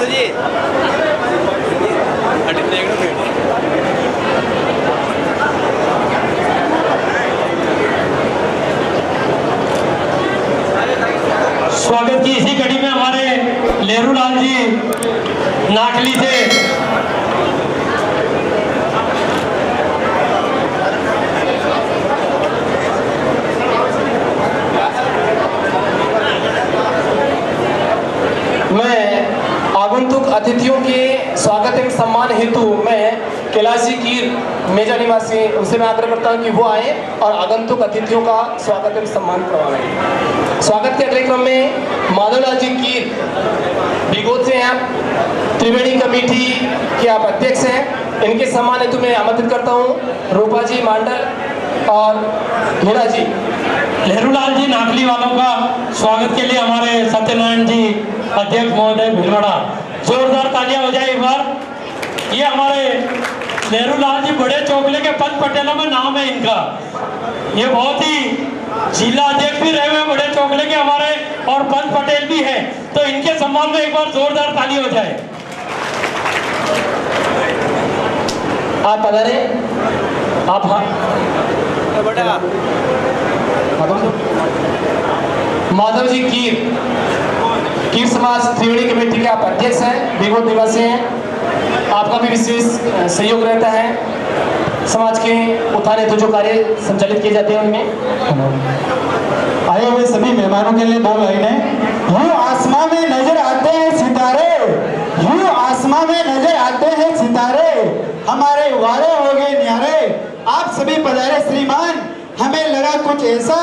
जी स्वागत की इसी कड़ी में हमारे लेहरू लाल जी नाटली से मैं आगंतुक अतिथियों के स्वागत एवं सम्मान हेतु मैं कैलाश जी कीर मेजा निवासी उनसे मैं आग्रह करता हूं कि वो आए और आगंतुक अतिथियों का स्वागत एवं सम्मान करवाएं। स्वागत के अगले क्रम में माधवलाल जी कीर बिगोद से हैं आप, त्रिवेणी कमेटी के आप अध्यक्ष हैं। इनके सम्मान हेतु मैं आमंत्रित करता हूं रूपा जी मांडल और हीरा जी। लहरूलाल जी नागली वालों का स्वागत के लिए हमारे सत्यनारायण जी अध्यक्ष महोदय भिलवाड़ा, जोरदार तालियां हो जाए एक बार। ये हमारे लहरूलाल जी बड़े चौकले के पंच पटेलों में नाम है इनका। ये बहुत ही जिला अध्यक्ष भी रहे हुए बड़े चौकले के हमारे और पंच पटेल भी हैं, तो इनके सम्मान में एक बार जोरदार ताली हो जाए। आप पधारे, आप हाँ बेटा माधव जी कीर समाज त्रिवेणी कमेटी के आप अध्यक्ष हैं, बेगोद निवासी हैं। आपका भी विशेष सहयोग रहता है समाज के उत्थान हेतु जो कार्य संचालित किए जाते हैं उनमें। आए हुए सभी मेहमानों के लिए दो लाइनें। यूं आसमां में नजर आते हैं सितारे, यूं आसमां में नजर आते हैं सितारे, हमारे वारे हो गए न्यारे, आप सभी पधारे श्रीमान। हमें लगा कुछ ऐसा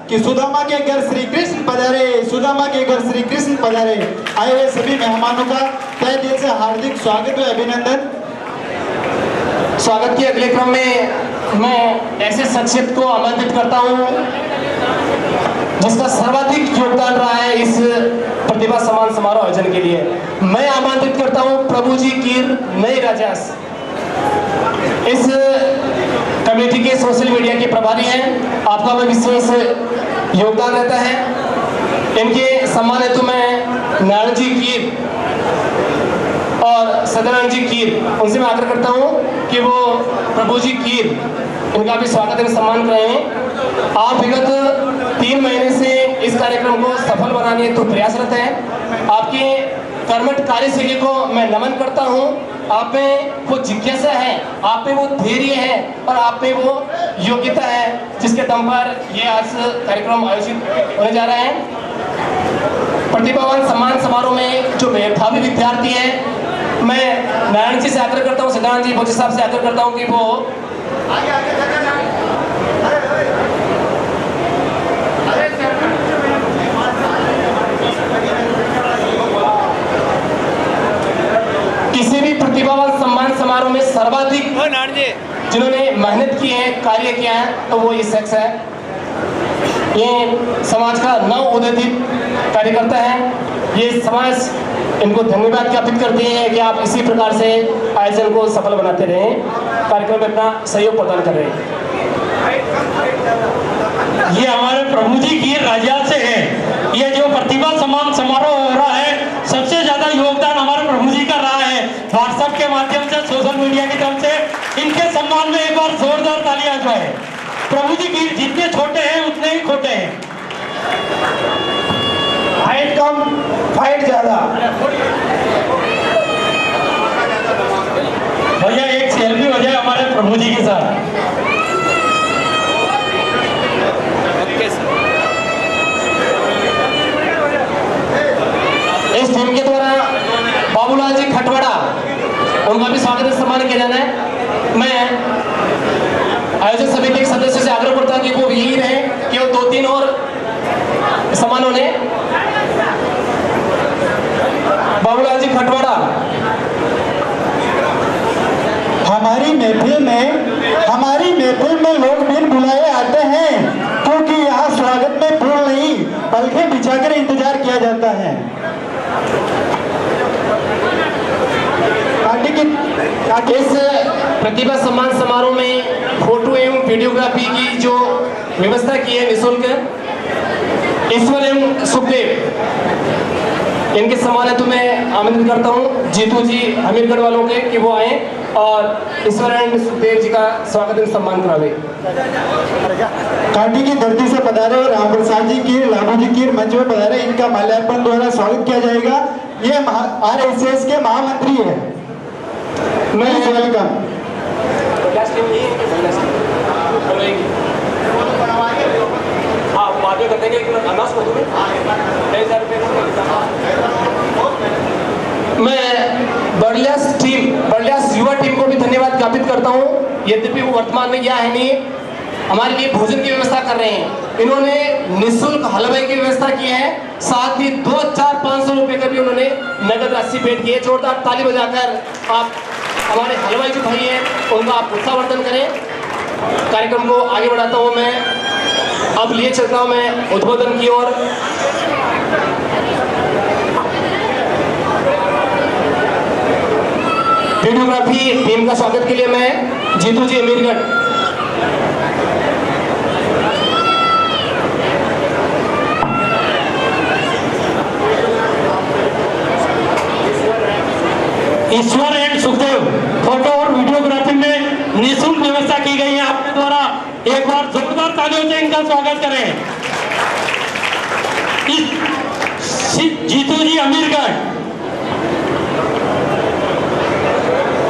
कि सुदामा के घर श्री कृष्ण पधारे, सुदामा के घर श्री कृष्ण पधारे। आए हुए सभी मेहमानों का तहे दिल से हार्दिक स्वागत व अभिनंदन। स्वागत के अगले क्रम में मैं ऐसे शख्सियत को आमंत्रित करता हूं जिसका सर्वाधिक योगदान रहा है इस प्रतिभा सम्मान समारोह आयोजन के लिए। मैं आमंत्रित करता हूं प्रभु जी कीर नए राजास। इस कमेटी के सोशल मीडिया के प्रभारी हैं, आपका भी विशेष योगदान रहता है। इनके सम्मान हेतु मैं नारायण जी कीर और सत्यनारायण जी कीर उनसे मैं आग्रह करता हूं कि वो प्रभु जी कीर इनका भी स्वागत एवं सम्मान करें। आप विगत 3 महीने से इस कार्यक्रम को सफल बनाने हेतु प्रयासरत हैं। आपके कर्मठ कार्यशैली को मैं नमन करता हूं। आप में वो जिज्ञासा है, आप में वो धैर्य है और आप में वो योग्यता है जिसके दम पर ये आज कार्यक्रम आयोजित होने जा रहा है। प्रतिभावान सम्मान समारोह में जो मेधावी विद्यार्थी हैं, मैं नारायण जी से आग्रह करता हूँ, सत्यनारायण जी भोजी साहब से आग्रह करता हूँ कि वो किसी भी प्रतिभावान सम्मान समारोह में सर्वाधिक जिन्होंने मेहनत की है, कार्य किया है, तो वो ये शख्स है। ये समाज का नव उदित कार्यकर्ता है। ये समाज इनको धन्यवाद ज्ञापित करते हैं कि आप इसी प्रकार से आयोजन को सफल बनाते रहे, कार्यक्रम में अपना सहयोग प्रदान कर रहे हैं। ये हमारे प्रभु जी की राजा से है। ये जो प्रतिभा सम्मान समारोह हो रहा है, सबसे ज्यादा योगदान हमारे प्रभु जी का रहा है। व्हाट्सएप के माध्यम से, सोशल मीडिया की तरफ से इनके सम्मान में एक बार जोरदार तालियां जाए। प्रभु जी की जितने छोटे हैं उतने ही खोटे हैं। हाइट कम फाइट ज्यादा। भैया एक सेल्फी हो जाए हमारे प्रभु जी के साथ। इस टीम के द्वारा बाबूलाल जी खटवाड़ा, उनका भी स्वागत सम्मान किया जाना है। मैं आयोजक समिति के सदस्य से आग्रह करता हूं कि वो यही रहे, केवल 2-3 और सम्मान होने। बाबूलाल जी खटवाड़ा। हमारी महफिल में लोग बिन बुलाए आते हैं, क्योंकि यहाँ स्वागत में फूल नहीं पलखें बिछाकर इंतजार किया जाता है। इस प्रतिभा सम्मान समारोह में फोटो एवं वीडियोग्राफी की जो व्यवस्था की है निःशुल्क ईश्वर एवं सुखदेव इनके सम्मान हेतु मैं आमंत्रित करता हूँ जीतू जी हमीरगढ़ वालों के कि वो आए और ईश्वर एंड सुखदेव जी का स्वागत एवं सम्मान करावे। काटी की धरती से पधारे राम प्रसाद जी कीर, लालू जी कीर मंच में पधारे, इनका माल्यार्पण द्वारा स्वागत किया जाएगा। ये RSS के महामंत्री है। मैं वेलकम। मैं बर्लियास युवा टीम को भी धन्यवाद ज्ञापित करता हूँ। यद्यपि वो वर्तमान में यहाँ है नहीं, हमारे लिए भोजन की व्यवस्था कर रहे हैं। इन्होंने निःशुल्क हलवाई की व्यवस्था की है, साथ ही 2,500 रुपए का भी उन्होंने नगद राशि भेंट की है। जोरदार ताली बजाकर आप हमारे हलवाई जो भाई हैं उनका आप उत्साहवर्धन करें। कार्यक्रम को आगे बढ़ाता हूँ मैं, अब लिए चलता हूँ मैं उद्बोधन की ओर। वीडियोग्राफी टीम का स्वागत के लिए मैं जीतू जी अमीरगढ़। ईश्वर एंड सुखदेव फोटो और वीडियोग्राफी में निःशुल्क व्यवस्था की गई है आपके द्वारा। एक बार जोरदार तालियों से इनका स्वागत करें। जीतू जी अमीरगढ़,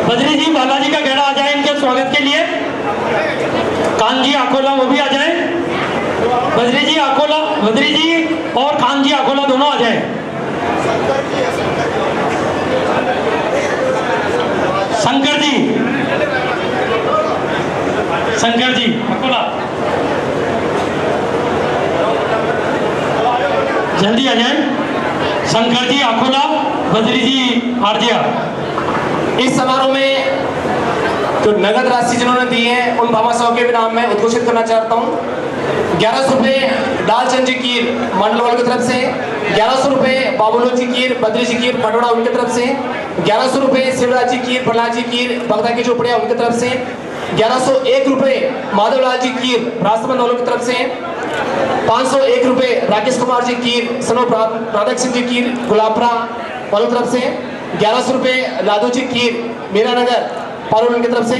बद्री जी बालाजी का घेरा आ जाए इनके स्वागत के लिए। कान जी अकोला वो भी आ जाए। बद्री जी अकोला, बद्री जी और खान जी अकोला दोनों आ जाए। शंकर जी अकोला जल्दी आ जाए। शंकर जी अकोला, बद्री जी आरजिया। इस समारोह में जो नगद राशि जिन्होंने दी है उन भामाशाहों के भी नाम में उद्घोषित करना चाहता हूँ। 1100 रुपये डालचंद जी कीर मंडल वालों की तरफ से, 1100 रुपये बाबूलो जी कीर बद्री जी कीर पटोड़ा उनकी तरफ से, 1100 रुपये शिवराज जी कीर प्रहलाद जी कीर बगदा की झोपड़िया उनकी तरफ से, 1101 रुपये माधवलाल जी कीर राष्ट्रबंद वालों की तरफ से, 501 रुपये राकेश कुमार जी कीर सनो राधा सिंह जी कीर गुलाबरा वालों की तरफ से, 1100 रुपये लादू जी कीर मीरानगर पारुल उनकी तरफ से,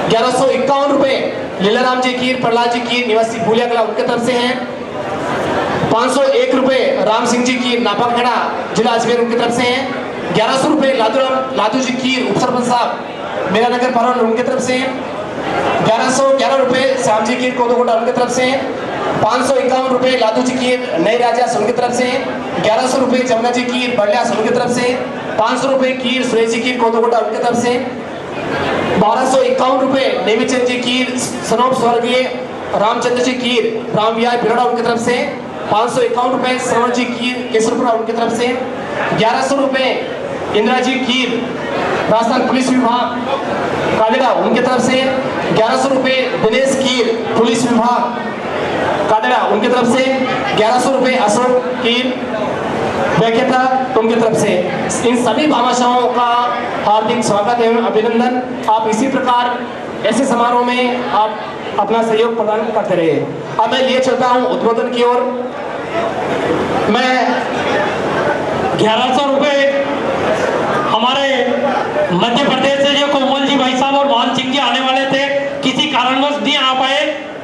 1151 रुपये लीलाराम जी कीर प्रहलाद जी कीर निवासी भूलिया कला उनकी तरफ से हैं, 501 रुपये राम सिंह जी कीर नापाखेड़ा जिला अजमेर उनकी तरफ से हैं, 1100 रुपये लादू जी कीर उपसरपंच साहब मीरानगर पारुल उनकी तरफ से हैं, 1111 रुपये श्याम जी कीर कोदोकोटा उनकी तरफ से हैं, 551 रुपये लादू जी कीर नई राजा उनकी तरफ से, 1100 रुपये जमुना जी कीर बलियास उनकी तरफ से, 500 रुपये कीर सुरेश जी कीर कोदोकोटा उनकी तरफ से, 1251 रुपये नेमीचंद जी कीर सनोप स्वर्गीय रामचंद्र जी कीर राम विहार बिरोड़ा उनकी तरफ से, 551 रुपये श्रवण जी कीर केसरपुरा उनकी तरफ से, 1100 रुपये इंदिरा जी कीर राजस्थान पुलिस विभाग कादेड़ा उनकी तरफ से, 1100 रुपये दिनेश कीर पुलिस विभाग कादेड़ा उनकी तरफ से, 1100 रुपये अशोक कीर व्याख्याता उनकी तरफ से। इन सभी भामाशाहों का हार्दिक स्वागत एवं अभिनंदन। आप इसी प्रकार ऐसे समारोह में आप अपना सहयोग प्रदान करते रहे। अब मैं लिए चलता हूँ उद्बोधन की ओर। मैं 1100 रुपये हमारे मध्य प्रदेश से जो कोमल जी भाई साहब और मान सिंह जी आने वाले थे, किसी कारणवश नहीं आ पाए।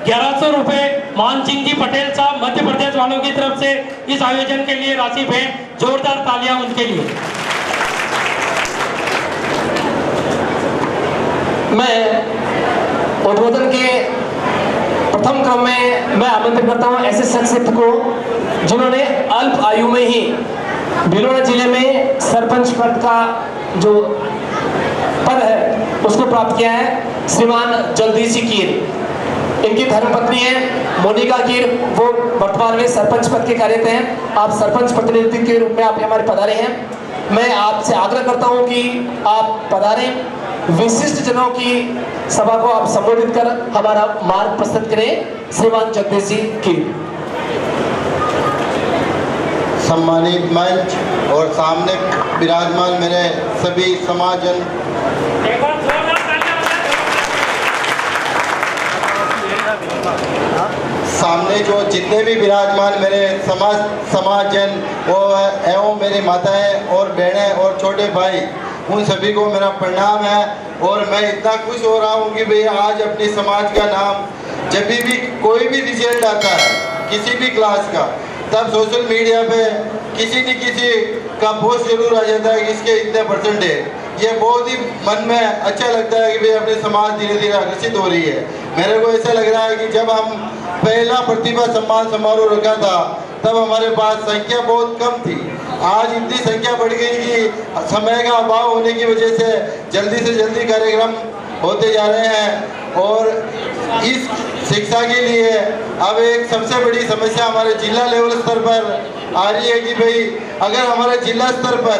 1100 रुपये मान सिंह जी पटेल साहब मध्य प्रदेश वालों की तरफ से इस आयोजन के लिए राशि भेंट। जोरदार तालियां उनके लिए। मैं उद्बोधन के प्रथम क्रम में मैं आमंत्रित करता हूं ऐसे शख्सियत को जिन्होंने अल्प आयु में ही भीलवाड़ा जिले में सरपंच पद का जो पद है उसको प्राप्त किया है। श्रीमान जगदीश जी कीर, इनकी धर्मपत्नी है मोनिका कीर, वो वर्तमान में सरपंच पद के कार्यरत हैं। आप सरपंच प्रतिनिधि के रूप में आप हमारे पधारे हैं। मैं आपसे आग्रह करता हूं कि आप पधारें, विशिष्ट जनों की सभा को आप संबोधित कर हमारा मार्ग प्रस्तुत करें। श्रीमान जगदीश जी कीर। सम्मानित मंच और सामने विराजमान मेरे सभी समाजन, सामने जो जितने भी विराजमान मेरे समाजजन एवं मेरी माताएं और बहनें और छोटे भाई, उन सभी को मेरा प्रणाम है। और मैं इतना खुश हो रहा हूँ कि भैया आज अपने समाज का नाम जब भी कोई भी रिजल्ट आता है किसी भी क्लास का, तब सोशल मीडिया पे किसी न किसी का पोस्ट जरूर आ जाता है कि इसके इतने परसेंट है। ये बहुत ही मन में अच्छा लगता है कि भाई अपने समाज धीरे धीरे आकर्षित हो रही है। मेरे को ऐसा लग रहा है कि जब हम पहला प्रतिभा सम्मान समारोह रखा था तब हमारे पास संख्या बहुत कम थी। आज इतनी संख्या बढ़ गई कि समय का अभाव होने की वजह से जल्दी कार्यक्रम होते जा रहे हैं। और इस शिक्षा के लिए अब एक सबसे बड़ी समस्या हमारे जिला लेवल स्तर पर आ रही है कि भाई अगर हमारे जिला स्तर पर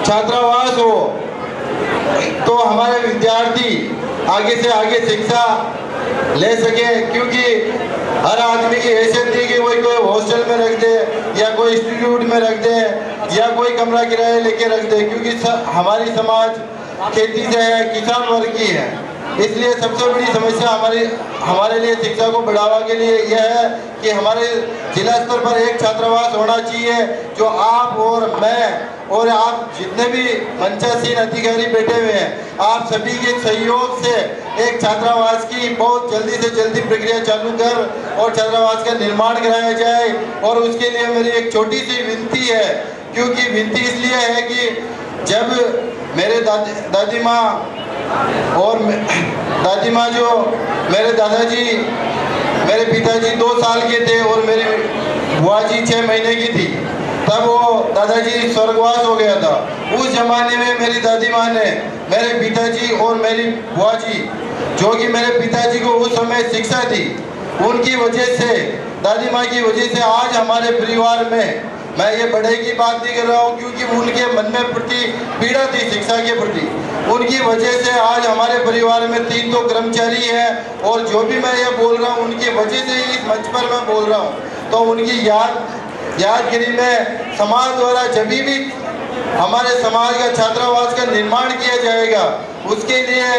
छात्रावास हो तो हमारे विद्यार्थी आगे से आगे शिक्षा ले सके, क्योंकि हर आदमी की हैसियत थी कि कोई हॉस्टल में रख दे या कोई इंस्टीट्यूट में रख दे या कोई कमरा किराए लेके रख दे, क्योंकि हमारी समाज खेती से है, किसान वर्ग की है। इसलिए सबसे बड़ी समस्या हमारे लिए शिक्षा को बढ़ावा के लिए यह है कि हमारे जिला स्तर पर एक छात्रावास होना चाहिए जो आप और मैं और आप जितने भी मंचासीन अधिकारी बैठे हुए हैं, आप सभी के सहयोग से एक छात्रावास की बहुत जल्दी से जल्दी प्रक्रिया चालू कर और छात्रावास का निर्माण कराया जाए। और उसके लिए मेरी एक छोटी सी विनती है, क्योंकि विनती इसलिए है कि जब मेरे दादी माँ जो मेरे दादाजी मेरे पिताजी 2 साल के थे और मेरी बुआ जी 6 महीने की थी, तब वो दादाजी स्वर्गवास हो गया था। उस जमाने में मेरी दादी माँ ने मेरे पिताजी और मेरी बुआ जी, जो कि मेरे पिताजी को उस समय शिक्षा दी, उनकी वजह से, दादी माँ की वजह से आज हमारे परिवार में, मैं ये बड़े की बात नहीं कर रहा हूँ क्योंकि उनके मन में प्रति पीड़ा थी शिक्षा के प्रति, उनकी वजह से आज हमारे परिवार में 3 तो कर्मचारी हैं। और जो भी मैं ये बोल रहा हूँ उनकी वजह से इस मंच पर मैं बोल रहा हूँ। तो उनकी यादगिरी में समाज द्वारा जब भी हमारे समाज का छात्रावास का निर्माण किया जाएगा, उसके लिए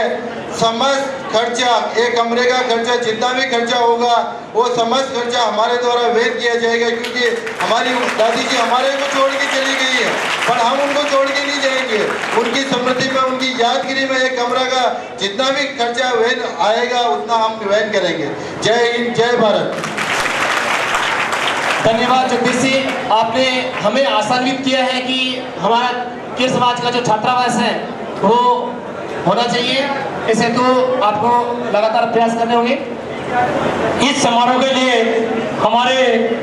समस्त खर्चा, एक कमरे का खर्चा, जितना भी खर्चा होगा वो समस्त खर्चा हमारे द्वारा वहन किया जाएगा, क्योंकि हमारी दादी जी हमारे को छोड़ के चली गई है, पर हम उनको छोड़ के नहीं जाएंगे। उनकी स्मृति में, उनकी यादगिरी में एक कमरा का जितना भी खर्चा वहन आएगा उतना हम वहन करेंगे। जय हिंद, जय भारत। धन्यवाद जगदीश जी, आपने हमें आसान्वित किया है कि हमारा कीर समाज का जो छात्रावास है वो होना चाहिए। इस हेतु आपको लगातार प्रयास करने होंगे। इस समारोह के लिए हमारे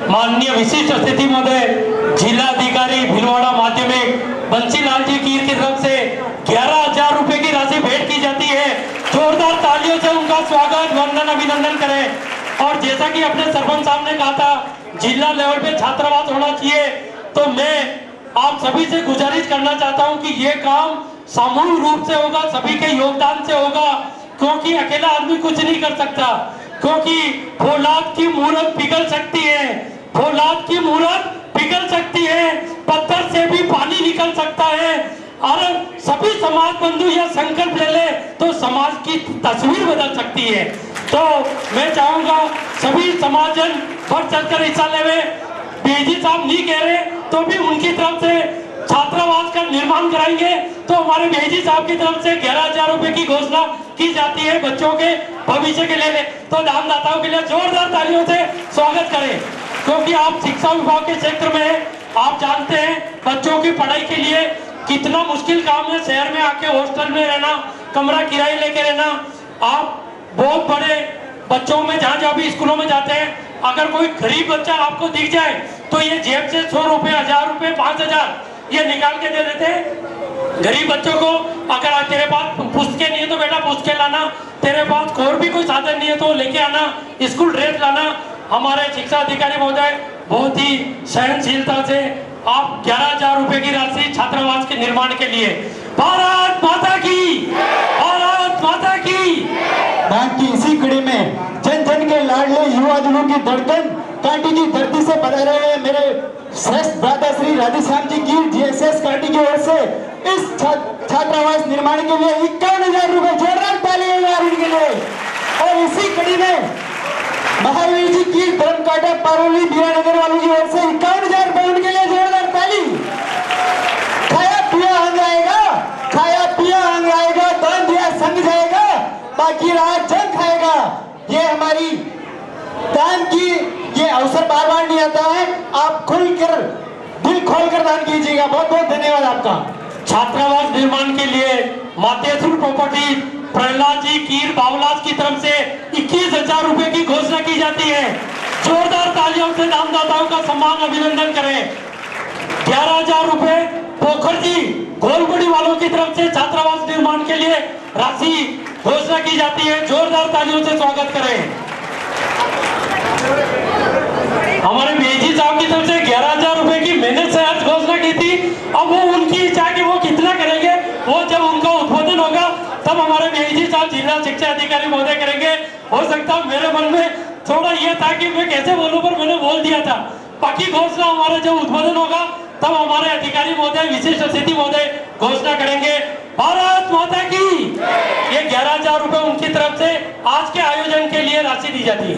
माननीय विशिष्ट अतिथि महोदय जिला अधिकारी भीलवाड़ा माध्यमिक बंसीलाल जी कीर की तरफ से 11,000 रुपए की राशि भेंट की जाती है। जोरदार तालियों से उनका स्वागत, वंदन, अभिनंदन करें। और जैसा कि अपने सरपंच साहब ने कहा था जिला लेवल पे छात्रावास होना चाहिए, तो मैं आप सभी से गुजारिश करना चाहता हूं कि ये काम सामूहिक रूप से होगा, सभी के योगदान से होगा, क्योंकि अकेला आदमी कुछ नहीं कर सकता। क्योंकि फौलाद की मूरत पिघल सकती है, फौलाद की मूरत पिघल सकती है, पत्थर से भी पानी निकल सकता है। और सभी समाज बंधु यह संकल्प ले ले तो समाज की तस्वीर बदल सकती है। तो मैं चाहूंगा सभी समाजजन बढ़ चढ़कर हिस्सा लेवे। बीजी साहब नहीं कह रहे तो भी उनकी तरफ से छात्रावास का निर्माण कराएंगे। तो हमारे बेजी साहब की तरफ से 11,000 रुपए की घोषणा की जाती है बच्चों के भविष्य के लिए। तो दानदाताओं के लिए जोरदार तालियों से स्वागत करें, क्योंकि आप शिक्षा विभाग के क्षेत्र में हैं, आप जानते हैं बच्चों की पढ़ाई के लिए कितना मुश्किल काम है। शहर में आके हॉस्टल में रहना, कमरा किराए लेके रहना। आप बहुत बड़े बच्चों में जहाँ भी स्कूलों में जाते हैं, अगर कोई गरीब बच्चा आपको दिख जाए तो ये जेब से 100 रुपए, 1000 रुपए, 5000 ये निकाल के दे देते हैं गरीब बच्चों को। अगर तेरे पास पुस्तकें नहीं है तो बेटा पुस्तकें लाना, तेरे पास और भी कोई साधन नहीं है तो लेके आना, स्कूल ड्रेस लाना। हमारे शिक्षा अधिकारी महोदय बहुत ही सहनशीलता से आप 11,000 रुपए की राशि छात्रावास के निर्माण के लिए। भारत माता की, भारत माता की। बाकी इसी कड़ी में जन जन के लाडले युवा दिनों की धड़कन कांटी की धरती से पधारे हुए मेरे श्रेष्ठ भ्राता श्री राधेश्याम जी की जीएसएस कांटी की ओर से इस छात्रावास निर्माण के लिए 51,000 रुपए, जोरदार तालियां इनके लिए। और इसी कड़ी में महावीर जी की धर्मकाटा पारोली बीरानगर वालों की ओर से 51,000 पाउंड के लिए जोरदार ताली। खाया पिया अंग आएगा, खाया पिया अंग आएगा, दान दिया संग जाएगा, बाकी रहा जंग खाएगा। ये हमारी दान की ये अवसर बार बार नहीं आता है, आप खुलकर दिल खोलकर दान कीजिएगा। बहुत बहुत धन्यवाद आपका। छात्रावास निर्माण के लिए मातेश्वर प्रॉपर्टी प्रहलाद जी कीर बावलास की तरफ से 21,000 रुपए की घोषणा की जाती है। जोरदार तालियों से दानदाताओं का सम्मान अभिनंदन करें। 11,000 रुपए पोखर जी गोलबड़ी वालों की तरफ से छात्रावास निर्माण के लिए राशि घोषणा की जाती है। जोरदार तालियों से स्वागत करें। हमारे मेजी साहब की तरफ से 11,000 रुपए की मैंने से आज घोषणा की थी। अब वो उनकी इच्छा कि वो कितना करेंगे, वो जब उनका उद्बोधन होगा तब हमारे मेजी साहब जिला शिक्षा अधिकारी महोदय करेंगे। हो सकता है मेरे मन में थोड़ा ये था कि मैं कैसे बोलूं, पर मैंने बोल दिया था। बाकी घोषणा हमारा जब उद्बोधन होगा तब हमारे अधिकारी महोदय विशिष्ट अतिथि महोदय घोषणा करेंगे। भारत माता की। ये 11,000 रुपए उनकी तरफ से आज के आयोजन के लिए राशि दी जाती है।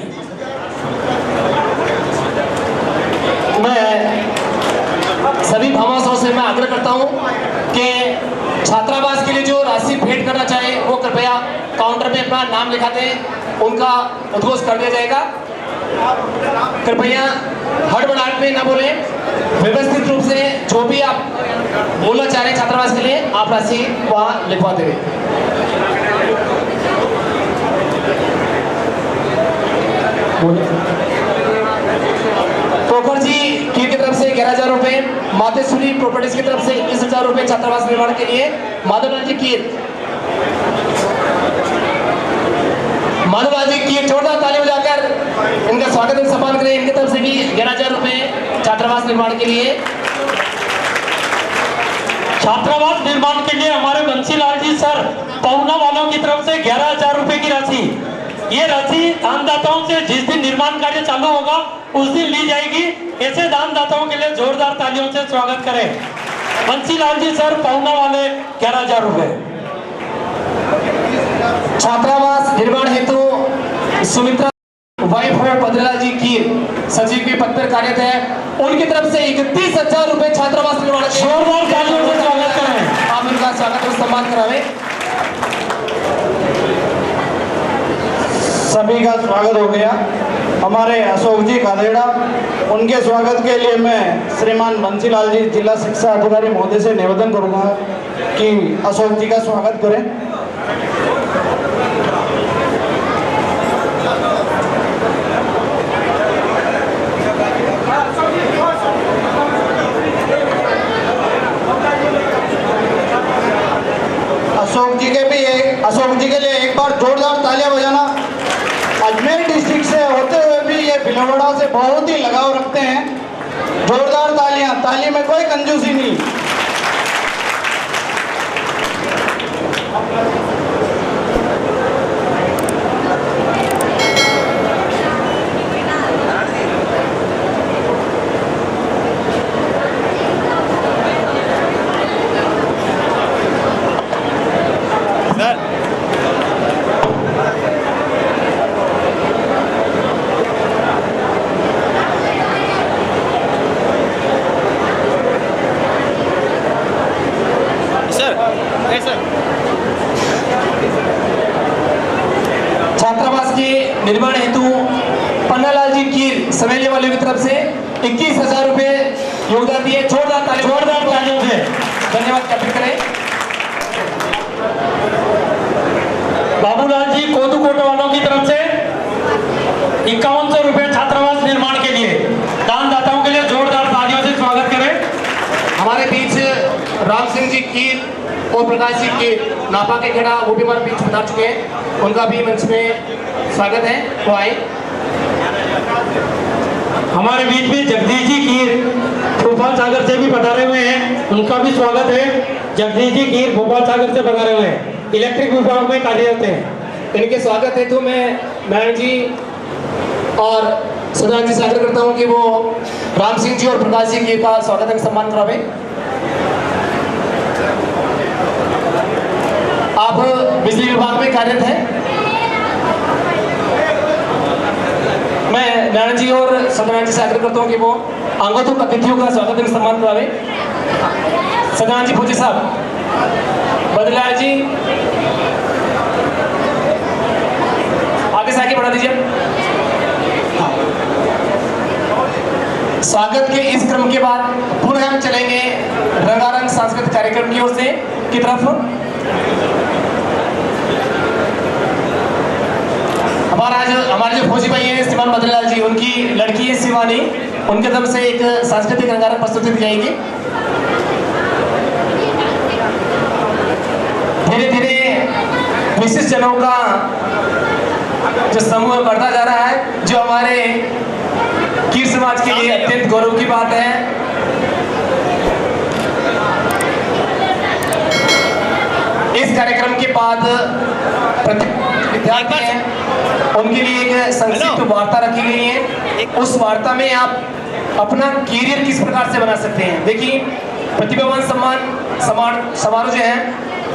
मैं सभी भामाशाहों से मैं आग्रह करता हूं कि छात्रावास के लिए जो राशि भेंट करना चाहे वो कृपया काउंटर पे अपना नाम लिखा दें, उनका उद्घोष कर दिया जाएगा। कृपया हड़बड़ाहट में ना बोले, व्यवस्थित रूप से जो भी आप बोलना चाह रहे हैं छात्रावास के लिए आप राशि वहां लिखवा देंगे। पोखर जी की तरफ से 11,000 रुपए, मातेश्वरी प्रॉपर्टीज की तरफ से 21,000 रुपए छात्रावास निर्माण के लिए। माधवलाल जी की जोरदार ताली बजाकर इनका स्वागत और सम्मान करें। इनकी तरफ से भी 11,000 रुपए छात्रावास निर्माण के लिए। छात्रावास निर्माण के लिए हमारे बंसीलाल जी सर पहुना वालों की तरफ से 11,000 रुपए की राशि। ये राशि दानदाताओं से जिस दिन निर्माण कार्य चालू होगा उस दिन ली जाएगी। ऐसे दानदाताओं के लिए जोरदार तालियों से स्वागत करें। बंसीलाल जी सर पहुना वाले 11,000 रुपए। छात्रावास निर्माण हेतु सुमित्रा वाइफ हो बद्रीलाल जी की सचिव के पद पर कार्यरत है, उनकी तरफ से 31,000 रुपए छात्रावास निर्माण के जोरदार तालियों से स्वागत करें। आप इनका स्वागत और सम्मान करावे। सभी का स्वागत हो गया। हमारे अशोक जी कादेड़ा, उनके स्वागत के लिए मैं श्रीमान बंसीलाल जी जिला शिक्षा अधिकारी महोदय से निवेदन करूंगा कि अशोक जी का स्वागत करें। अशोक जी के लिए एक बार जोरदार तालियां बजाना। अजमेर डिस्ट्रिक्ट से होते हुए भी ये भीलवाड़ा से बहुत ही लगाव रखते हैं। जोरदार तालियां, ताली में कोई कंजूसी नहीं। छात्रावास के निर्माण हेतु पन्नालाल जी की समेले वालों की तरफ से 21,000 रुपए योगदान दिए। जोरदार तालियों से धन्यवाद ज्ञापित करें। बाबूलाल जी कोदूकोटा वालों की तरफ से 5100 रुपए छात्रावास निर्माण के लिए। दानदाताओं के लिए जोरदार तालियों से स्वागत करें। हमारे बीच राम सिंह जी की और प्रकाश जी की नापा के खेड़ा वो भी हमारे बीच बता चुके हैं, उनका भी मंच में स्वागत है, वो आए। हमारे बीच में जगदीश जी कीर भोपाल सागर से भी पधारे हुए हैं, उनका भी स्वागत है। जगदीश जी कीर भोपाल सागर से पधारे हुए हैं, इलेक्ट्रिक विभाग में कार्यरत हैं। इनके स्वागत हेतु मैं मैडम जी और सुधान जी से आग्रह करता हूँ कि वो राम सिंह जी और प्रकाश जी की का स्वागत एवं सम्मान करावे। आप बिजली विभाग में कार्यरत हैं। मैं नारायण जी और सत्यनारायण जी से आग्रह करता हूँ कि वो आगंतुक अतिथियों का स्वागत एवं सम्मान करावे। सत्यनारायण जी फौजी साहब, बद्रीलाल जी आगे से आगे बढ़ा दीजिए। स्वागत के इस क्रम के बाद पुनः हम चलेंगे रंगारंग सांस्कृतिक कार्यक्रम की ओर से की तरफ। हमारे जो फौजी भाई हैं श्रीमान बद्रीलाल जी, उनकी लड़की है शिवानी, उनके तरफ से एक सांस्कृतिक रंगारंग प्रस्तुति दी जाएगी। धीरे धीरे विशिष्ट जनों का जो समूह बढ़ता जा रहा है, जो हमारे कीर समाज के लिए अत्यंत गौरव की बात है। इस कार्यक्रम के बाद विद्यार्थी हैं, उनके लिए एक संक्षिप्त वार्ता रखी गई है। उस वार्ता में आप अपना कैरियर किस प्रकार से बना सकते हैं। देखिए, प्रतिभावान सम्मान समारोह जो है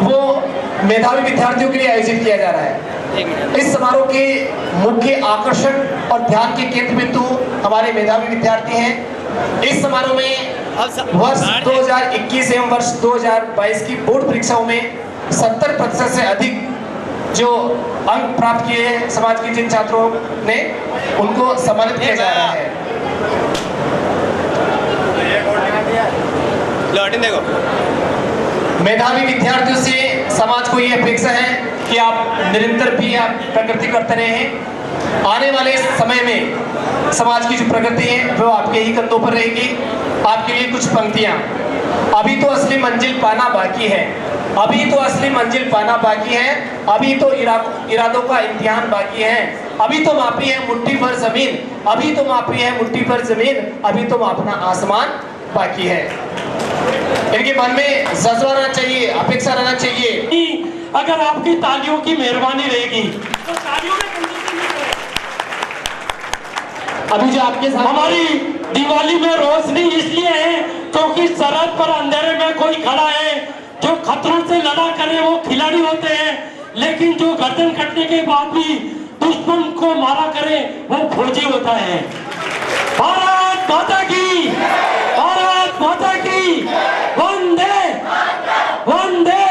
वो मेधावी विद्यार्थियों के लिए आयोजित किया जा रहा है। इस समारोह के मुख्य आकर्षण और ध्यान के केंद्र बिंदु हमारे मेधावी विद्यार्थी हैं। इस समारोह में वर्ष 2021 एवं वर्ष 2022 की बोर्ड परीक्षाओं में 70% से अधिक जो अंक प्राप्त किए हैं समाज के जिन छात्रों ने, उनको सम्मानित किया जा रहा है। देखो, मेधावी विद्यार्थियों से समाज को ये अपेक्षा है कि आप निरंतर भी आप प्रगति करते रहें। आने वाले समय में समाज की जो प्रगति है वो आपके ही कंधों पर रहेगी। आपके लिए कुछ पंक्तियां। अभी तो असली मंजिल पाना बाकी है, अभी तो असली मंजिल पाना बाकी है, अभी तो इरादों का इम्तिहान बाकी है, अभी तो मापी है मुट्ठी भर जमीन, अभी तो मापी है मुट्ठी भर जमीन, अभी तो मापना आसमान बाकी है। इनके मन में जज्बा रहना चाहिए, अपेक्षा रहना चाहिए। अगर आपकी तालियों की मेहरबानी रहेगी तो तालियों में कंजूसी नहीं करें। अभी जो आपके साथ हमारी दिवाली में रोशनी इसलिए है क्योंकि सरहद पर अंधेरे में कोई खड़ा है। जो खतरों से लड़ा करे वो खिलाड़ी होते हैं, लेकिन जो गर्दन कटने के बाद भी दुश्मन को मारा करे वो फौजी होता है। भारत माता की, भारत माता की, वंदे वंदे।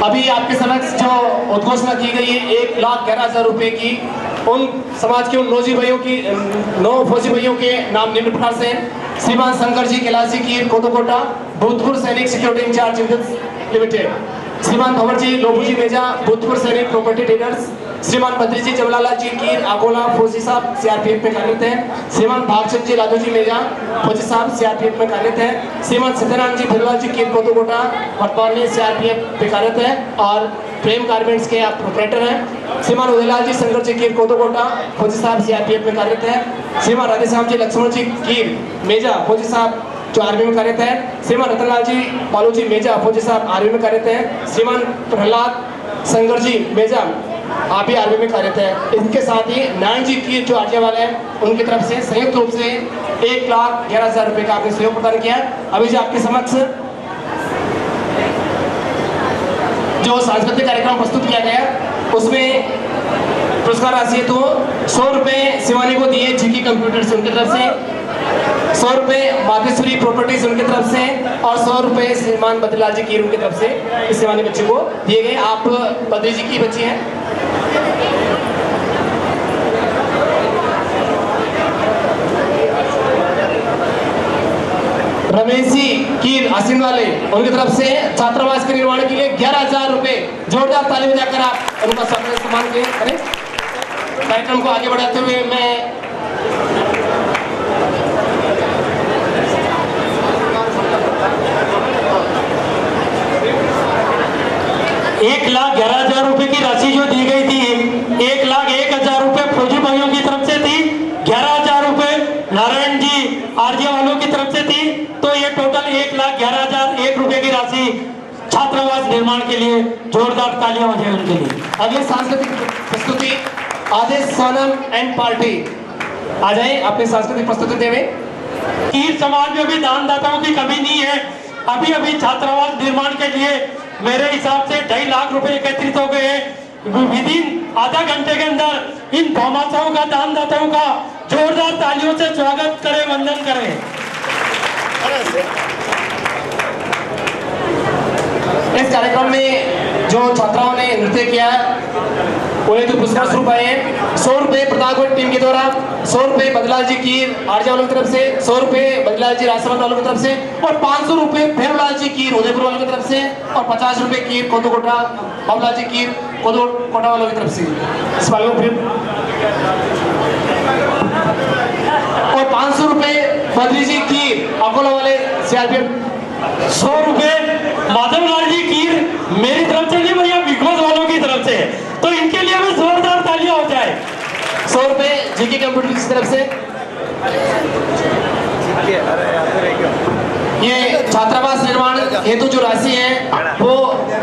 अभी आपके समक्ष जो उद्घोषणा की गई है 1,11,000 रुपए की, उन समाज के उन नौ फौजी भाइयों के नाम निम्न प्रकार से हैं। श्रीमान शंकर जी कैलाशी की कोटोकोटा, भूतपूर्व सैनिक सिक्योरिटी इंचार्ज लिमिटेड। श्रीमान भंवर जी लोबू जी मेजा, भूतपूर्व सैनिक प्रॉपर्टी डीलर्स। श्रीमान बद्री जी जमलाला जी की अकोला, फौजी साहब सीआरपीएफ में कार्यरत हैं। श्रीमान भागचंद जी लादू जी मेजा, फौजी साहब सीआरपीएफ में कार्यरत हैं। श्रीमान सत्यनारायण जी भिलवाल जी की कोटोकोटा, वर्तमान में सीआरपीएफ में कार्यरत हैं और प्रेम गारमेंट्स के आप प्रोपरेटर हैं। श्रीमान उदयलाल जी शंकर जी की कोटोकोटा, फौजी साहब सीआरपीएफ में कार्यरत हैं। श्रीमान राधेश्याम जी लक्ष्मण जी की मेजा, फौजी साहब जो आर्मी में कार्यरत है। श्रीमान रतनलाल जी बालू जी मेजा, फौजी साहब आर्मी में कार्यरत हैं। श्रीमान प्रहलाद शंकर जी मेजा, आप भी आर्मी में कार्यरत है। इनके साथ ही नारायण जी की जो आर्यवाल है, उनकी तरफ से संयुक्त रूप से 1,11,000 रुपए का आपने सहयोग प्रदान किया। अभी जो आपके समक्ष जो सांस्कृतिक कार्यक्रम प्रस्तुत किया गया, उसमें पुरस्कार राशि तो 100 रुपए शिवानी को दिए जीकी कंप्यूटर्स उनकी तरफ से, 100 रुपए माधेश्वरी प्रॉपर्टीज उनकी तरफ से और 100 रुपए श्रीमान बद्रीलाल जी की उनकी तरफ से इस शिवानी बच्ची को दिए गए। आप बद्री जी की बच्ची हैं। रमेश जी की आसिन वाले, उनकी तरफ से छात्रावास के निर्माण के लिए 11,000 रुपए। जोरदार ताली बजाकर आप उनका सम्मान करें। कार्यक्रम को आगे बढ़ाते हुए मैं 1,11,000 रुपए की राशि जो दी गई थी, 1,01,000 रुपए फौजी भाइयों की तरफ से थी, 11,000 रुपए नारायण जी आरजे वालों की तरफ से थी। तो ये टोटल 1,11,001 रुपए की राशि छात्रावास निर्माण के लिए जोरदार तालियां बजाएं उनके लिए। अगली सांस्कृतिक प्रस्तुति आदेश सोनम एंड पार्टी आ जाए अपनी सांस्कृतिक प्रस्तुति देवे। कीर समाज में भी दानदाताओं की कमी नहीं है। अभी छात्रावास निर्माण के लिए मेरे हिसाब से 2.5 लाख रुपए एकत्रित हो गए हैं। विदिन आधा घंटे के अंदर इन भामाशाहों का, दानदाताओं का जोरदार तालियों से स्वागत करें, वंदन करें। इस कार्यक्रम में जो छात्राओं ने नृत्य किया उन्हें जो पुरस्कार स्वरूप आए हैं 100 रुपए प्रतापगढ़ टीम के द्वारा, 100 रुपए बदलाल जी कीर आरजा वालों की तरफ से, 100 रुपए बदलाल जी राजसमंद वालों की तरफ से और 500 रुपए भैरवलाल जी कीर उदयपुर वालों की तरफ से और 50 रुपए कीर कोदोकोटा बाबूलाल जी कीर कोदोकोटा वालों की तरफ से। इस वालों को फिर और 500 रुपए बद्री जी कीर अकोला वाले सीआरपीएफ, 100 रुपए माधवलाल जी कीर मेरी तरफ से नहीं भैया, बिग बॉस वालों की तरफ से, तो इनके लिए भी जोरदार तालियां हो जाए। 100 रुपए जीके कंप्यूटर की तरफ से। ये छात्रावास निर्माण हेतु जो राशि है वो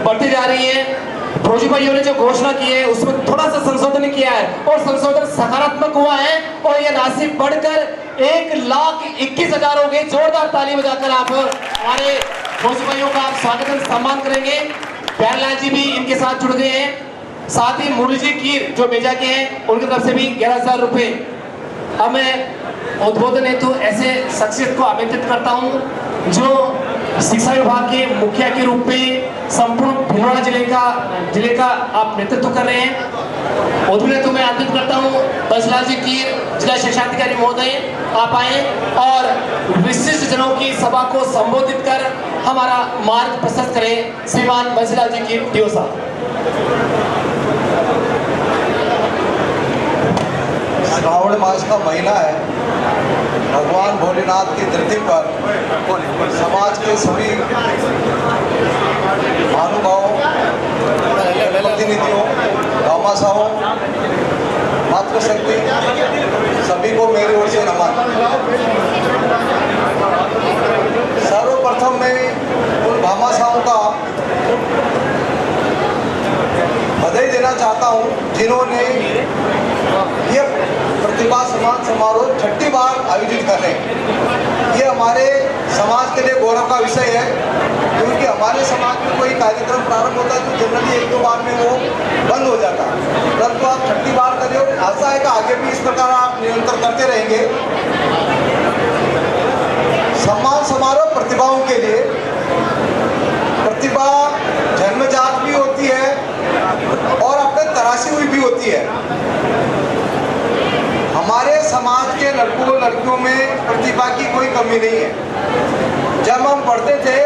बढ़ती जा रही है। फौजी भाइयों ने जो घोषणा की है उसमें थोड़ा सा संशोधन किया है और संशोधन सकारात्मक हुआ है और ये राशि बढ़कर 1,21,000 हो गई। जोरदार ताली बजाकर आप हमारे फौजी भाइयों का आप स्वागत एवं सम्मान करेंगे। प्यारेलाल जी भी इनके साथ जुड़ गए हैं, साथ ही मुरली जी कीर जो बेजा के हैं उनकी तरफ से भी 11,000 रुपए। अब मैं उद्बोधन हेतु ऐसे शख्सियत को आमंत्रित करता हूं जो शिक्षा विभाग के मुखिया के रूप में संपूर्ण भीलवाड़ा जिले का आप नेतृत्व कर रहे हैं। उद्बोधन हेतु मैं आमंत्रित करता हूं बजलाल जी कीर जिला शिक्षाधिकारी महोदय, आप आए और विशिष्ट जनों की सभा को संबोधित कर हमारा मार्ग प्रशस्त करें। श्रीमान बजलाल जी कीर डीओ साहब। श्रावण मास का महीना है, भगवान भोलेनाथ की धरती पर समाज के सभी महानुभावों, प्रतिनिधियों, भामाशाहों, मातृशक्ति सभी को मेरी ओर से नमन। सर्वप्रथम मैं उन भामाशाहों का बधाई देना चाहता हूं जिन्होंने ये प्रतिभा सम्मान समारोह 6ठी बार आयोजित कर रहे हैं। ये हमारे समाज के लिए गौरव का विषय है क्योंकि हमारे समाज में कोई कार्यक्रम प्रारंभ होता है तो जनरली 1-2 बार में वो बंद हो जाता है, परंतु आप 6ठी बार कर रहे हो। आशा है कि आगे भी इस प्रकार आप निरंतर करते रहेंगे। सम्मान समारोह प्रतिभाओं के लिए, प्रतिभा जन्मजात भी होती है और अपने तराशी हुई भी होती है। हमारे समाज के लड़कों लड़कियों में प्रतिभा की कोई कमी नहीं है। जब हम पढ़ते थे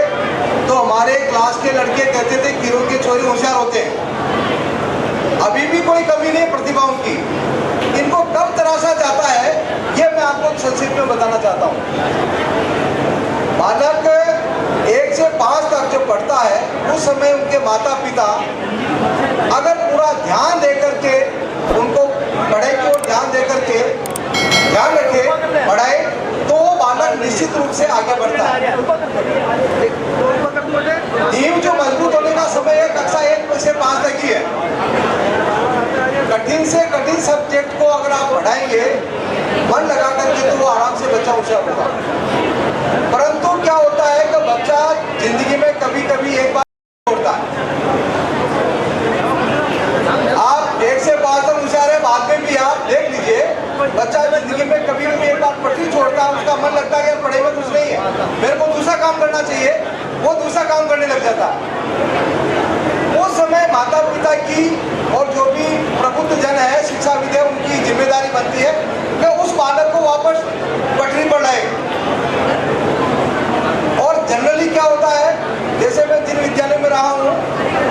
तो हमारे क्लास के लड़के कहते थे कीरों के छोरे होशियार होते हैं। अभी भी कोई कमी नहीं है प्रतिभाओं की। इनको कब तराशा जाता है ये मैं आपको संक्षिप्त में बताना चाहता हूँ। बालक 1 से 5 तक जो पढ़ता है उस समय उनके माता पिता अगर पूरा ध्यान देकर के उनको पढ़ाई की ओर ध्यान देकर के ध्यान रखे पढ़ाई तो वो बालक निश्चित रूप से आगे बढ़ता है। नींव जो मजबूत होने का समय है कक्षा 1 से 5 तक ही है। कठिन से कठिन सब्जेक्ट को अगर आप पढ़ाएंगे मन लगा करके तो वो आराम से बच्चा होशियार होगा। परंतु क्या होता है कि बच्चा जिंदगी में कभी कभी एक बार छोड़ता है। आप 1 से 5 तक होशियार है, बाद में भी आप देख लीजिए बच्चा जिंदगी में कभी कभी एक बार पढ़ती छोड़ता है, उसका मन लगता है कि पढ़ाई में कुछ नहीं है, मेरे को दूसरा काम करना चाहिए, वो दूसरा काम करने लग जाता है। उस समय माता पिता की और जो भी प्रबुद्ध जन है शिक्षा विद्या उनकी जिम्मेदारी बनती है कि उस बालक को वापस पटरी पर लाए। और जनरली क्या होता है, जैसे मैं जिन विद्यालय में रहा हूँ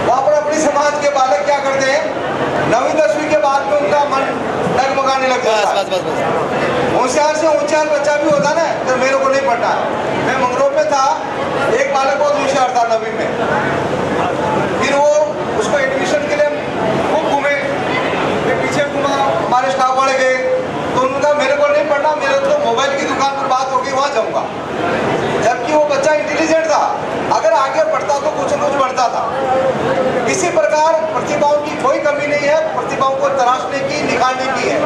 वहाँ पर अपनी समाज के बालक क्या करते हैं 9वीं 10वीं के बाद में उनका मन डगमगाने लग जाता है। होशियार से होशियार बच्चा भी होता ना तो मेरे को नहीं पढ़ना है। मैं मंगलोर में था, एक बालक बहुत होशियार था 9वीं में, फिर वो उसको एडमिशन के लिए खूब घूमे, मैं पीछे घूमा, हमारे स्टाफ वाले गए तो उनका मेरे को नहीं पढ़ना, मेरे तो मोबाइल की दुकान पर बात होगी वहाँ जाऊँगा। जबकि वो बच्चा इंटेलिजेंट था, अगर आगे पढ़ता तो कुछ न कुछ बढ़ता था। इसी प्रकार प्रतिभाओं की कोई कमी नहीं है, प्रतिभाओं को तराशने की निखारने की है।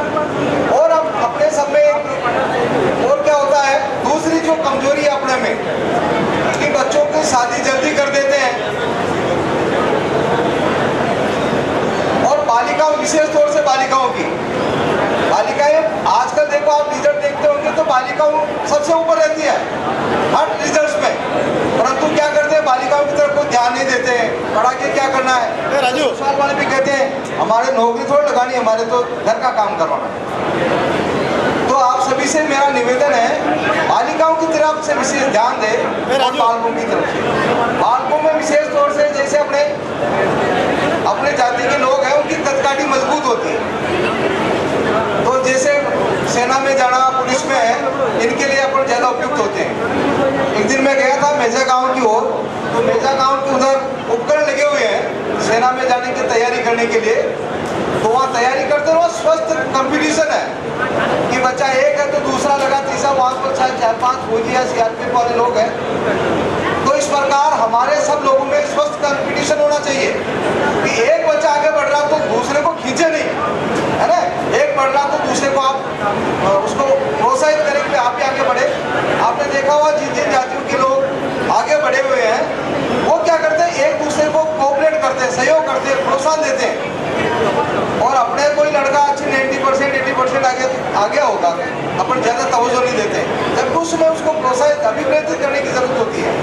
और अब अपने सब में और क्या होता है, दूसरी जो कमजोरी है अपने में कि बच्चों की शादी जल्दी कर देते हैं और बालिकाओं विशेष तौर से बालिकाओं की है हर रिजल्ट्स में, परंतु क्या करते हैं बालिकाओं की तरफ कोई ध्यान नहीं देते हैं। पढ़ा के क्या करना है, राजू ससुराल वाले भी कहते हैं हमारे नौकरी थोड़ी लगानी, हमारे तो घर का काम करवाना है। तो आप सभी से मेरा निवेदन है बालिकाओं की तरफ से विशेष ध्यान दें और बालकों की तरफ से। बालकों में विशेष तौर से जैसे अपने जाति के लोग हैं उनकी तत्काठी मजबूत होती है, तो जैसे सेना में जाना, पुलिस में है, इनके लिए अपन ज़्यादा उपयुक्त होते हैं। एक दिन मैं गया था मेजा गांव की ओर, तो मेजा गांव के उधर उपकरण लगे हुए हैं सेना में जाने की तैयारी करने के लिए। तो वहाँ तैयारी करते रहो, स्वस्थ कंपटीशन है कि बच्चा एक है तो दूसरा लगा, तीसरा, वहाँ पर 4-5 फौजी या सीआरपीएफ वाले लोग हैं। तो इस प्रकार हमारे सब लोगों में स्वस्थ कंपटीशन होना चाहिए कि एक बच्चा आगे बढ़ रहा तो दूसरे को खींचे नहीं, है ना। एक बढ़ रहा तो दूसरे को आप उसको प्रोत्साहित करें कि आप भी आगे बढ़े। आपने देखा हुआ जिन जिन जातियों के लोग आगे बढ़े हुए हैं वो क्या करते हैं, एक दूसरे को कोऑपरेट करते हैं, सहयोग करते हैं, प्रोत्साहन देते हैं। और अपने कोई लड़का अच्छी 90% 80% आ गया होगा, अपन ज़्यादा तवज्जो नहीं देते, जबकि उसमें उसको प्रोत्साहित अभिप्रेरित करने की जरूरत होती है।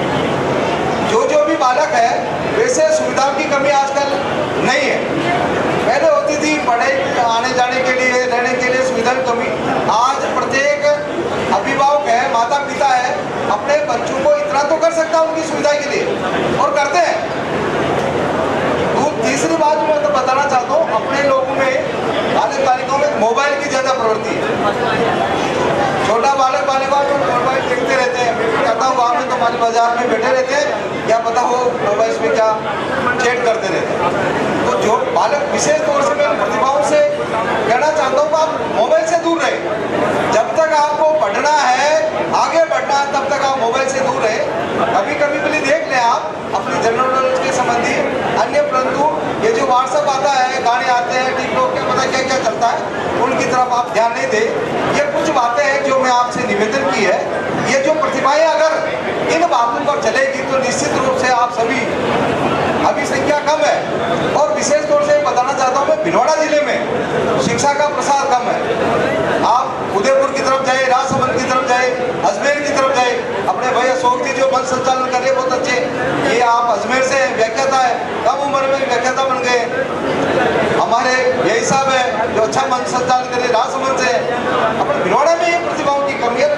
जो भी बालक है वैसे सुविधाओं की कमी आजकल नहीं है, पहले होती थी पढ़ाई आने जाने के लिए, रहने के लिए सुविधा की कमी। आज प्रत्येक अभिभावक है, माता पिता है, अपने बच्चों को इतना तो कर सकता है उनकी सुविधा के लिए, और करते हैं। तीसरी बात मैं तो बताना चाहता हूँ, अपने लोगों में बालक बालिकाओं में मोबाइल की ज़्यादा प्रवृत्ति है। छोटा बालक बालिकाओं को मोबाइल देखते रहते हैं। मैं कहता हूँ वहाँ में तो हमारे बाजार में बैठे रहते हैं, क्या पता हो मोबाइल में क्या चैट करते रहते हैं। तो जो बालक विशेष तौर से मैं प्रतिभाओं से कहना चाहता हूँ आप मोबाइल से दूर रहे। जब तक आपको पढ़ना है, आगे बढ़ना है, तब तक आप मोबाइल से दूर रहे। कभी कभी भले देख लें आप अपनी जनरल नॉलेज के संबंधी अन्य, परंतु ये जो व्हाट्सएप आता है, गाने आते हैं, टिकटॉक क्या पता क्या क्या चलता है, उनकी तरफ आप ध्यान नहीं दें। ये कुछ बातें हैं जो मैं आपसे निवेदन की है। ये जो प्रतिभाएं अगर इन बातों पर चलेगी तो निश्चित रूप से आप सभी, अभी संख्या कम है और विशेष तौर से बताना चाहता हूँ मैं भिलवाड़ा जिले में शिक्षा का प्रसार कम है। आप उदयपुर की तरफ जाए, राजसमंद की तरफ जाए, अजमेर की तरफ जाए, अपने भाई अशोक जी जो मंच संचालन कर रहे हैं बहुत अच्छे, ये आप अजमेर से व्याख्याता है, कम उम्र में व्याख्याता बन गए। हमारे यही साहब है जो अच्छा मंच संचालन कर रहे राजसमंद से। अपने भिलवाड़ा में ये प्रतिभाओं की कमी है।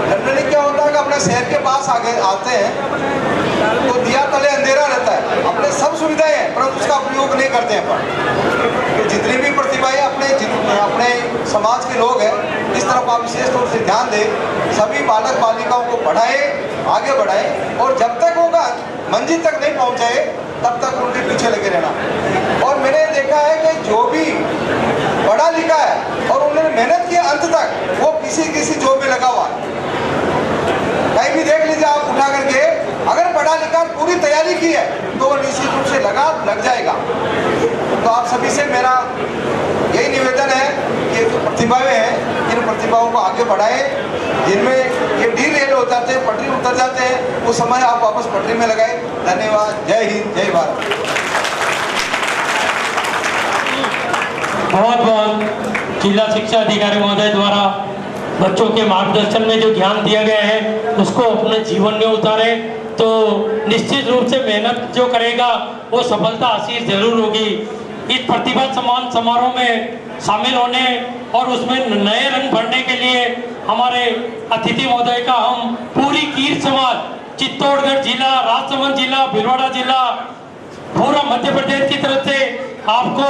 जनरली क्या होता है कि अपने शहर के पास आगे आते हैं तो दिया तले अंधेरा रहता है, अपने सब सुविधाएं हैं परंतु उसका उपयोग नहीं करते हैं। पर तो जितनी भी प्रतिभाएं अपने समाज के लोग हैं, इस तरफ आप विशेष तौर से ध्यान दें। सभी बालक बालिकाओं को पढ़ाएं, आगे बढ़ाएं, और जब तक होगा मंजिल तक नहीं पहुंचाए तब तक उनके पीछे लगे रहना। और मैंने देखा है कि जो भी पढ़ा लिखा है और उन्होंने मेहनत की अंत तक, वो किसी जॉब में लगा हुआ है। कहीं भी देख लीजिए आप उठा करके, अगर पढ़ा लिखा पूरी तैयारी की है तो वो निश्चित रूप से लग जाएगा। तो आप सभी से मेरा यही निवेदन है कि जो प्रतिभाएं हैं इन प्रतिभाओं को आगे बढ़ाएं। जिनमें ये डीरेल हो जाते हैं, पटरी उतर जाते हैं, उस समय आप वापस पटरी में लगाएं। धन्यवाद। जय हिंद, जय भारत। बहुत बहुत जिला शिक्षा अधिकारी महोदय द्वारा बच्चों के मार्गदर्शन में जो ज्ञान दिया गया है उसको अपने जीवन में उतारे तो निश्चित रूप से मेहनत जो करेगा वो सफलता हासिल जरूर होगी। इस प्रतिभा सम्मान समारोह में शामिल होने और उसमें नए रंग भरने के लिए हमारे अतिथि महोदय का हम पूरी कीर समाज, चित्तौड़गढ़ जिला, राजसमंद जिला, भिलवाड़ा जिला, पूरा मध्य प्रदेश की तरफ से आपको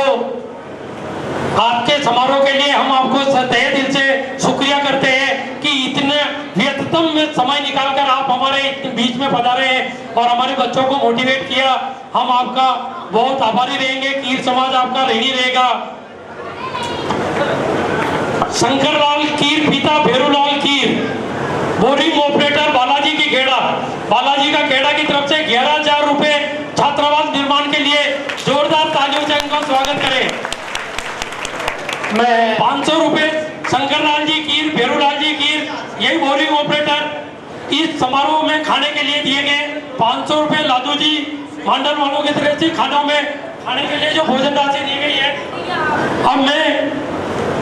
आपके समारोह के लिए हम आपको तहे दिल से शुक्रिया करते हैं कि इतने व्यस्ततम में समय निकालकर आप हमारे बीच में पधारे हैं और हमारे बच्चों को मोटिवेट किया। हम आपका बहुत आभारी रहेंगे। कीर समाज आपका ऋणी रहेगा। शंकरलाल कीर पिता भैरूलाल कीर, बोरिंग ऑपरेटर बालाजी की खेड़ा, बालाजी का खेड़ा की तरफ से 11,000 रुपए छात्रावास निर्माण के लिए जोरदार तालियों से उनका स्वागत करें। मैं 500 रुपए शंकरलाल जी कीर, भैरूलाल जी कीर, यही बोरिंग ऑपरेटर इस समारोह में खाने के लिए दिए गए 500 रुपए लादू जी मंडल वालों की तरफ से खानों में खाने के लिए जो भोजन राशि दी गई है। अब मैं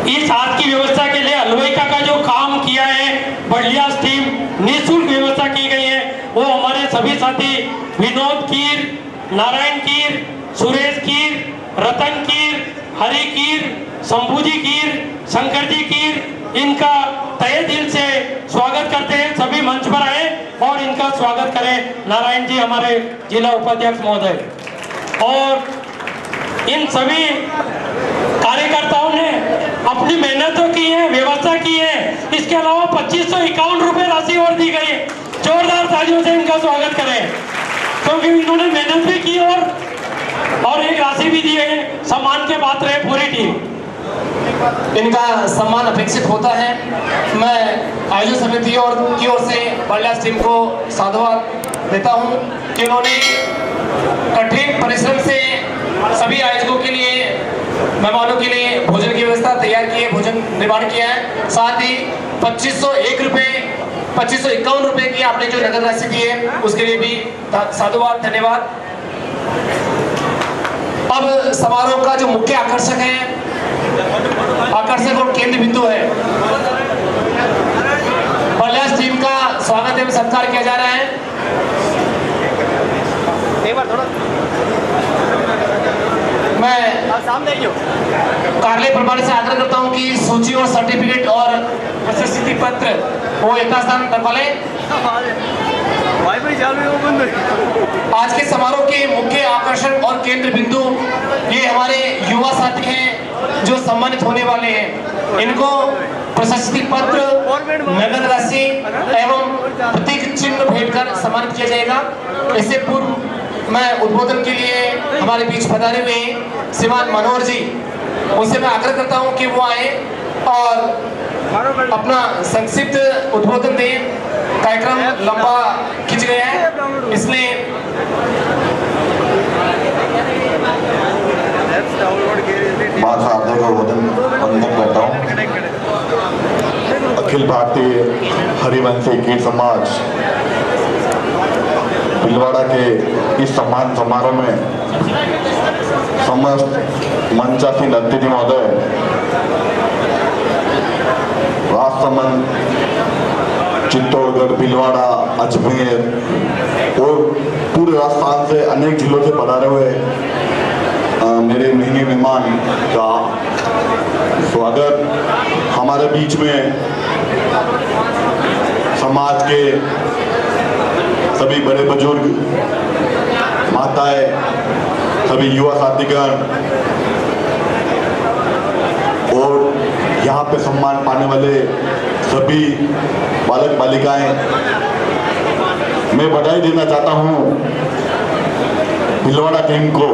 इस आज की व्यवस्था के लिए हलवाई का जो काम किया है, बढ़िया टीम निःशुल्क व्यवस्था की गई है, वो हमारे सभी साथी विनोद कीर, नारायण कीर, सुरेश कीर, रतन कीर, हरि कीर, शंभूजी कीर, शंकर जी कीर, इनका तहे दिल से स्वागत करते हैं। सभी मंच पर आए और इनका स्वागत करें। नारायण जी हमारे जिला उपाध्यक्ष महोदय, और इन सभी कार्यकर्ताओं ने अपनी मेहनतों की है, व्यवस्था की है। इसके अलावा 2551 रुपए राशि और दी गई है। जोरदार तालियों से इनका स्वागत करें, क्योंकि इन्होंने मेहनत भी की और एक राशि भी दी है। सम्मान के पात्र है पूरी टीम। इनका सम्मान अपेक्षित होता है। मैं आयोजन समिति और की ओर से बढ़िया टीम को साधुवाद देता हूं कि उन्होंने कठिन परिश्रम से सभी आयोजकों के लिए, मेहमानों के लिए भोजन की व्यवस्था तैयार की है, भोजन निर्माण किया है। साथ ही 2551 रुपए की आपने जो नगद राशि दी है उसके लिए भी साधुवाद, धन्यवाद। अब समारोह का जो मुख्य आकर्षक और केंद्र बिंदु है, बलियास टीम का स्वागत एवं सत्कार किया जा रहा है। मैं कार्यालय प्रभारी से आग्रह करता हूं कि सूची और सर्टिफिकेट और प्रशस्ति पत्र वो यथास्थान रखवा लें। आज के समारोह के मुख्य आकर्षण और केंद्र बिंदु ये हमारे युवा साथी हैं जो सम्मानित होने वाले हैं। इनको प्रशस्ति पत्र, नगद राशि एवं प्रतीक चिन्ह भेंट कर सम्मानित किया जाएगा। इससे पूर्व मैं उद्बोधन के लिए हमारे बीच पधारे हुए श्रीमान मनोहर जी, उनसे मैं आग्रह करता हूं कि वो आए और अपना संक्षिप्त उद्बोधन दें। कार्यक्रम लंबा खिंच गया है, इसलिए वंदन करता हूँ। अखिल भारतीय हरिवंशी कीट समाज भीलवाड़ा के इस सम्मान समारोह में समस्त मंचासीन अतिथि महोदय, राजसमंद, चित्तौड़गढ़, भीलवाड़ा, अजमेर और पूरे राजस्थान से अनेक जिलों से पधारे हुए मेरे मेहमान मेहमान का स्वागत। हमारे बीच में समाज के सभी बड़े बुजुर्ग, माताएं, सभी युवा साथीगण और यहाँ पे सम्मान पाने वाले सभी बालक बालिकाएं, मैं बधाई देना चाहता हूँ भीलवाड़ा टीम को।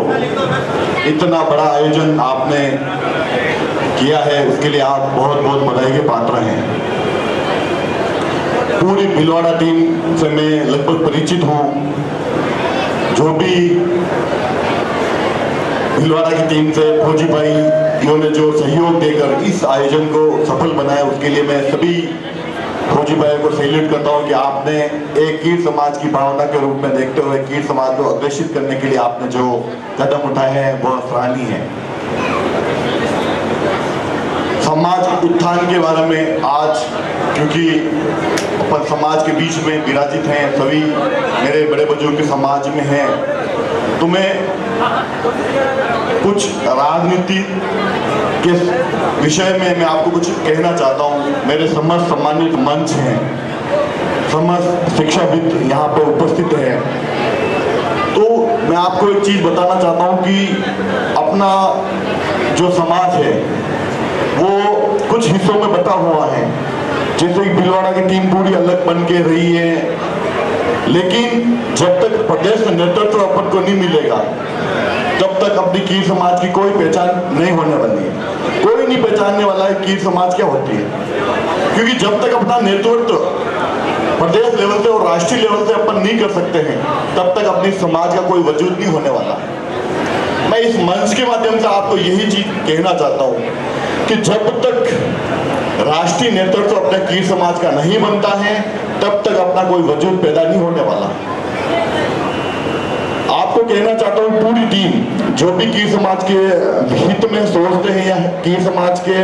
इतना बड़ा आयोजन आपने किया है, उसके लिए आप बहुत बहुत बधाई के पात्र हैं। पूरी भीलवाड़ा टीम से मैं लगभग परिचित हूँ। जो भी भीलवाड़ा की टीम से फौजी भाई इन्होंने जो सहयोग देकर इस आयोजन को सफल बनाया, उसके लिए मैं सभी फौजी भाइयों को सैल्यूट करता हूं कि आपने एक कीट समाज की भावना के रूप में देखते हुए कीट समाज को अग्रेसित करने के लिए आपने जो कदम उठाए हैं वो सराहनीय है। समाज उत्थान के बारे में आज, क्योंकि अपन समाज के बीच में विराजित हैं, सभी मेरे बड़े बुजुर्ग समाज में हैं, तो मैं कुछ राजनीति के विषय में मैं आपको कुछ कहना चाहता हूँ। मेरे समस्त सम्मानित मंच हैं, समस्त शिक्षाविद यहाँ पे उपस्थित हैं, तो मैं आपको एक चीज बताना चाहता हूँ कि अपना जो समाज है वो कुछ हिस्सों में बटा हुआ है। जैसे कि भीलवाड़ा की टीम पूरी अलग बन के रही है, लेकिन जब तक प्रदेश में नेतृत्व अपन को नहीं मिलेगा तब तक अपनी कीट समाज की कोई पहचान नहीं होने वाली है। कोई नहीं पहचानने वाला है कीट समाज क्या होती है, क्योंकि जब तक अपना नेतृत्व प्रदेश लेवल से और राष्ट्रीय लेवल से अपन नहीं कर सकते हैं तब तक अपनी समाज का कोई वजूद नहीं होने वाला। मैं इस मंच के माध्यम से आपको यही चीज कहना चाहता हूँ कि जब तक राष्ट्रीय नेतृत्व अपने कीट समाज का नहीं बनता है तब तक अपना कोई वजूद पैदा नहीं होने वाला। आपको कहना चाहता हूँ पूरी टीम जो भी कीट समाज के हित में सोचते हैं या कीट समाज के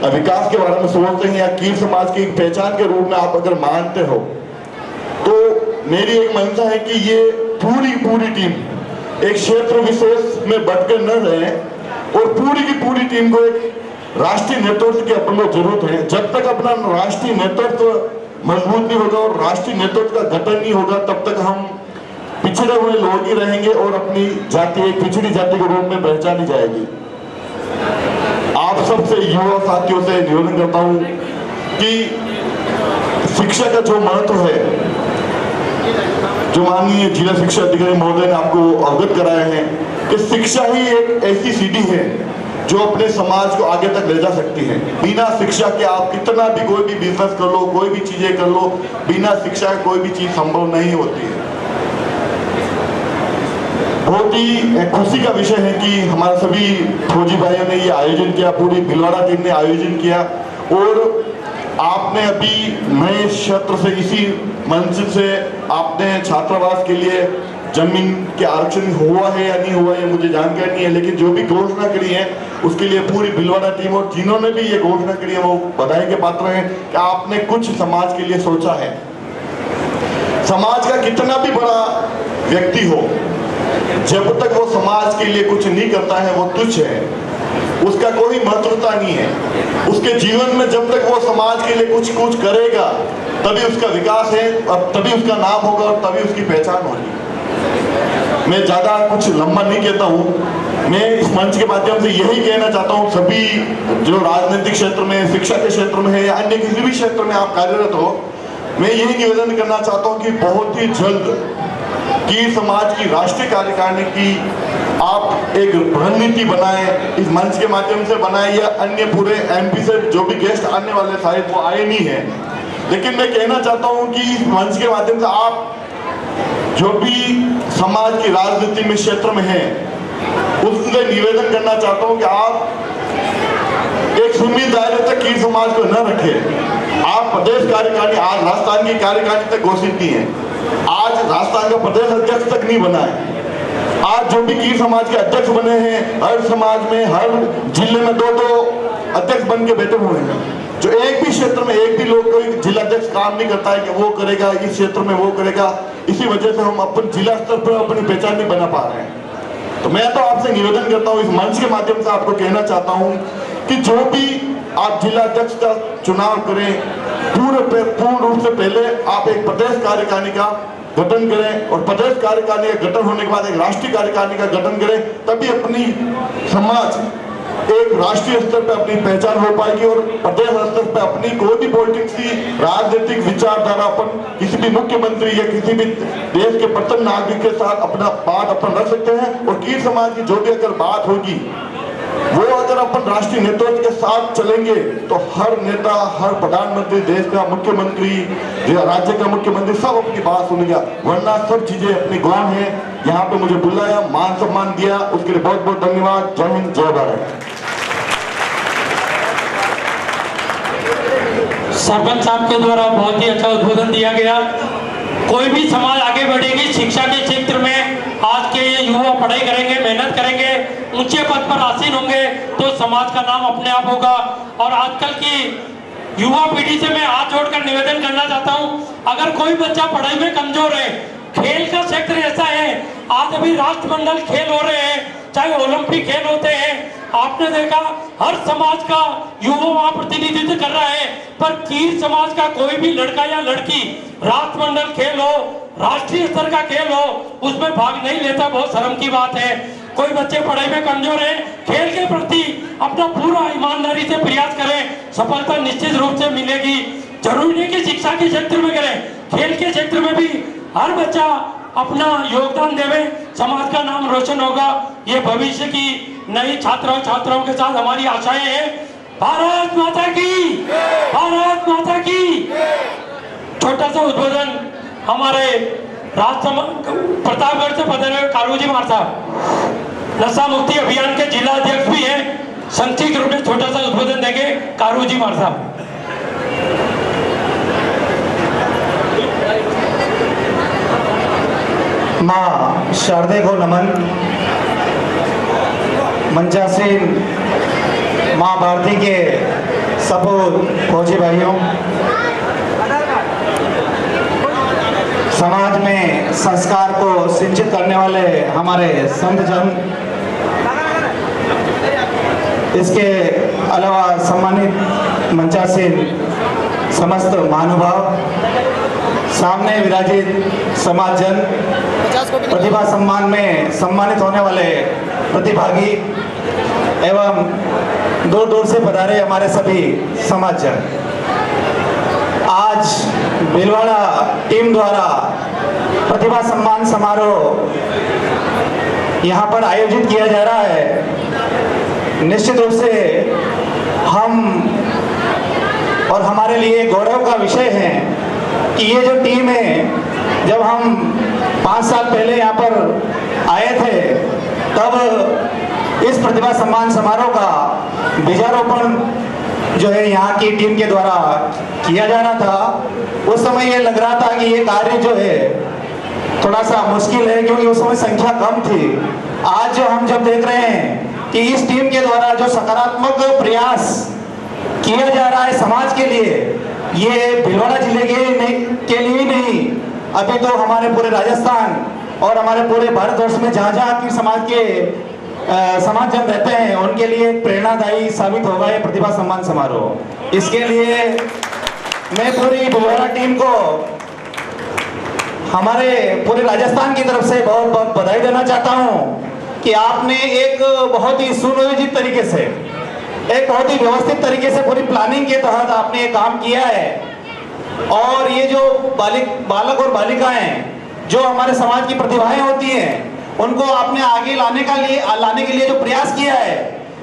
विकास के बारे में सोचते हैं या कीर समाज की एक पहचान के रूप में आप अगर मानते हो, तो मेरी एक मंशा है कि ये पूरी टीम एक क्षेत्र विशेष में बटकर न रहे और पूरी की पूरी टीम को एक राष्ट्रीय नेतृत्व की अपन को जरूरत है। जब तक अपना राष्ट्रीय नेतृत्व मजबूत नहीं होगा और राष्ट्रीय नेतृत्व का गठन नहीं होगा, तब तक हम पिछड़े हुए लोग ही रहेंगे और अपनी जाति एक पिछड़ी जाति के रूप में पहचानी जाएगी। आप सबसे युवा साथियों से निवेदन करता हूं कि शिक्षा का जो महत्व है, जो माननीय जिला शिक्षा अधिकारी महोदय ने आपको अवगत कराया है कि शिक्षा ही एक ऐसी सीढ़ी है जो अपने समाज को आगे तक ले जा सकती है। बिना शिक्षा के आप कितना भी कोई भी बिजनेस कर लो, कोई भी चीजें कर लो, बिना शिक्षा के कोई भी चीज संभव नहीं होती है। बहुत ही खुशी का विषय है कि हमारे सभी फौजी भाइयों ने ये आयोजन किया, पूरी भिलवाड़ा टीम ने आयोजन किया और आपने अभी नए क्षेत्र से इसी मंच से आपने छात्रावास के लिए जमीन के आरक्षण हुआ है या नहीं हुआ है मुझे जानकारी नहीं है, लेकिन जो भी घोषणा करी है उसके लिए पूरी भिलवाड़ा टीम और जिन्होंने भी ये घोषणा करी है वो बधाई के पात्र हैं कि आपने कुछ समाज के लिए सोचा है। समाज का कितना भी बड़ा व्यक्ति हो, जब तक वो समाज के लिए कुछ नहीं करता है वो तुच्छ है, उसका कोई महत्वता नहीं है। उसके जीवन में जब तक वो समाज के लिए कुछ करेगा तभी उसका विकास है, तभी उसका नाम होगा और तभी उसकी पहचान होगी। मैं ज्यादा कुछ लंबा नहीं कहता हूँ, मैं इस मंच के माध्यम से यही कहना चाहता हूँ सभी जो राजनीतिक क्षेत्र में, शिक्षा के क्षेत्र में है या अन्य किसी भी क्षेत्र में आप कार्यरत हो, मैं यही निवेदन करना चाहता हूँ कि बहुत ही जल्द कीर समाज की राष्ट्रीय कार्यकारिणी की आप एक रणनीति बनाएं, इस मंच के माध्यम से बनाएं या अन्य पूरे एमपी से जो भी गेस्ट आने वाले शायद वो आए नहीं है, लेकिन मैं कहना चाहता हूं कि इस मंच के माध्यम से आप जो भी समाज की राजनीति में क्षेत्र में है उससे निवेदन करना चाहता हूं कि आप एक सीमित दायरे तक कीर समाज को न रखें। आप प्रदेश कार्यकारिणी आज राजस्थान की कार्यकारिणी तक घोषित नहीं है, आज राजस्थान का प्रदेश अध्यक्ष तक नहीं बना है। आज जो भी कीर समाज के अध्यक्ष बने हैं, हर समाज में हर जिले में दो अध्यक्ष बन के बैठे हुए हैं, जो एक भी क्षेत्र में एक भी लोग कोई जिला अध्यक्ष काम नहीं करता है कि वो करेगा इस क्षेत्र में वो करेगा, इसी वजह से हम अपन जिला स्तर पर अपनी पहचान नहीं बना पा रहे हैं। तो मैं तो आपसे निवेदन करता हूँ, इस मंच के माध्यम से आपको कहना चाहता हूँ कि जो भी आप जिला अध्यक्ष का चुनाव करें, पूर्ण रूप से पहले आप एक प्रदेश कार्यकारिणी का गठन करें और प्रदेश कार्यकारिणी का गठन होने के बाद एक राष्ट्रीय कार्यकारिणी का गठन करें, तभी अपनी समाज एक राष्ट्रीय स्तर पर अपनी पहचान हो पाएगी और प्रदेश स्तर पर अपनी कोई भी पॉलिटिक्स की राजनीतिक विचारधारा अपन किसी भी मुख्यमंत्री या किसी भी देश के प्रथम नागरिक के साथ अपना बात अपन रख सकते हैं। और कीर समाज की जो भी अगर बात होगी वो अगर अपन राष्ट्रीय नेतृत्व के साथ चलेंगे तो हर नेता, हर प्रधानमंत्री, देश का मुख्यमंत्री, राज्य का मुख्यमंत्री सब अपनी बात सुनेगा, वरना सब चीजें अपनी गौण है। यहाँ पे मुझे बुलाया, मान सम्मान दिया, उसके लिए बहुत बहुत धन्यवाद। जय हिंद, जय भारत। सरपंच साहब के द्वारा बहुत ही अच्छा उद्बोधन दिया गया। कोई भी समाज आगे बढ़ेगी शिक्षा के क्षेत्र में, आज के ये युवा पढ़ाई करेंगे, मेहनत करेंगे, ऊंचे पद पर आसीन होंगे तो समाज का नाम अपने आप होगा। और आजकल की युवा पीढ़ी से मैं हाथ जोड़कर निवेदन करना चाहता हूं, अगर कोई बच्चा पढ़ाई में कमजोर है, खेल का क्षेत्र ऐसा है, आज अभी राष्ट्रमंडल खेल हो रहे हैं, चाहे ओलंपिक खेल होते हैं, आपने देखा हर समाज का युवा वहां प्रतिनिधित्व कर रहा है, पर कीर समाज का कोई भी लड़का या लड़की राष्ट्रमंडल खेल हो, राष्ट्रीय स्तर का खेल हो, उसमें भाग नहीं लेता। बहुत शर्म की बात है। कोई बच्चे पढ़ाई में कमजोर है, खेल के प्रति अपना पूरा ईमानदारी से प्रयास करें, सफलता निश्चित रूप से मिलेगी। जरूरी नहीं कि शिक्षा के क्षेत्र में करें, खेल के क्षेत्र में भी हर बच्चा अपना योगदान देवे, समाज का नाम रोशन होगा। ये भविष्य की नई छात्राओं के साथ हमारी आशाएं हैं। भारत माता की, भारत माता की। छोटा सा उद्बोधन हमारे प्रतापगढ़ से पधारे हुए कारूजी मार साहब नशा मुक्ति अभियान के जिला अध्यक्ष भी हैं, संक्षिप्त रूप में छोटा सा उद्बोधन देंगे कारूजी मार साहब। माँ शारदे को नमन। मंचासीन माँ भारती के सब फौजी भाइयों, समाज में संस्कार को सिंचित करने वाले हमारे संत जन, इसके अलावा सम्मानित मंचासीन समस्त महानुभाव, सामने विराजित समाज जन, प्रतिभा सम्मान में सम्मानित होने वाले प्रतिभागी एवं दूर दूर से पधारे हमारे सभी समाज जन, आज भीलवाड़ा टीम द्वारा प्रतिभा सम्मान समारोह यहाँ पर आयोजित किया जा रहा है। निश्चित रूप से हम और हमारे लिए गौरव का विषय है कि ये जो टीम है, जब हम 5 साल पहले यहाँ पर आए थे तब इस प्रतिभा सम्मान समारोह का बीजारोपण जो है यहाँ की टीम के द्वारा किया जा रहा था। उस समय ये लग रहा था कि ये कार्य जो है थोड़ा सा मुश्किल है, क्योंकि उस समय संख्या कम थी। आज जो हम जब देख रहे हैं कि इस टीम के द्वारा जो सकारात्मक प्रयास किया जा रहा है समाज के लिए, ये भीलवाड़ा जिले के लिए नहीं, अभी तो हमारे पूरे राजस्थान और हमारे पूरे भारतवर्ष में जहाँ जहाँ की समाज जन रहते हैं उनके लिए एक प्रेरणादायी साबित होगा ये प्रतिभा सम्मान समारोह। इसके लिए मैं पूरी भीलवाड़ा टीम को हमारे पूरे राजस्थान की तरफ से बहुत बहुत बधाई देना चाहता हूं कि आपने एक बहुत ही सुनियोजित तरीके से, एक बहुत ही व्यवस्थित तरीके से पूरी प्लानिंग के तहत आपने ये काम किया है। और ये जो बालक और बालिकाएं जो हमारे समाज की प्रतिभाएं होती हैं, उनको आपने आगे लाने के लिए जो प्रयास किया है,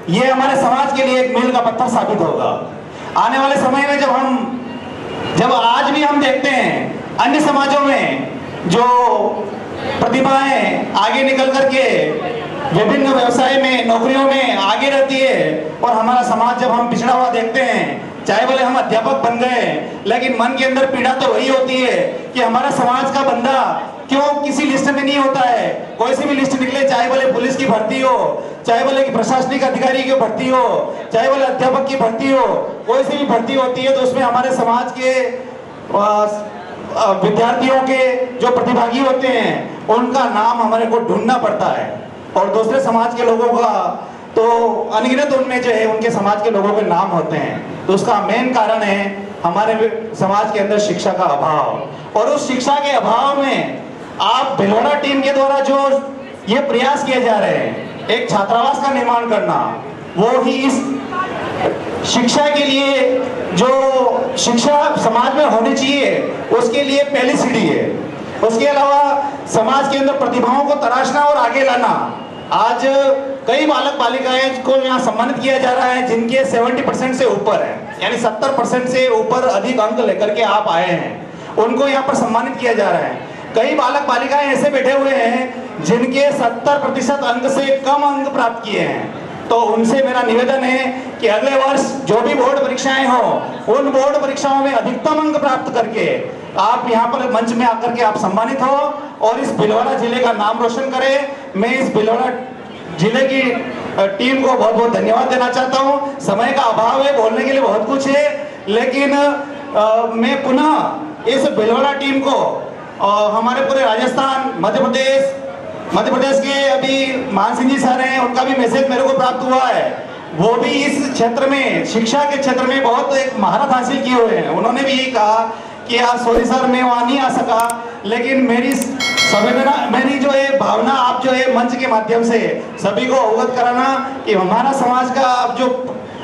ये हमारे समाज के लिए एक मील का पत्थर साबित होगा। आने वाले समय में जब आज भी हम देखते हैं अन्य समाजों में जो प्रतिभाएं आगे निकल करके विभिन्न व्यवसाय में, नौकरियों में आगे रहती है, और हमारा समाज जब हम पिछड़ा हुआ देखते हैं, चाहे बोले हम अध्यापक बन गए, लेकिन मन के अंदर पीड़ा तो वही होती है कि हमारा समाज का बंदा क्यों किसी लिस्ट में नहीं होता है। कोई सी भी लिस्ट निकले, चाहे बोले पुलिस की भर्ती हो, चाहे बोले कि प्रशासनिक अधिकारी की भर्ती हो, चाहे बोले अध्यापक की भर्ती हो, कोई सी भी भर्ती होती है तो उसमें हमारे समाज के विद्यार्थियों के जो प्रतिभागी होते हैं उनका नाम हमारे को ढूंढना पड़ता है। और दूसरे समाज के लोगों का तो अनगिनत उनमें जो है उनके समाज के लोगों के नाम होते हैं। तो उसका मेन कारण है हमारे समाज के अंदर शिक्षा का अभाव। और उस शिक्षा के अभाव में आप भीलवाड़ा टीम के द्वारा जो ये प्रयास किए जा रहे हैं, एक छात्रावास का निर्माण करना, वो ही इस शिक्षा के लिए, जो शिक्षा समाज में होनी चाहिए उसके लिए पहली सीढ़ी है। उसके अलावा समाज के अंदर प्रतिभाओं को तराशना और आगे लाना। आज कई बालक बालिकाएं को यहाँ सम्मानित किया जा रहा है जिनके 70% से ऊपर है, यानी 70% से ऊपर अधिक अंक लेकर के आप आए हैं, उनको यहाँ पर सम्मानित किया जा रहा है। कई बालक बालिकाएं ऐसे बैठे हुए हैं जिनके 70% अंक से कम अंक प्राप्त किए हैं। तो उनसे मेरा निवेदन है कि अगले वर्ष जो भी बोर्ड परीक्षाएं हो, उन बोर्ड परीक्षाओं में अधिकतम अंक प्राप्त करके आप यहाँ पर मंच में आकर के आप सम्मानित हो और इस भीलवाड़ा जिले का नाम रोशन करें। मैं इस भीलवाड़ा जिले की टीम को बहुत बहुत धन्यवाद देना चाहता हूँ। समय का अभाव है, बोलने के लिए बहुत कुछ है, लेकिन मैं पुनः इस भीलवाड़ा टीम को हमारे पूरे राजस्थान, मध्य प्रदेश के अभी मान सिंह जी सर हैं, उनका भी मैसेज मेरे को प्राप्त हुआ है। वो भी इस क्षेत्र में, शिक्षा के क्षेत्र में बहुत एक महारत हासिल किए हुए हैं। उन्होंने भी यही कहा कि सॉरी सर मैं वहाँ नहीं आ सका, लेकिन मेरी संवेदना, मेरी जो है भावना आप जो है मंच के माध्यम से सभी को अवगत कराना कि हमारा समाज का अब जो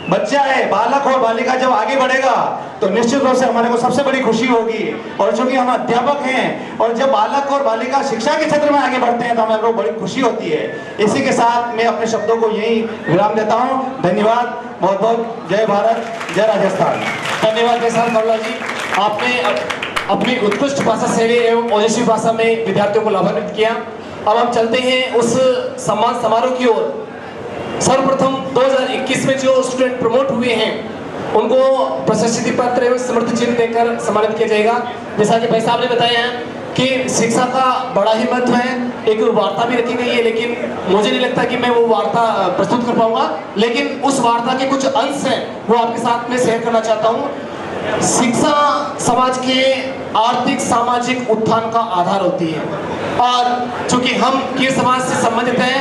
बच्चा है, बालक और बालिका जब आगे बढ़ेगा तो निश्चित रूप से हमारे को सबसे बड़ी खुशी होगी। और चूंकि हम अध्यापक हैं और जब बालक और बालिका शिक्षा के क्षेत्र में आगे बढ़ते हैं तो हमें बड़ी खुशी होती है। इसी के साथ मैं अपने शब्दों को यही विराम देता हूँ। धन्यवाद, बहुत बहुत जय भारत, जय राजस्थान। धन्यवाद केशव कौला जी, आपने अपनी उत्कृष्ट भाषा शैली एवं ओजस्वी भाषा में विद्यार्थियों को लाभान्वित किया। अब हम चलते हैं उस सम्मान समारोह की ओर। सर्वप्रथम 2021 में जो स्टूडेंट प्रमोट हुए हैं उनको प्रशस्ति पत्र एवं समृद्धि चिन्ह देकर सम्मानित किया जाएगा। जैसा कि भाई साहब ने बताया है कि शिक्षा का बड़ा ही महत्व है। एक वार्ता भी रखी गई है, लेकिन मुझे नहीं लगता कि मैं वो वार्ता प्रस्तुत कर पाऊंगा, लेकिन उस वार्ता के कुछ अंश हैं वो आपके साथ में शेयर करना चाहता हूँ। शिक्षा समाज के आर्थिक सामाजिक उत्थान का आधार होती है, और चूंकि हम कीर समाज से संबंधित हैं,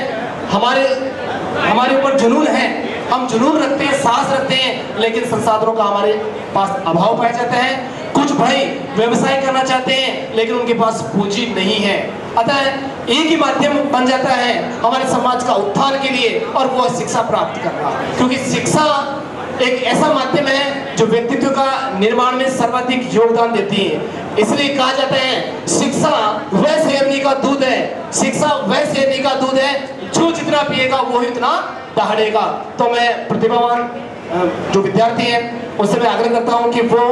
हमारे ऊपर जुनून है, हम जुनून रखते हैं, साहस रखते हैं, लेकिन संसाधनों का हमारे पास अभाव पाए जाते हैं। कुछ भाई व्यवसाय करना चाहते हैं, लेकिन उनके पास पूंजी नहीं है। अतः एक ही माध्यम बन जाता है हमारे समाज का उत्थान के लिए, और वो है शिक्षा प्राप्त करना। क्योंकि शिक्षा एक ऐसा माध्यम है जो व्यक्तित्व का निर्माण में सर्वाधिक योगदान देती है। इसलिए कहा जाता है शिक्षा वह शेरनी का दूध है, शिक्षा वह शेरनी का दूध है, जो जितना पिएगा वो ही उतना दहाड़ेगा। तो मैं प्रतिभावान जो विद्यार्थी हैं उससे मैं आग्रह करता हूं कि वो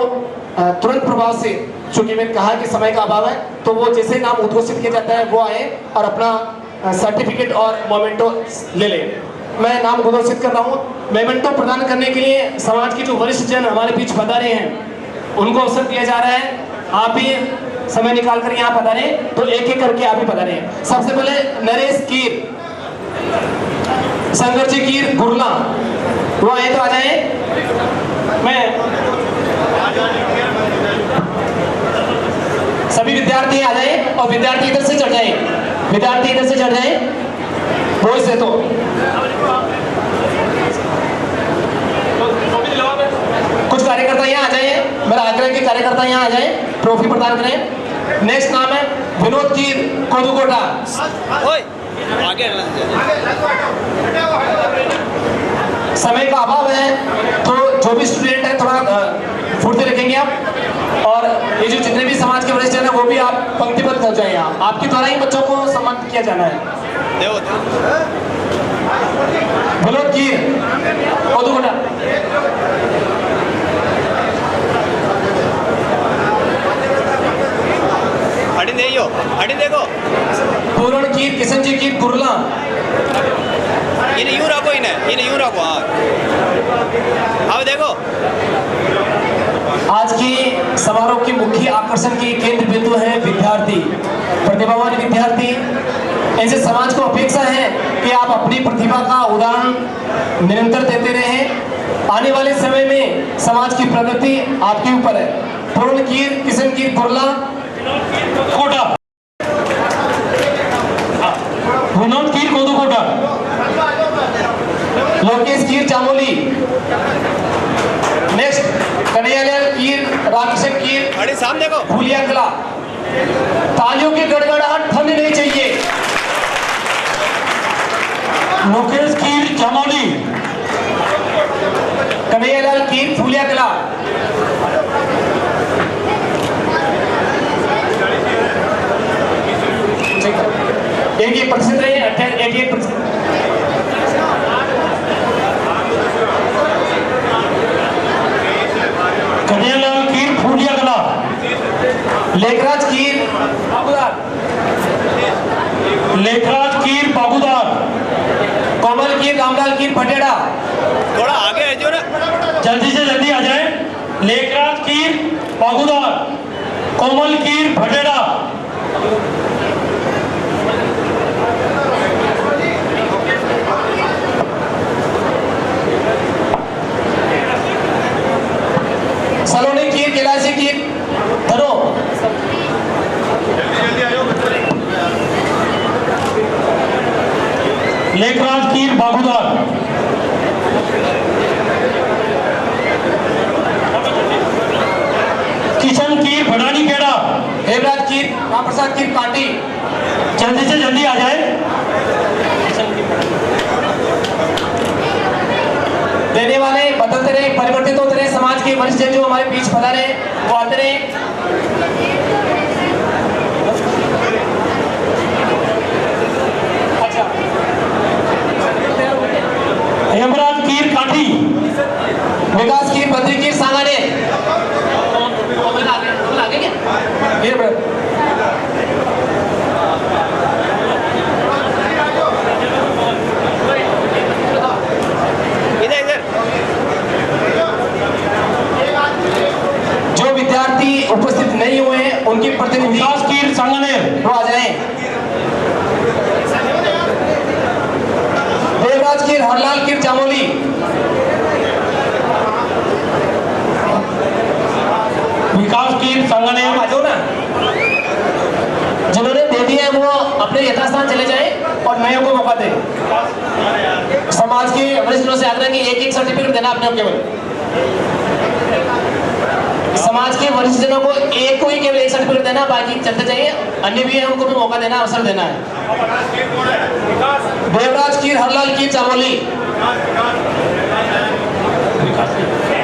तुरंत प्रभाव से, चूंकि मैंने कहा कि समय का अभाव है, तो वो जैसे नाम उद्घोषित किया जाता है वो आए और अपना सर्टिफिकेट और मोमेंटो ले लें। मैं नाम घोषित कर रहा हूँ। मोमेंटो प्रदान करने के लिए समाज के जो वरिष्ठ जन हमारे बीच पधारे हैं उनको अवसर दिया जा रहा है। आप भी समय निकाल कर यहाँ पधारे, तो एक एक करके आप ही पधारे। सबसे पहले नरेश कीर, शंकर जी कीर गुरला, वो आए तो आ जाए। मैं सभी विद्यार्थी आ जाए, और विद्यार्थी इधर से चढ़ जाए, विद्यार्थी इधर से चढ़ जाए, वो से तो कुछ कार्यकर्ता यहाँ आ जाइए, मेरा आग्रह कि कार्यकर्ता यहाँ आ जाए, ट्रॉफी प्रदान करें। नेक्स्ट नाम है विनोद कीर कोदुकोटा। आगे समय का अभाव है, तो जो भी स्टूडेंट है थोड़ा फुर्ती रखेंगे आप, और ये जो जितने भी समाज के वरिष्ठ जन है वो भी आप पंक्तिबद्ध हो जाए। यहाँ आपके द्वारा ही बच्चों को सम्मानित किया जाना है। विनोद कीर कोदुकोटा। अड़ी देखो पूर्ण कीर किशन जी कीर कुरला। इन्हें यूं रखो, इन्हें यूं रखो। हाँ अब देखो, आज की समारोह की मुख्य आकर्षण की केंद्र बिंदु है विद्यार्थी, प्रतिभावान विद्यार्थी। ऐसे समाज को अपेक्षा है कि आप अपनी प्रतिभा का उदाहरण निरंतर देते रहें। आने वाले समय में समाज की प्रगति आपके ऊपर है। पूर्ण कीर किशन कीर कुरला कोटा, विनोद कीर कोदुकोटा, लोकेश कीर चामोली। नेक्स्ट कन्हैयालाल कीर रामकिशन कीर अड़ी सामने देखो, भूलिया कला। तालियों की गड़गड़ाहट थमनी नहीं चाहिए। लोकेश कीर चामोली, कन्हैयालाल कीर भूलिया कला। एक प्रतिशत रही है, 88%। कन्हैयालाल कीर फूलिया कला, लेखराज कीर बाबूदार, लेखराज कीर बाबूदार, कोमल कीर रामलाल कीर फटेड़ा। थोड़ा आगे है जो ना, जल्दी से जल्दी आ जाए। लेखराज कीर बाबूदार, कोमल कीर फटेड़ा। सलोनी कीर कैलाशी कीर धरो। लेखराज कीर बाबूदार, किशन कीर भड़ानी खेड़ा, हेमराज कीर रामप्रसाद कीर कांटी। जल्दी से जल्दी आ जाए। देने वाले बदलते रहे, परिवर्तित होते रहे। समाज के वरिष्ठ जो हमारे बीच पधारे वो आते रहे। अच्छा, हेमराज कीर काठी, विकास कीर बद्री कीर सांगाने। आगे क्या उपस्थित नहीं हुए हैं उनके वो अपने यथास्थान चले जाएं और नयों को मौका दें। समाज के वरिष्ठों से आग्रह कि एक सर्टिफिकेट देना अपने केवल समाज के वरिष्ठ जनों को एक को ही केवल एक सर्टिफिकेट देना, बाकी चलते जाइए, अन्य भी है उनको भी मौका देना, अवसर देना है। देवराज कीर हरलाल कीर चामोली,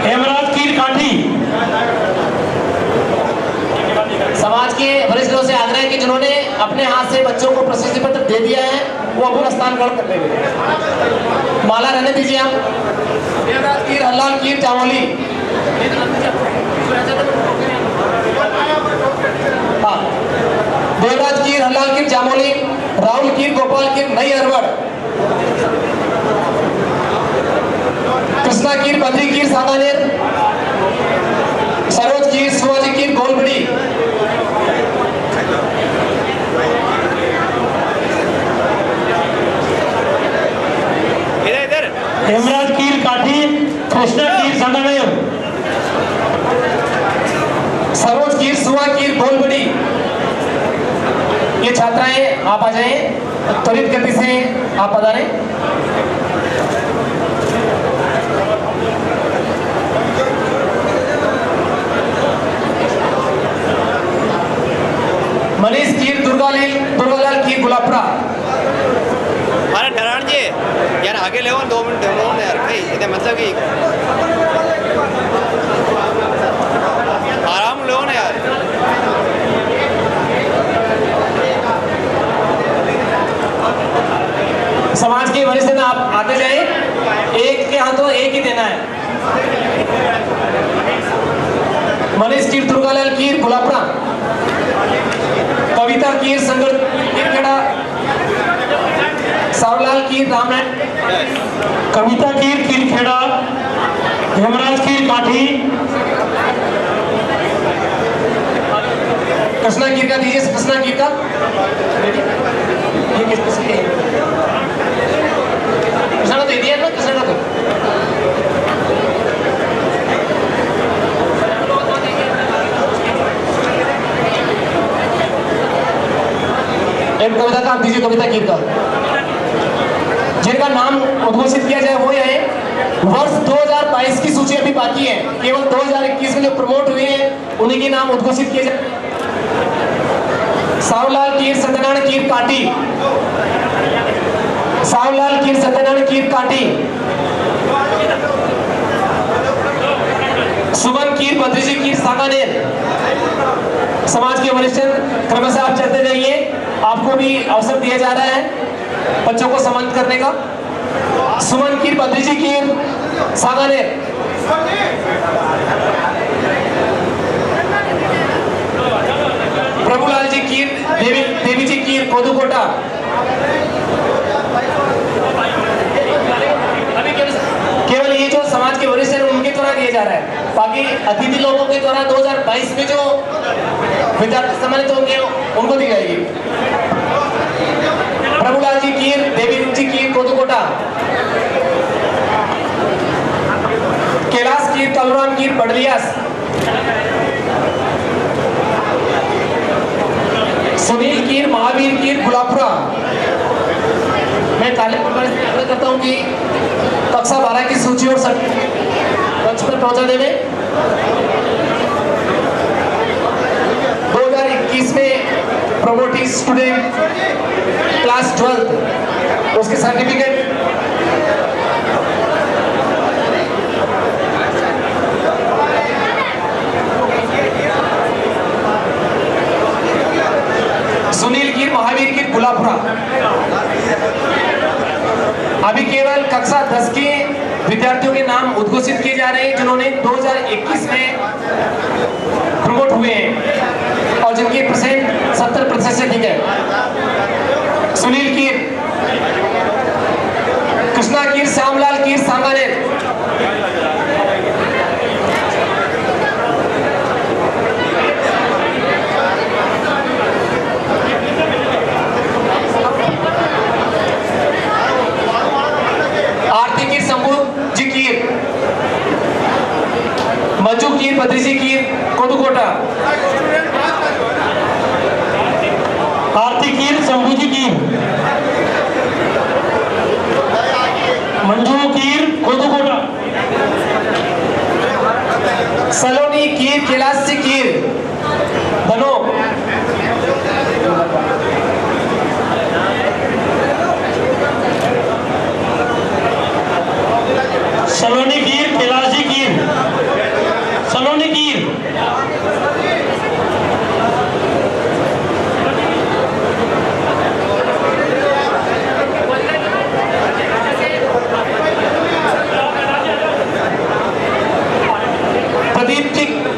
हेमराज कीर काठी। समाज के वरिष्ठ लोगों से आग्रह है कि जिन्होंने अपने हाथ से बच्चों को प्रशस्ति पत्र दे दिया है वो अपना स्थान ग्रहण कर लेंगे। माला रहने दीजिए आप। देवराज कीर हरलाल कीर चामोली, हाँ, देवराज कीर हरलाल कीर चामोली, राहुल कीर गोपाल कीर नई अरवड़, कृष्णा कीर बद्री कीर सागानेर, सरोज कीर शिवाजी कीर गोलबड़ी, इधर हेमराज कीर काठी, कृष्णा कीर संगमेर, सरोज कीर सुवा कीर गोलबड़ी। ये छात्राएं आप आ जाएं, त्वरित गति से आप पधारें। मनीष कीर दुर्गालाल कीर गुलापरा, अरे नारायण जी यार आगे ले 2 मिनट यार भाई, इधर मतलब कि आराम लो ना यार। समाज के वरिष्ठ नेता आप आते जाए, एक के हाथों एक ही देना है। मनीष कीर दुर्गालाल कीर गुलापरा, कविता कीर संगर कीर खेड़ा, सावलाल कीर रामनाथ, कविता कीर खेड़ा, हेमराज कीर काठी, कृष्णा कीर का दीजिए, कृष्णा कीर का ये किस के कृष्णा का दे दिया ना, कृष्णा का तो एक कविता का आप दीजिए, कविता कीर का, जिनका नाम उद्घोषित किया जाए वो है। वर्ष 2022 की सूची अभी बाकी है, केवल 2021 में जो प्रमोट हुए हैं उन्हीं के नाम उद्घोषित किए जाए। सावलाल कीर सत्यनारायण कीर काटी, सावलाल कीर सत्यनारायण कीर काटी, सुमन कीर बद्रीजी कीर सागानेर। समाज के वरिष्ठ क्रमशः आप चलते जाइए, आपको भी अवसर दिया जा रहा है बच्चों को सम्मानित करने का। सुमन कीर बद्रीजी कीर सागानेर, प्रभुलाल जी कीर देवी जी कीर कोदुकोटा, केवल ये जो समाज के वरिष्ठ हैं उनके द्वारा दिया जा रहा है, बाकी अतिथि लोगों के द्वारा 2022 में जो विद्यार्थी सम्मानित होंगे उनको दी जाएगी। प्रभुलाल जी कीर देवी जी कीर कोदुकोटा, कैलाश कीर कलराम कीर बड़लियास, सुनील कीर महावीर कीर गुलापुरा। मैं तालीम करता हूँ कि कक्षा 12 की सूची और मंच पर पहुंचा देवे। 2021 में प्रोमोटी स्टूडेंट क्लास 12 उसके सर्टिफिकेट सुनील कीर महावीर कीर गुलापुरा। अभी केवल कक्षा 10 के विद्यार्थियों के नाम उद्घोषित किए जा रहे हैं जिन्होंने 2021 में प्रमोट हुए हैं और जिनकी परसेंट 70% से अधिक है। सुनील कीर, कृष्णा कीर, श्यामलाल कीर सांगानेर, मज्जू कीर बद्रीजी कीर कोदुकोटा, आरती अंबुजी कीर, मंजू कीर कोदुकोटा, सलोनी कीर कैलाश कीर बनो, सलोनी कीर कैलाशी कीर, सलोनी कीर,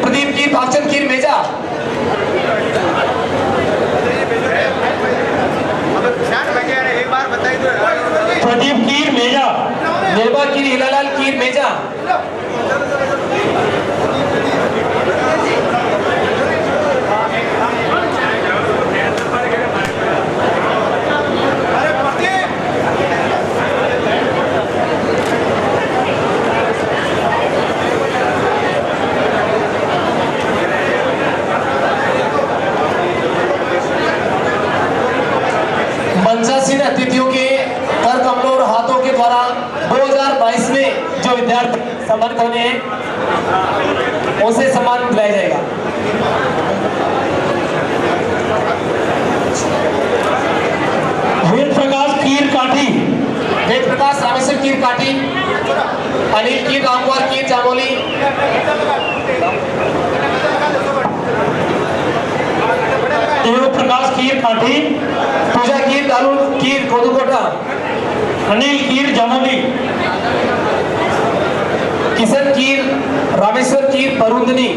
प्रदीप कीर भागचंद कीर मेजा, प्रदीप कीर मेजा, निर्भा कीर हिलालाल कीर मेजा, मंचासीन अतिथियों के कर कमलों और हाथों के द्वारा 2022 में जो विद्यार्थी सम्मानित होने हैं उनसे सम्मान दिलाया जाएगा। वेद प्रकाश कीर काठी, वेद प्रकाश रामेश्वर कीर काटी, अनिल कीर रामकुमार कीर जामोली, देव प्रकाश कीर काठी, पूजा कीर दालू कीर कोदुकोटा, अनिल कीर जामोली, किशन कीर रामेश्वर कीर परुंदनी,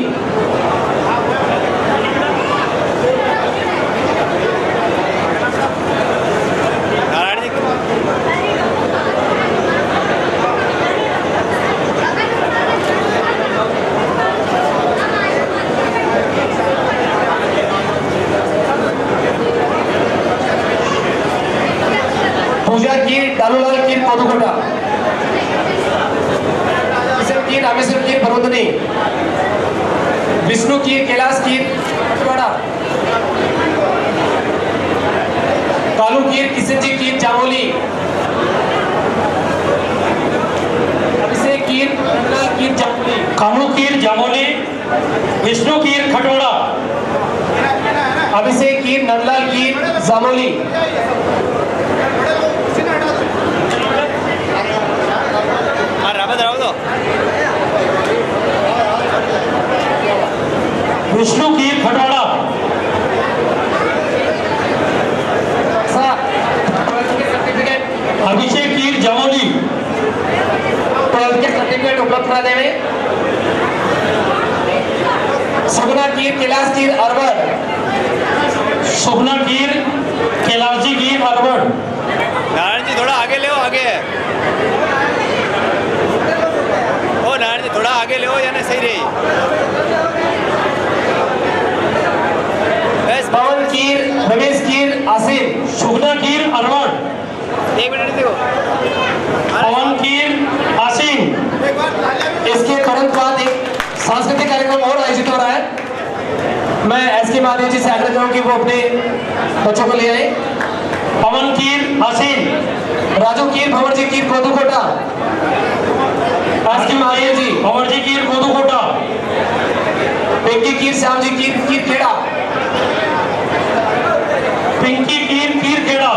नारायण जी पूजा कीर डालूलाल कीर कोदुकोटा, किशन कीर रामेश्वर कीर परुंदनी, विष्णु कीर कैलाश कीर पटवाड़ा, कालू कीर किशन जी कीर जामोली, अभिषेक कीर नंदलाल कीर जामोली, कानू कीर जामोली, विष्णु कीर खटोड़ा, अभिषेक कीर नंदलाल कीर जामोली, रावत राव दो विष्णु कीर खटोड़ा, सर्टिफिकेट अभिषेक कीर जामोली, सर्टिफिकेट उपलब्ध करा देवे। सुगना कीर कैलाश कीर अरवर, सुगना कीर कैलाशी कीर अरबड़, नारायण जी थोड़ा आगे ले आगे ओ नारायण जी थोड़ा आगे ले या ना सही रही बस पवन कीर रमेश कीर आसिफ, सुगना कीर अरबड़, एक मिनट देखो पवन कीर आसिम। इसके तुरंत बाद एक सांस्कृतिक कार्यक्रम और आयोजित हो रहा है। मैं एसके माधव जी से आग्रह करूं कि वो अपने बच्चों को ले आए। पवन कीर आसिम, राजू कीर भंवर जी कीर कोदुकोटा, एसके माधव जी, भंवर जी कीर कोदुकोटा, पिंकी कीर श्याम जी कीर खेड़ा, पिंकी कीर कीर खेड़ा,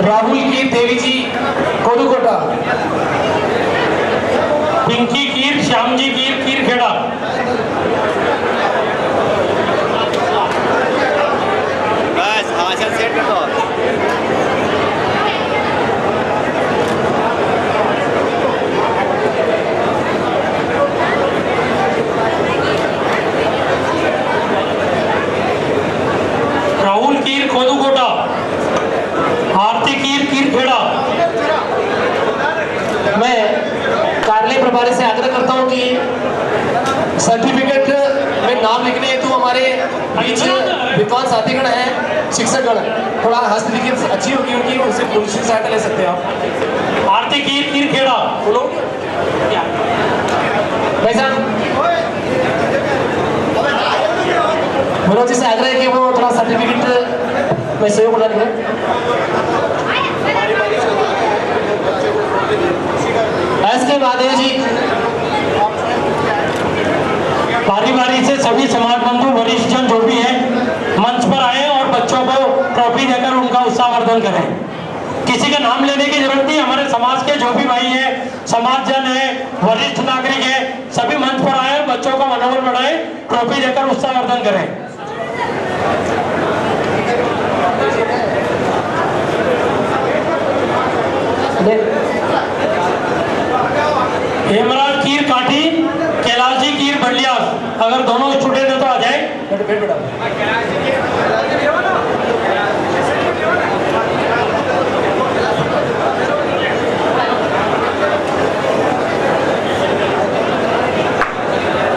राहुल कीर देवी जी कोदुकोटा, पिंकी कीर श्याम जी कीर खेड़ा, बस आसन सेट कर दो राहुल कीर कोदुकोटा, आरती कीर खेड़ा। मैं कार्यालय प्रभारी से आग्रह करता हूं कि सर्टिफिकेट में नाम लिखने हेतु हमारे बीच विद्वान साथीगण हैं, शिक्षकगण, थोड़ा हस्तलिखित अच्छी होगी उनकी, उनसे उनसे सहायता ले सकते हैं आप। आरती कीर खेड़ा, बोलो भाई साहब, मनोज जी से आग्रह है कि वो थोड़ा सर्टिफिकेट मैं सहयोग प्रदान करूँ। इसके बाद है जी बारी बारी से सभी समाज बंधु वरिष्ठ जन जो भी है मंच पर आए और बच्चों को ट्रॉफी देकर उनका उत्साहवर्धन करें। किसी का नाम लेने की जरूरत नहीं, हमारे समाज के जो भी भाई है, समाज जन है, वरिष्ठ नागरिक है, सभी मंच पर आए और बच्चों का मनोबल बढ़ाए, ट्रॉफी देकर उत्साहवर्धन करें। हेमराज कीर काठी, कैलाश जी कीर बलियास, अगर दोनों स्टूडेंट है तो आ जाए।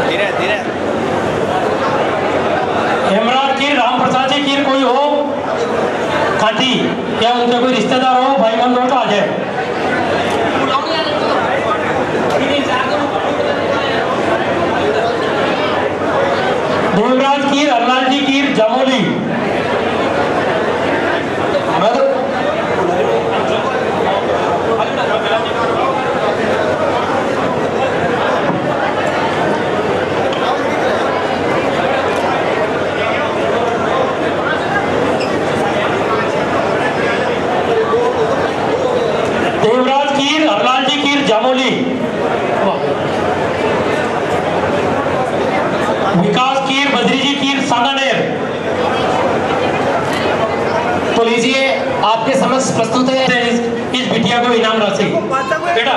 धीरे धीरे हेमराज कीर, राम प्रसाद जी कीर कोई हो काठी या उनके कोई रिश्तेदार हो, भाई बंधु हो तो आ जाए। देवराज कीर, हरलाल जी कीर जामोली, देवराज कीर, हरलाल जी कीर जामोली, विकास कीर, बद्री जी कीर सांगानेर। तो लीजिए आपके समक्ष प्रस्तुत है इस बिटिया को इनाम राशि बेटा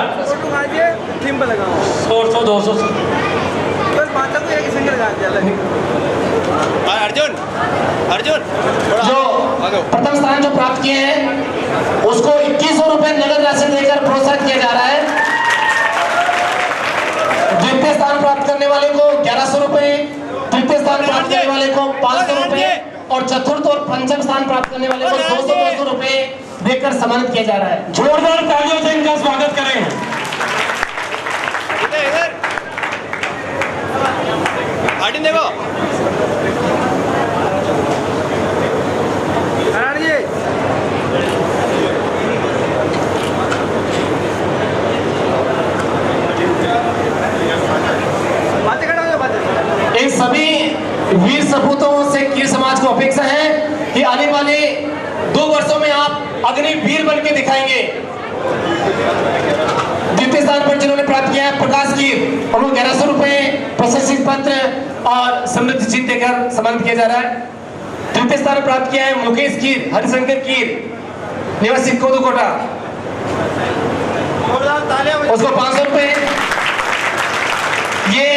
100 200 अर्जुन अर्जुन थोड़ा जो आगे। प्रथम स्थान जो प्राप्त किए हैं उसको 2100 रुपए नगद राशि देकर प्रोत्साहित किया जा रहा है। द्वितीय स्थान प्राप्त करने वाले को 1100 रुपए, तृतीय स्थान प्राप्त करने वाले को 500 रुपए और चतुर्थ और पंचम स्थान प्राप्त करने वाले को 200 रुपए देकर सम्मानित किया जा रहा है। जोरदार तालियों से इनका स्वागत करें। इधर इधर आर्टिन देखो इन सभी वीर सपूतों से कीर समाज को अपेक्षा है कि आने वाले 2 वर्षों में आप अग्निवीर बन के दिखाएंगे। द्वितीय स्थान पर जिन्होंने प्राप्त किया है प्रकाश कीर, और वो 1100 रुपए प्रशस्ति पत्र और समृद्धि चिन्ह देकर सम्मानित किया जा रहा है। तृतीय स्थान प्राप्त किया है मुकेश कीर, हरिशंकर कीर, निवासी कोदुकोटा, उसको 500 रुपए। ये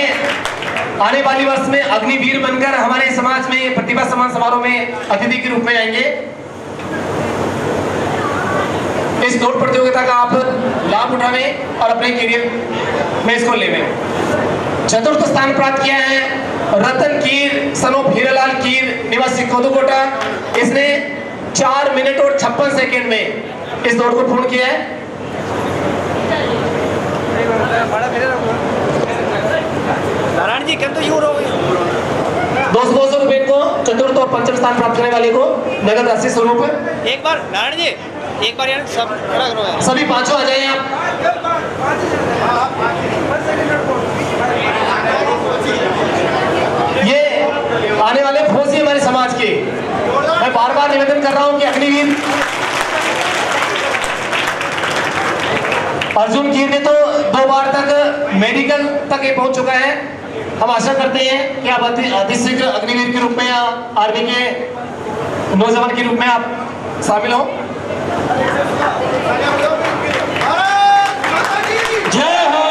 आने वाली वर्ष में अग्निवीर बनकर हमारे समाज में प्रतिभा सम्मान समारोह में अतिथि के रूप में आएंगे। इस दौड़ प्रतियोगिता का आप लाभ उठावें और अपने करियर में इसको लेवें। चतुर्थ स्थान प्राप्त किया है रतन कीर, सनोप हीरालाल कीर, निवासी कोदुकोटा। इसने 4 मिनट और 56 सेकेंड में इस दौड़ को पूर्ण किया है। नारायण जी कम तो यूर हो गए 200 रुपए को चतुर्थ और पंचम स्थान प्राप्त करने वाले को नगद राशि स्वरूप। एक बार नारायण जी एक बार यार सब खड़ा करो यार। सभी पांचों आ जाए आप। ये आने वाले फौजी हमारे समाज के, मैं बार बार निवेदन कर रहा हूं कि अग्निवीर अर्जुन कीर ने तो 2 बार तक मेडिकल तक ये पहुंच चुका है। हम आशा करते हैं कि आप अति शीघ्र अग्निवीर के रूप में या आर्मी के नौजवान के रूप में आप शामिल हो। जय हो,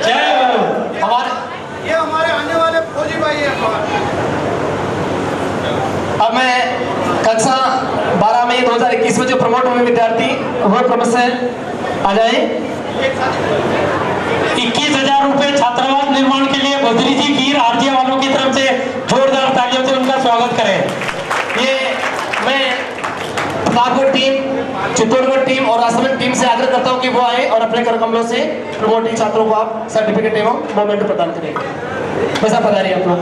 जय हो। ये हमारे आने वाले फौजी भाई हैं। अब मैं कक्षा 12 में 2021 में जो प्रमोट हुए विद्यार्थी वो क्रमशः आ जाए। 21,000 रुपए छात्रावास निर्माण के लिए बद्री जी कीर आरजे वालों की तरफ से जोरदार तालियों से उनका स्वागत करें। ये मैं प्रतापगढ़ टीम, चित्तौड़गढ़ टीम और राजसमंद टीम से आग्रह करता हूं कि वो आए और अपने कर कमलों से प्रमोटिंग छात्रों को आप सर्टिफिकेट एवं मोमेंट प्रदान करें। वैसा पधारिए आप लोग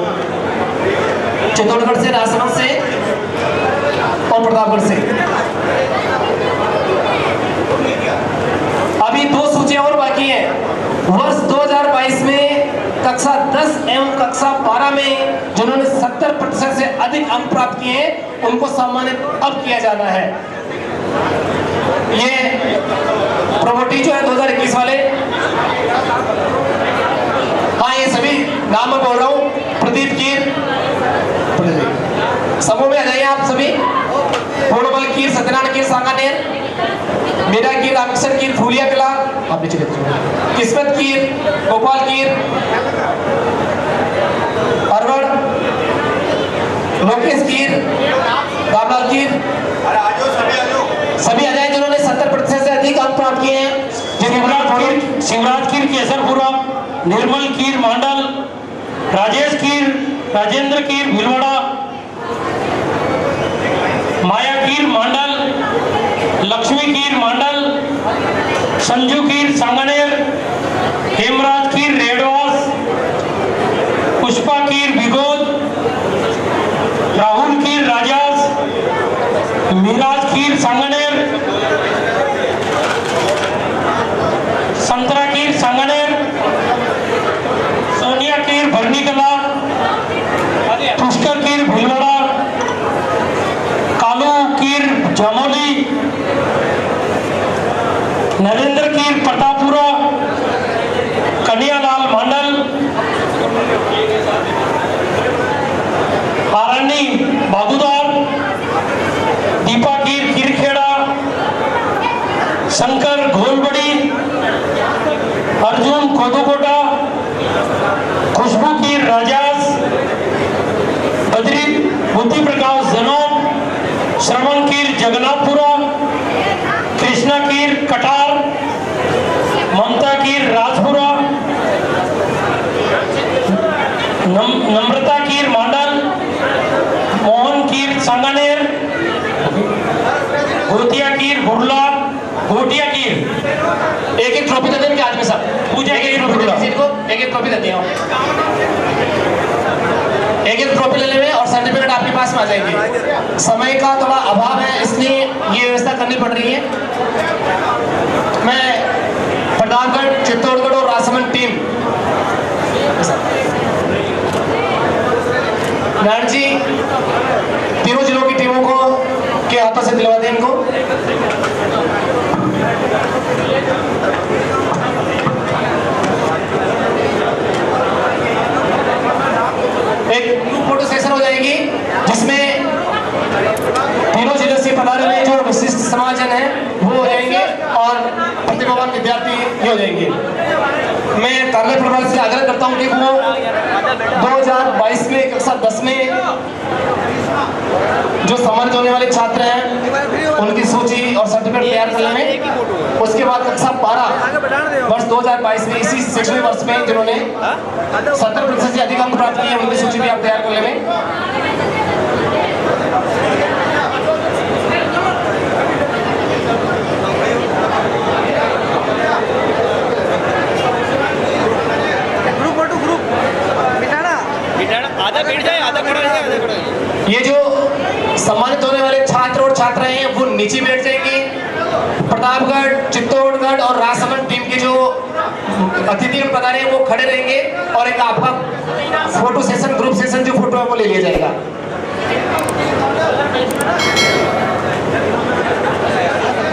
चित्तौड़गढ़ से, राजसमंद से और प्रतापगढ़ से। अभी 2 सूचियां और बाकी हैं। वर्ष 2022 में कक्षा 10 एवं कक्षा 12 में जिन्होंने 70% से अधिक अंक प्राप्त किए हैं उनको सम्मानित अब किया जाना है। ये प्रमोटी जो है 2021 वाले, हाँ ये सभी नाम मैं बोल रहा हूँ, प्रदीप कीर, समूह में आ जाइए आप सभी। पूर्णबल कीर, सत्यनारायण कीर सांगानेर, मीरा कीर, रामेश्वर कीर फूलिया कला, आप नीचे देखिए, किस्मत कीर, गोपाल कीर अरवड़, लोकेश कीर, रामलाल कीर, अरे आ जाओ सभी आ जाए जिन्होंने 70% से अधिक अंक प्राप्त किए हैं। शिवराज कीर केसरपुरा, निर्मल कीर मांडल, राजेश कीर, राजेंद्र कीर भिलवाड़ा, माया कीर मांडल, लक्ष्मी कीर मांडल, संजू कीर सांगानेर, हेमराज कीर रेडवास, पुष्पा कीर बिगोद, राहुल कीर राजास, मिराज कीर सांगानेर, संतरा कीर सांगानेर, सोनिया कीर भरनी कला, पुष्कर कीर भिलवाड़ा, कालू कीर जामोली, नरेंद्र कीर प्रतापपुरा, कन्हैयालाल मंडल, आरण्य बाबूदार, दीपा कीर किरखेड़ा, शंकर घोलबड़ी, अर्जुन खोदुकोटा, खुशबू कीर राजास, बद्री बुद्धि प्रकाश जनोब, श्रवण कीर जगन्नाथपुरा, कृष्णा कीर कटार, ममता कीर राजपुरा, नम्रता कीर मांडल, मोहन कीर सांगानेर, घोटिया कीर बुरला, घोटिया कीर। एक एक ट्रॉफी देते हैं आज में सब, पूजा एक एक ट्रॉफी देते हैं, एक एक ट्रॉफी देते हैं, एक एक ट्रॉफी ले लेंगे और सर्टिफिकेट आपके पास में आ जाएंगे। समय का थोड़ा अभाव है इसलिए ये व्यवस्था करनी पड़ रही है। मैं प्रतापगढ़, चित्तौड़गढ़ और राजसमंद टीम नारायण जी तीनों जिलों की टीमों को के हाथों से दिलवा दें इनको। एक ग्रुप फोटो सेशन हो जाएगी जिसमें तीनों जिलों से पधारे हुए जो विशिष्ट समाजजन है वो हो जाएंगे और प्रतिभावान विद्यार्थी ये हो जाएंगे। मैं कार्यालय प्रभारी से आग्रह करता हूं कि वो 2022 में कक्षा 10 में जो सम्मानित होने वाले छात्र हैं उनकी सूची और सर्टिफिकेट तैयार कर लें। उसके बाद कक्षा 12 वर्ष 2022 में इसी शैक्षणिक वर्ष में जिन्होंने 70% से अधिक अंक प्राप्त किए उनकी सूची भी आप तैयार कर लें। आधा बैठ जाए, आधा खड़ा रहे, आधा खड़ा रहे। ये जो सम्मानित होने वाले छात्र और छात्राएं हैं वो नीचे बैठ जाएंगे। प्रतापगढ़, चित्तौड़गढ़ और राजसमंद टीम के जो अतिथि पधारे हैं वो खड़े रहेंगे और एक आपका फोटो सेशन, ग्रुप सेशन जो फोटो है वो ले लिया जाएगा।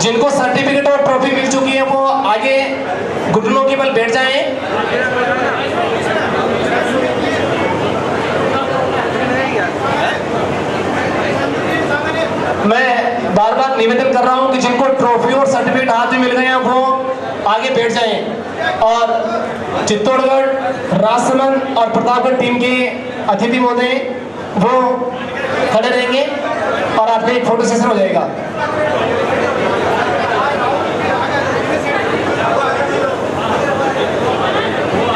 जिनको सर्टिफिकेट और ट्रॉफी मिल चुकी है वो आगे घुटनों के बल बैठ जाएं। मैं बार बार निवेदन कर रहा हूं कि जिनको ट्रॉफी और सर्टिफिकेट हाथ में मिल गए हैं वो आगे बैठ जाएं और चित्तौड़गढ़, राजसमंद और प्रतापगढ़ टीम के अतिथि महोदय वो खड़े रहेंगे और आपका एक फोटो सेशन हो जाएगा।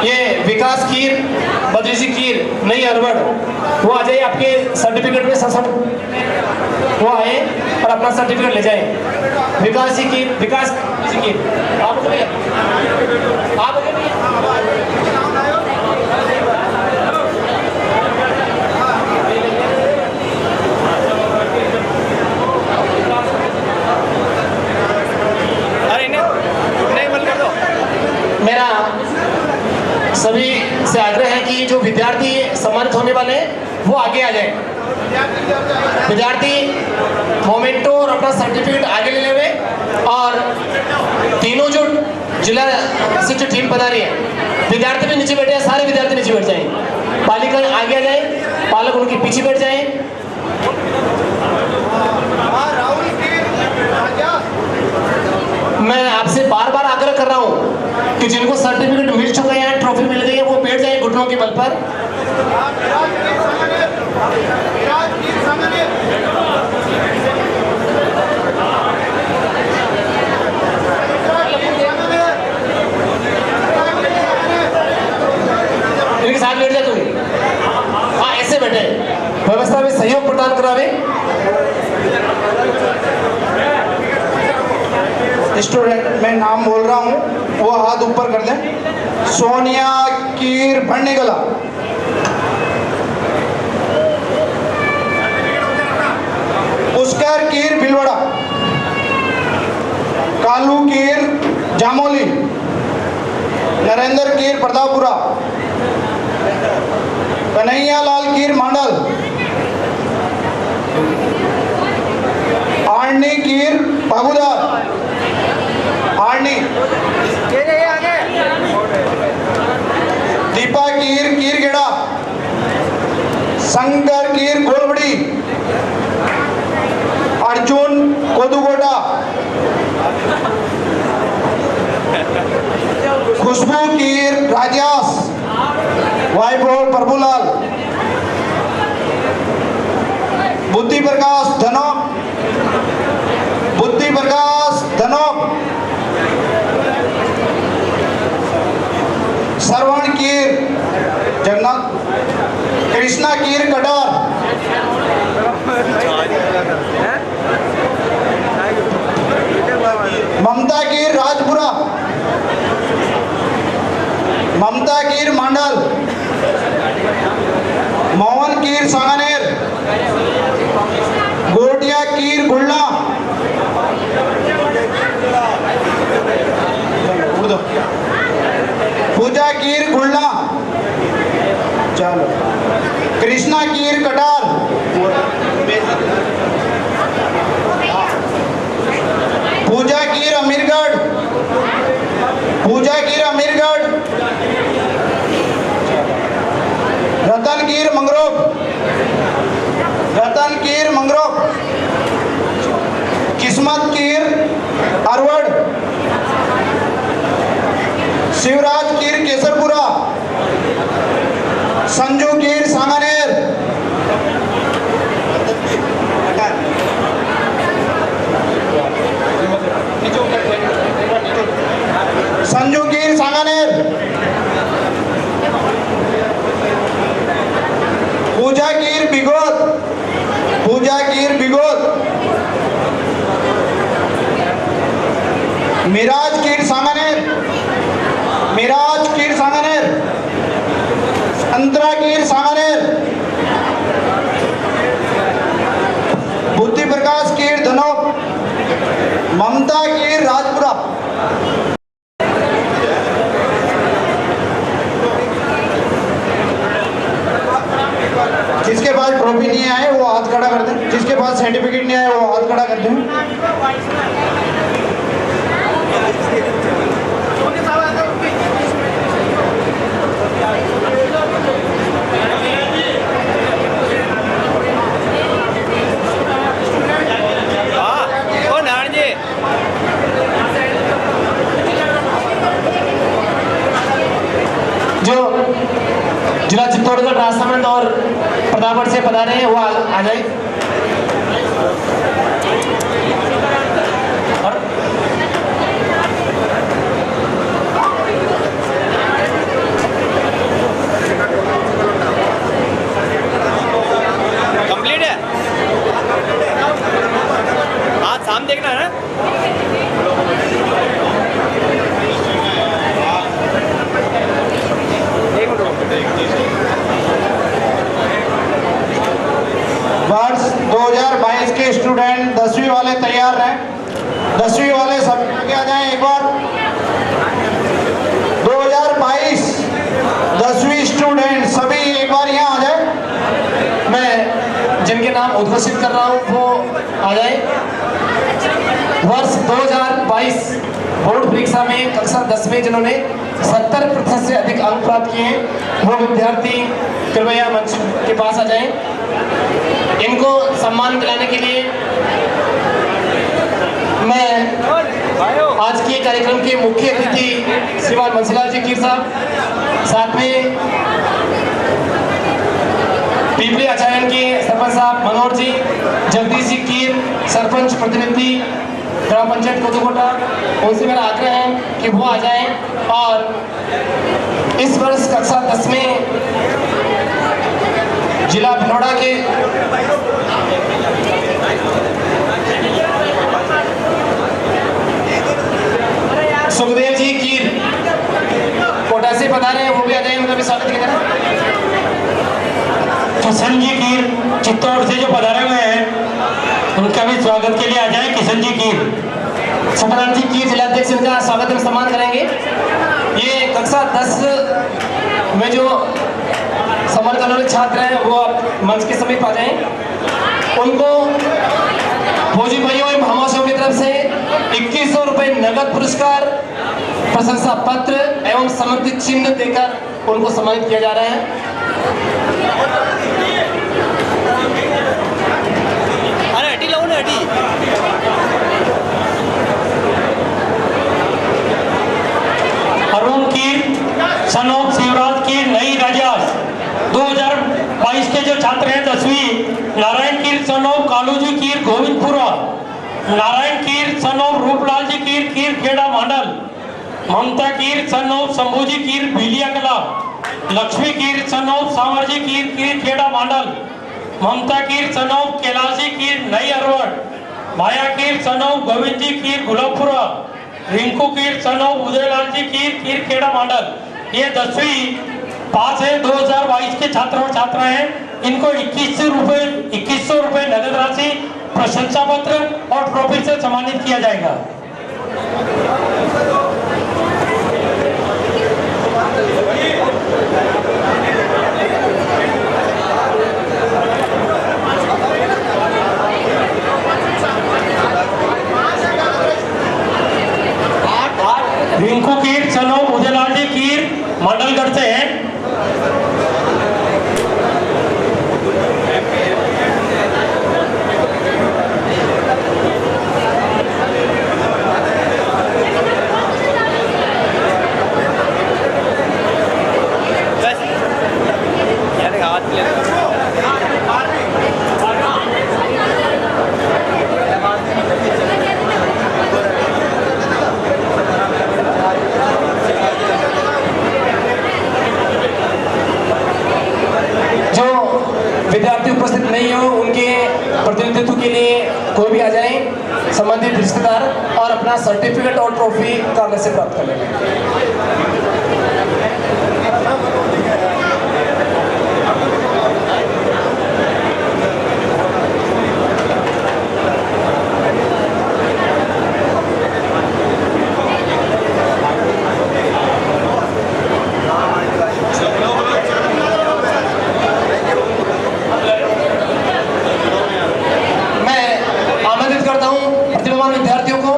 ये विकास कीर, बद्रीजी कीर, नई अरवड़ वो आ जाइए, आपके सर्टिफिकेट में ससुर वो आए और अपना सर्टिफिकेट ले जाएं। विकास जी की, विकास जी की आप विद्यार्थी मोमेंटो और अपना सर्टिफिकेट आगे ले लेवे और तीनों जो जिला से जो टीम बना रही है, विद्यार्थी भी नीचे बैठे हैं, सारे विद्यार्थी नीचे बैठ जाएं, बालिकाएं आगे आ जाएं, पालक उनके पीछे बैठ जाएं। मैं आपसे बार बार आग्रह कर रहा हूं कि जिनको सर्टिफिकेट मिल चुका है, ट्रॉफी मिल गई है, वो बैठ जाए घुटनों के बल पर। इनके साथ बैठ जाए तुम। हाँ, ऐसे बैठे, व्यवस्था में सहयोग प्रदान करावे। स्टूडेंट मैं नाम बोल रहा हूँ, वो हाथ ऊपर कर दें। सोनिया कीर भंडिगला, पुष्कर कीर भिलवाड़ा, कालू कीर जामोली, नरेंद्र कीर प्रतापपुरा, कन्हैया लाल कीर मांडल, आर्नी कीर पागुदार, आर्नी, दीपा कीर कीरगेड़ा, शंकर कीर गोलबड़ी, अर्जुन कोदुगोटा, खुशबू कीर राजास, वैभव प्रभुलाल, बुद्धि प्रकाश धनोक, बुद्धि प्रकाश धनोक, श्रवण कीर जगन्नाथ, कृष्णा कीर कटार, ममता कीर राजपुरा, ममता कीर मांडल, मोहन कीर सांगानेर, गोटिया कीर गुल्ला, पूजा कीर गुल्ला, चलो, कृष्णा कीर कटार, पूजा कीर अमीरगढ़, पूजा कीर अमीरगढ़, रतन कीर मंगरोक, रतन कीर मंगरोक, किस्मत कीर अरवड़, शिवराज कीर केसरपुरा, संजू कीर सांगानेर, संजू कीर सांगानेर, पूजा कीर बिगोद, पूजा कीर बिगोद, मिराज कीर सांगानेर, मिराज कीर सांगानेर, अंतरा कीर सांगानेर, बुद्धि प्रकाश कीर धनोक, ममता कीर राजपुरा। जिसके पास ट्रॉफी नहीं आए वो हाथ खड़ा कर दें, जिसके पास सर्टिफिकेट नहीं आए वो हाथ खड़ा कर दें। ओ नारायण जी, जो जिला चित्तौड़गढ़ राजसमंद और प्रतापगढ़ से पधारे हैं वो आ जाए। कंप्लीट है, आज शाम देखना है ना। वर्ष 2022 के स्टूडेंट 10वीं वाले तैयार रहें, 10वीं वाले सब आगे आ जाएं एक बार। 2022 10वीं स्टूडेंट सभी एक बार यहाँ आ जाए। मैं जिनके नाम उद्घोषित कर रहा हूँ वो आ जाए। वर्ष 2022 बोर्ड परीक्षा में कक्षा 10 में जिन्होंने 70% से अधिक अंक प्राप्त किए हैं वो विद्यार्थी कृपया मंच के पास आ जाएं। इनको सम्मान दिलाने के लिए मैं आज के कार्यक्रम के मुख्य अतिथि श्रीमान बंसीलाल जी कीर साहब, साथ में पीपली आचार्य के सरपंच साहब मनोहर जी, जगदीश जी कीर सरपंच प्रतिनिधि ग्राम पंचायत कोदुकोटा, उनसे मेरा आग्रह है कि वो आ जाएं और इस वर्ष कक्षा 10 में जिला भिलौड़ा के सुखदेव जी कीर कोटा से पधारे हैं, वो भी आ जाएं, उनका भी स्वागत किया जाए। किशन जी कीर चित्तौड़ से जो पधारे हुए हैं उनका भी स्वागत के लिए आ जाए। किशन जी कीर, सुपरान जी कीर जिलाध्यक्ष, इनका स्वागत हम सम्मान करेंगे। ये कक्षा 10 में जो सम्मान करने वाले छात्र हैं वो आप मंच के समीप आ जाएं। उनको फौजी भाइयों एवं महाशयों की तरफ से 2100 रुपए नगद पुरस्कार, प्रशंसा पत्र एवं समर्थित चिन्ह देकर उनको सम्मानित किया जा रहा है। अरे हटी लाओ ना, हटी। अरुण कीर सन ऑफ शिवराज की नई राजास 2022 के जो छात्र हैं 10वीं, Narayan Keer son of Kaluji Keer Govindpura, Narayan Keer son of Ruplal ji Keer Kheda Mandal, Mamta Keer son of Shambhuji Keer Bhiliya Kala, Lakshmi Keer son of Samarji Keer Kheda Mandal, Mamta Keer son of Kailashi Keer Nai Arvat, Maya Keer son of Govind ji Keer Gulabpura, Rinku Keer son of Udaylal जी कीर खेड़ा मांडल। ये 10वीं पास है 2022 के छात्र और छात्रा हैं। इनको 2100 रुपए नगद राशि, प्रशंसा पत्र और ट्रॉफी से सम्मानित किया जाएगा। रिंकू कीर सन ऑफ उदयलाल जी कीर मंडलगढ़ से हैं। विद्यार्थी उपस्थित नहीं हो उनके प्रतिनिधित्व के लिए कोई भी आ जाए, संबंधित रिश्तेदार, और अपना सर्टिफिकेट और ट्रॉफी कार्यालय से प्राप्त कर लेंगे। विद्यार्थियों को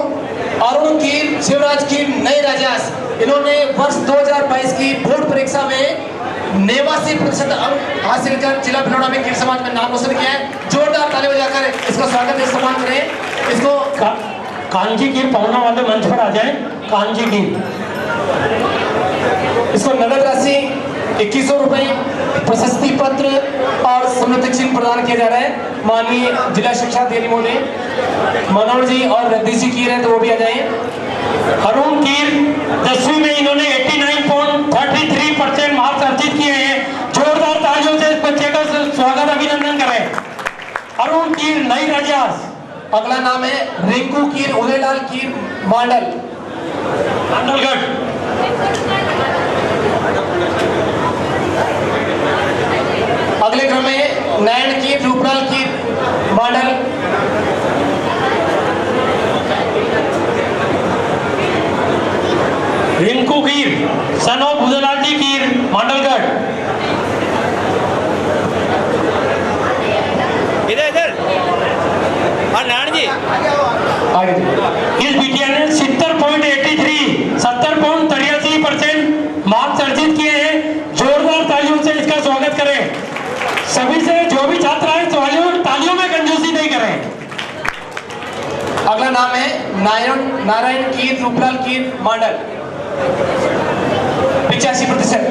अरुण कीर शिवराज कीर नई राजास, इन्होंने वर्ष 2022 की बोर्ड परीक्षा में 89% अंक हासिल कर जिला भिलौड़ा में कीर समाज में नाम रोशन किया है। जोरदार ताली बजाकर इसका स्वागत और सम्मान करें। इसको कांजी कीर पहुंचने वाले मंच पर आ जाए। कांजी कीर, इसको नगद राशि 2100 रुपए, प्रशस्ति पत्र और समृद्धि चिन्ह प्रदान किया जा रहा है। माननीय जिला शिक्षा अधिकारी महोदय मनोहर जी और रद्दी जी कीर हैं तो वो भी आ जाएं। अरुण कीर 10वीं में इन्होंने 89.33% मार्क्स अर्जित किए हैं। जोरदार तालियों से इस बच्चे का स्वागत अभिनंदन करें। अरुण कीर नई राजास। अगला नाम है रिंकू कीर उदयलाल कीर मांडल, मांडलगढ़। अगले क्रम में नयन कीर रूपलाल कीर मांडल, रिंकू कीर सन ऑफ उदयलाल जी कीर मांडलगढ़। आगे देखो। इस बिटिया ने 70.83% मार्क्स अर्जित किए हैं। जोरदार तालियों से इसका स्वागत करें। सभी से जो भी छात्र आए तालियों में कंजूसी नहीं करें। अगला नाम है नारायण कीर रूपलाल कीर मांडल, 85%।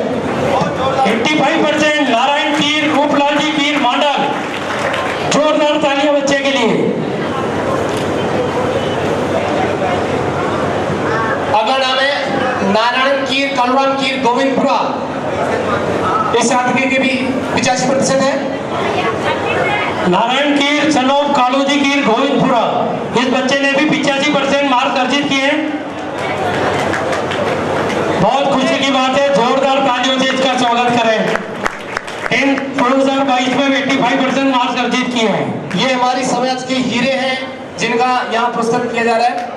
85% नारायण कीर रूपलाल जी कीर मांडल। जोरदार तालियां बच्चे के लिए। अगला नाम है नारायण कीर कलराम कीर गोविंदपुरा, इस छात्र के भी 85% है। नारायण कीर सन ऑफ कालूजी कीर गोविंदपुरा, इस बच्चे ने भी 85% मार्क्स अर्जित किए हैं। बहुत खुशी की बात है। जोरदार तालियों से इसका स्वागत करें। 2022 में 85% मार्क्स अर्जित किए हैं। ये हमारी समाज के हीरे हैं जिनका यहाँ पुरस्कार किया जा रहा है।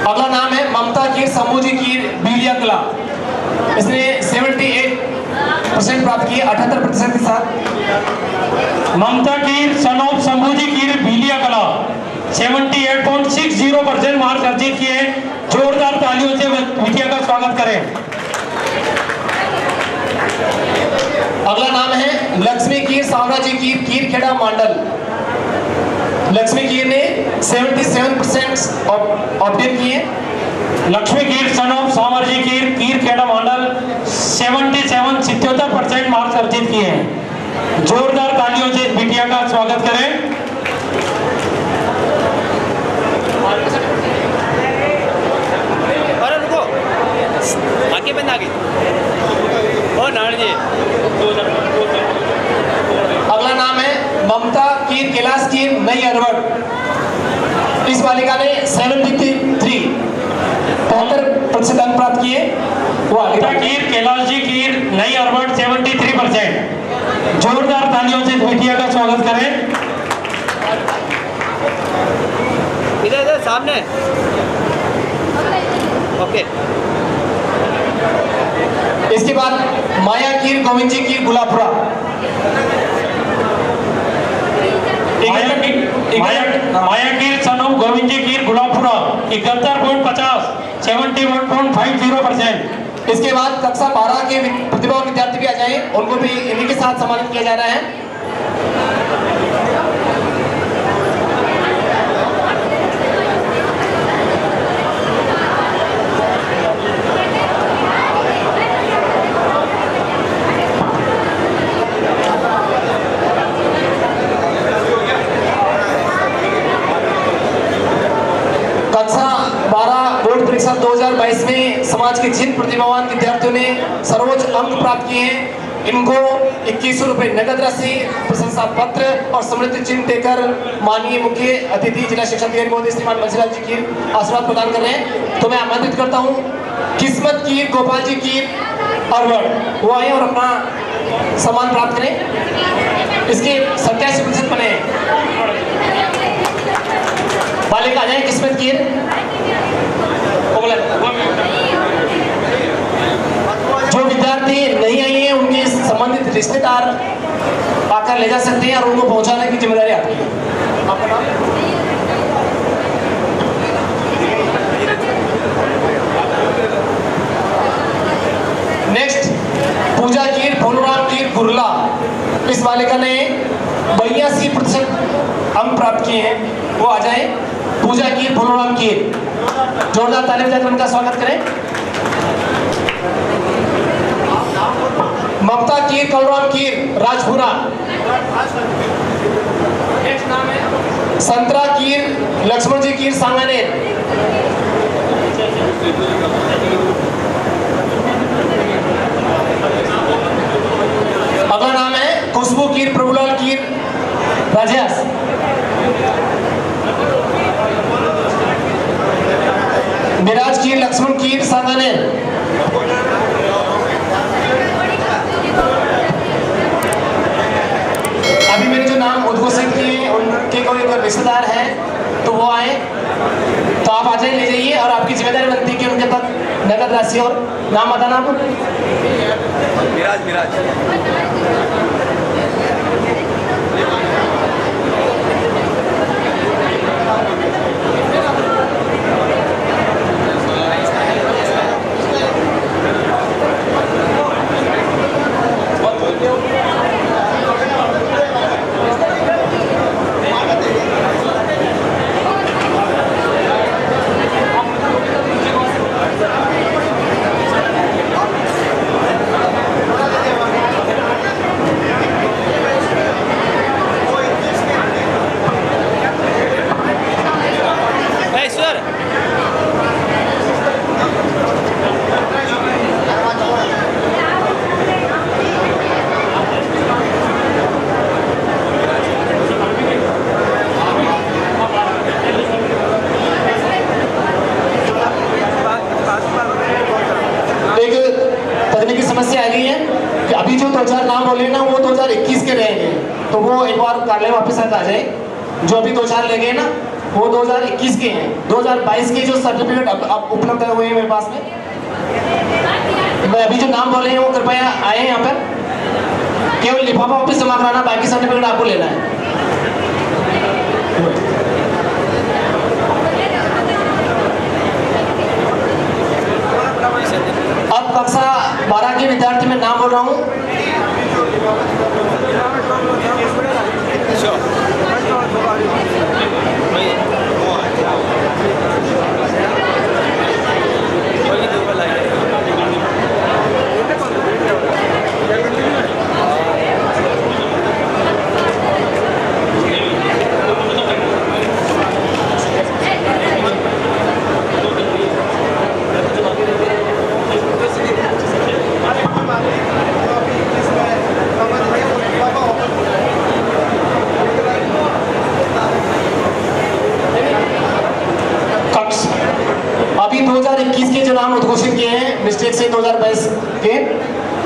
अगला नाम है ममता कीर समूजी कीर बीलिया कला, इसने 78% प्राप्त किए 78% के साथ। ममता कीर सन ऑफ संभूजी कीर भीलिया कला 78.60% मार्क्स अर्जित किए हैं। जोरदार तालियों से बिटिया का स्वागत करें। अगला नाम है लक्ष्मी कीर साम्राज्य कीर कीर खेड़ा मांडल, लक्ष्मी कीर ने 77% ऑब्टेन किए। Lakshmi Keer son of Samarji Keer Keer Kheda Mandal 77% marks अर्जित किए हैं। जोरदार तालियों से इस बिटिया का स्वागत करें। अरे रुको, आगे बंद आगे। ओ नारायण जी। अगला नाम है ममता कीर कैलाश कीर नई अरवड़, इस बालिका ने 73% अंक प्राप्त किए। वो आगे ममता कीर कैलाश जी कीर नई अरवड़ 73%। जोरदार तालियों से इस बिटिया का स्वागत करें। इधर सामने। ओके। इसके बाद माया कीर गोविंद जी कीर गुलापुरा, माया कीर सन ऑफ गोविंद जी कीर गुलाबपुरा 71.50 71.50%। इसके बाद कक्षा 12 के प्रतिभावान विद्यार्थी भी आ जाएं, उनको भी इन्हीं के साथ सम्मानित किया जा रहा है। कक्षा 12 बोर्ड परीक्षा 2022 में समाज के जिन प्रतिभावान विद्यार्थियों ने सर्वोच्च अंक प्राप्त किए हैं, इनको 2100 रुपए नगद राशि, प्रशंसा पत्र और समृद्धि चिन्ह देकर माननीय मुख्य अतिथि जिला शिक्षा अधिकारी महोदय श्रीमान मंजीलाल जी की आशीर्वाद प्रदान कर रहे हैं। तो मैं आमंत्रित करता हूँ किस्मत कीर गोपाल जी कीर अरवड़, वो आए और अपना सम्मान प्राप्त करें। इसके 87% बने हैं। बालिका आ जाए किस्मत कीर। जो विद्यार्थी नहीं आई हैं उनके संबंधित रिश्तेदार आकर ले जा सकते हैं और उनको पहुंचाने की जिम्मेदारी आपकी है। आपका नाम? नेक्स्ट पूजा कीर भोलूराम कीर गुरला, इस बालिका ने 82% अंक प्राप्त किए हैं। वो आ जाए पूजा कीर भोलूराम कीर। जोरदार ताली बजाकर उनका स्वागत करें। ममता कीर कलराम कीर राजपुरा। नेक्स्ट नाम है संतरा कीर लक्ष्मण जी कीर सांगानेर। अगला नाम है खुशबू कीर प्रभुलाल कीर राजियास। मिराज कीर लक्ष्मण कीर सांगानेर। अभी मेरे जो नाम उद्घोषित किए उनके कोई अगर रिश्तेदार हैं तो वो आए, तो आप आ जाए, ले जाइए और आपकी जिम्मेदारी बनती है कि उनके तक नगद राशि और नाम बताना आपको। मिराज वाले वापस आ जाए। जो अभी 2-4 ले गए ना, वो 2021 के हैं। 2022 के जो सर्टिफिकेट अब उपलब्ध हुए हैं मेरे पास में, मैं अभी जो नाम बोले हैं वो कृपया आए यहाँ पर। केवल लिफाफा वापस जमा कराना, बाकी सर्टिफिकेट आपको लेना है। अब कक्षा 12 के विद्यार्थी में नाम बोल रहा हूँ। अभी 2021 के जो नाम उद्घोषित किए हैं मिस्टेक से 2022 के,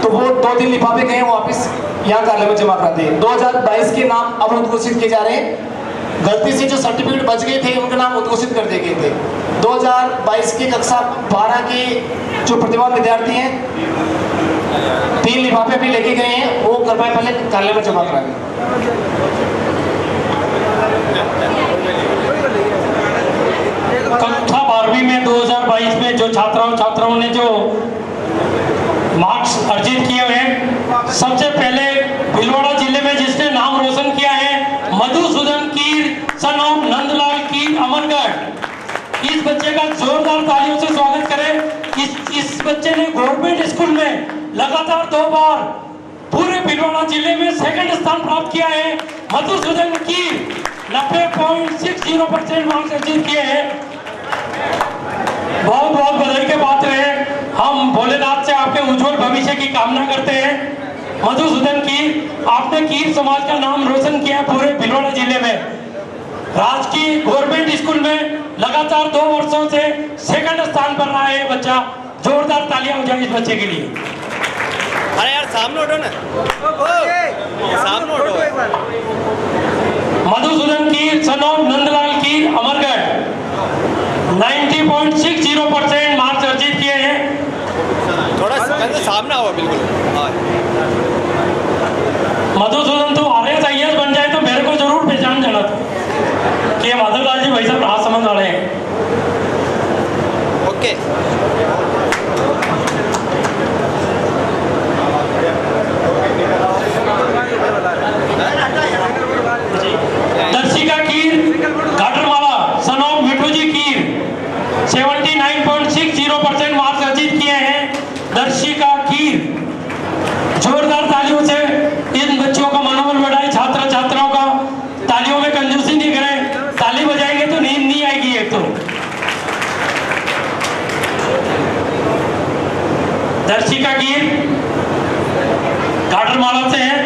तो वो 2-3 लिफाफे गए वापस यहाँ कार्यालय में जमा कराते हैं। 2022 के नाम अब उद्घोषित किए जा रहे हैं। गलती से जो सर्टिफिकेट बच गए थे उनके नाम उद्घोषित कर दिए गए थे। 2022 की कक्षा 12 के जो प्रतिभावान विद्यार्थी हैं, 3 लिफाफे भी लेके गए हैं, वो कृपया पहले कार्यालय में जमा कराएंगे। कक्षा 12वीं में 2022 में जो छात्राओं ने जो मार्क्स अर्जित किए हुए हैं, सबसे पहले भीलवाड़ा जिले में जिसने नाम रोशन किया है, मधुसूदन कीर सन ऑफ नंदलाल कीर अमरगढ़। इस बच्चे का जोरदार तालियों से स्वागत करें। इस बच्चे ने गवर्नमेंट स्कूल में लगातार 2 बार पूरे भीलवाड़ा जिले में सेकंड स्थान प्राप्त किया है। मधुसूदन कीर 90.60% मार्क्स अर्जित किए हैं। बहुत बहुत बधाई के पात्र हैं। हम भोलेनाथ से आपके उज्जवल भविष्य की कामना करते हैं। मधुसूदन कीर, आपने कीर समाज का नाम रोशन किया पूरे भीलवाड़ा जिले में। राजकीय गवर्नमेंट स्कूल में लगातार 2 वर्षों से सेकंड स्थान पर रहा है बच्चा। जोरदार तालियां हो जाए इस बच्चे के लिए। अरे यार सामने उठो ना, सामने उठो। Madhusudan Keer son of Nandlal Keer Amargarh 90.60% marks अर्जित किए हैं। थोड़ा सामने आओ बिल्कुल। मधुसूदन तो IAS बन जाए तो मेरे को जरूर पहचान जाना था कि मधुलाल जी भाई साहब राजसमंद वाले हैं। Okay, Darshika Keer Ghatarmala son of Mithu ji Keer 79.60% marks अर्जित किए हैं। दर्शिका कीर, जोरदार तालियों से इन बच्चों का मनोबल बढ़ाए। छात्र छात्राओं का तालियों में कंजूसी नहीं करें, ताली बजाएंगे तो नींद नहीं आएगी। एक तो दर्शिका कीर घाटरमाला से है।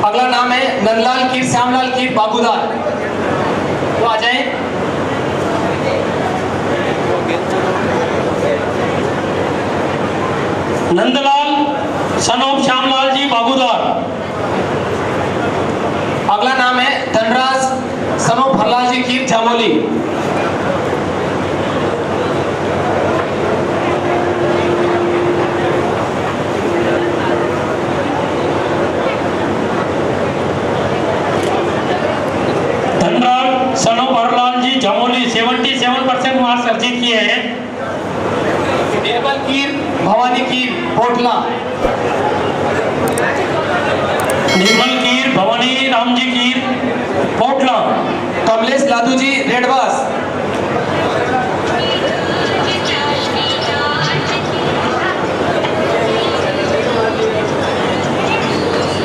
अगला नाम है नंदलाल कीर श्यामलाल कीर बाबूदार, वो आ जाए। Nandlal son of Shyamlal ji Babudar. अगला नाम है Dhanraj son of Harlal ji Keer Jamoli. Dhanraj son of Harlal ji Jamoli 77% marks अर्जित किए हैं। निर्मल कीर भवानी कीर पोटला। निर्मल कीर भवानी राम जी कीर पोटला। कमलेश लादू जी रेडवास।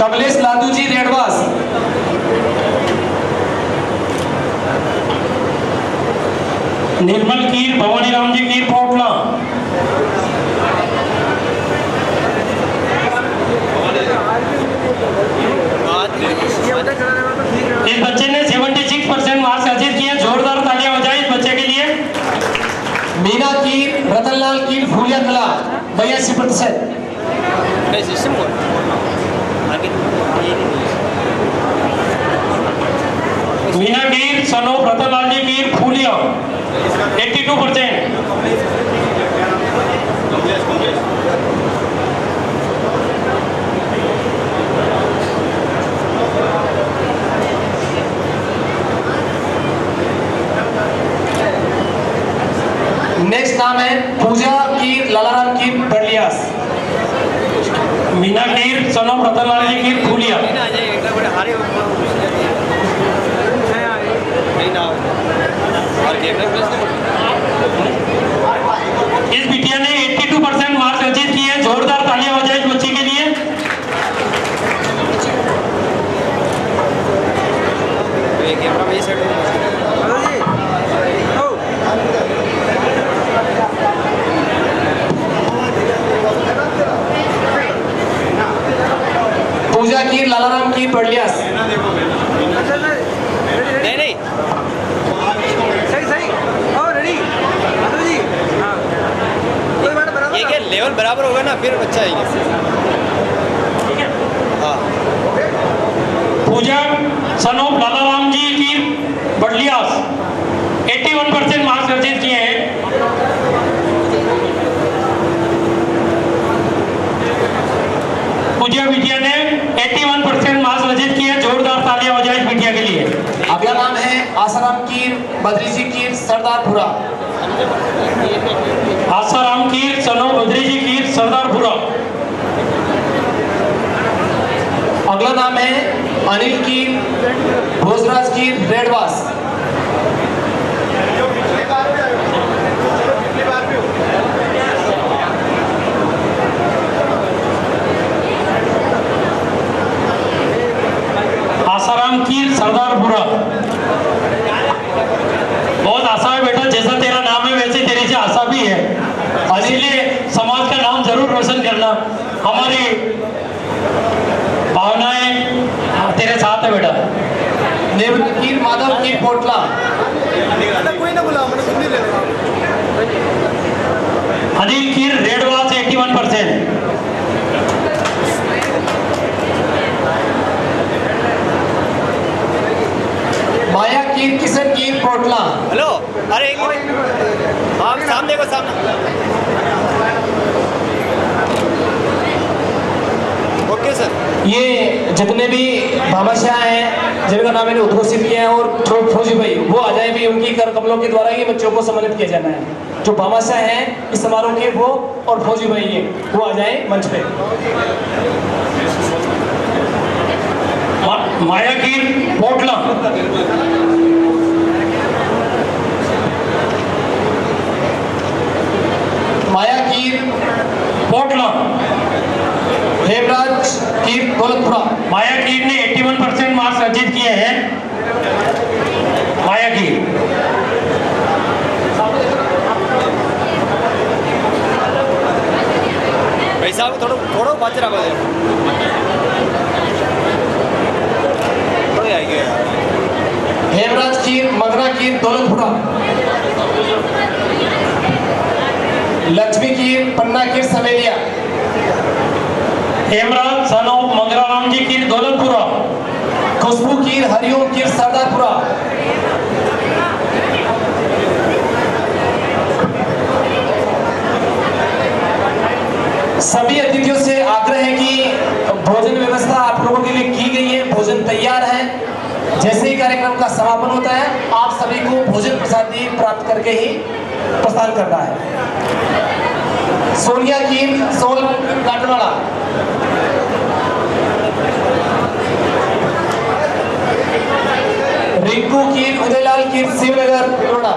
कमलेश लादू जी रेडवास। निर्मल कीर भवानी राम जी कीर पोटला। इस बच्चे ने 76% मार्क्स अर्जित किए। जोरदार तालियां हो जाए इस बच्चे के लिए। मीना कीर रतनलाल कीर फूलिया कला 82%। सिस्टम Keer son of Ratanlal ji Keer Phuliya 82%। Next नाम है पूजा कीर लालाराम कीर बर्लियास। Meena Keer son of Ratanlal ji Keer Phuliya. इस बिटिया ने 82% मार्क्स अचीव किए हैं। जोरदार तालियां हो जाए इस बच्ची के लिए। पूजा कीर लालाराम कीर बर्लियास। नहीं ये क्या लेवल बराबर होगा ना फिर अच्छा है। हाँ पूजा सन ऑफ लालाराम जी की बडलियास 81% मार्क्स अर्जित किए हैं। पूजा बिटिया ने 81% मार्क्स अर्जित किए हैं। जोरदार तालियां हो जाए इस बिटिया के लिए। अगला नाम है आसाराम कीर बद्री जी कीर सरदारपुरा। आसाराम कीर सन ऑफ बद्री जी कीर सरदारपुरा। अगला नाम है अनिल कीर भोजराज कीर रेडवास। आसाराम कीर सरदारपुरा। बहुत आशा है बेटा, जैसा तेरा नाम है वैसे तेरी से आशा भी है। इसीलिए समाज का नाम जरूर रोशन करना। हमारी भावनाएं तेरे साथ है बेटा। निवृत्त कीर माधव कीर पोटला। अनिल कीर रेडवास 81%। माया कीर किशन कीर पोटला। हेलो अरे एक मिनट आप सामने को सामने। Okay sir. ये जितने भी भामाशाह हैं जिनका नाम मैंने उद्घोषित किया है और फौजी भाई वो आ जाए भी, उनकी कर कमलों के द्वारा ये बच्चों को सम्मानित किया जाना है। जो भामाशाह हैं इस समारोह के वो और फौजी भाई ये वो आ जाए मंच पे। माया कीर पोटला। माया कीर पोटला। हेमराज कीर दौलतपुरा। माया कीर ने 81% मार्क्स अर्जित किए हैं। माया कीर। भाई साहब थोड़ा बात रहा थोड़े आएंगे। हेमराज कीर मगरा कीर दौलतपुरा। लक्ष्मी कीर पन्ना कीर समेलिया। हेमराज सन ऑफ मंगराराम जी कीर दौलतपुरा। खुशबू कीर हरिओम कीर सरदारपुरा। सभी अतिथियों से आग्रह है कि भोजन व्यवस्था आप लोगों के लिए की गई है, भोजन तैयार है। जैसे ही कार्यक्रम का समापन होता है आप सभी को भोजन प्रसादी प्राप्त करके ही प्रस्थान करना है। सोनिया कीर सोल काटवाड़ा। रिंकू कीर उदयलाल कीर शिवनगर बड़ौदा।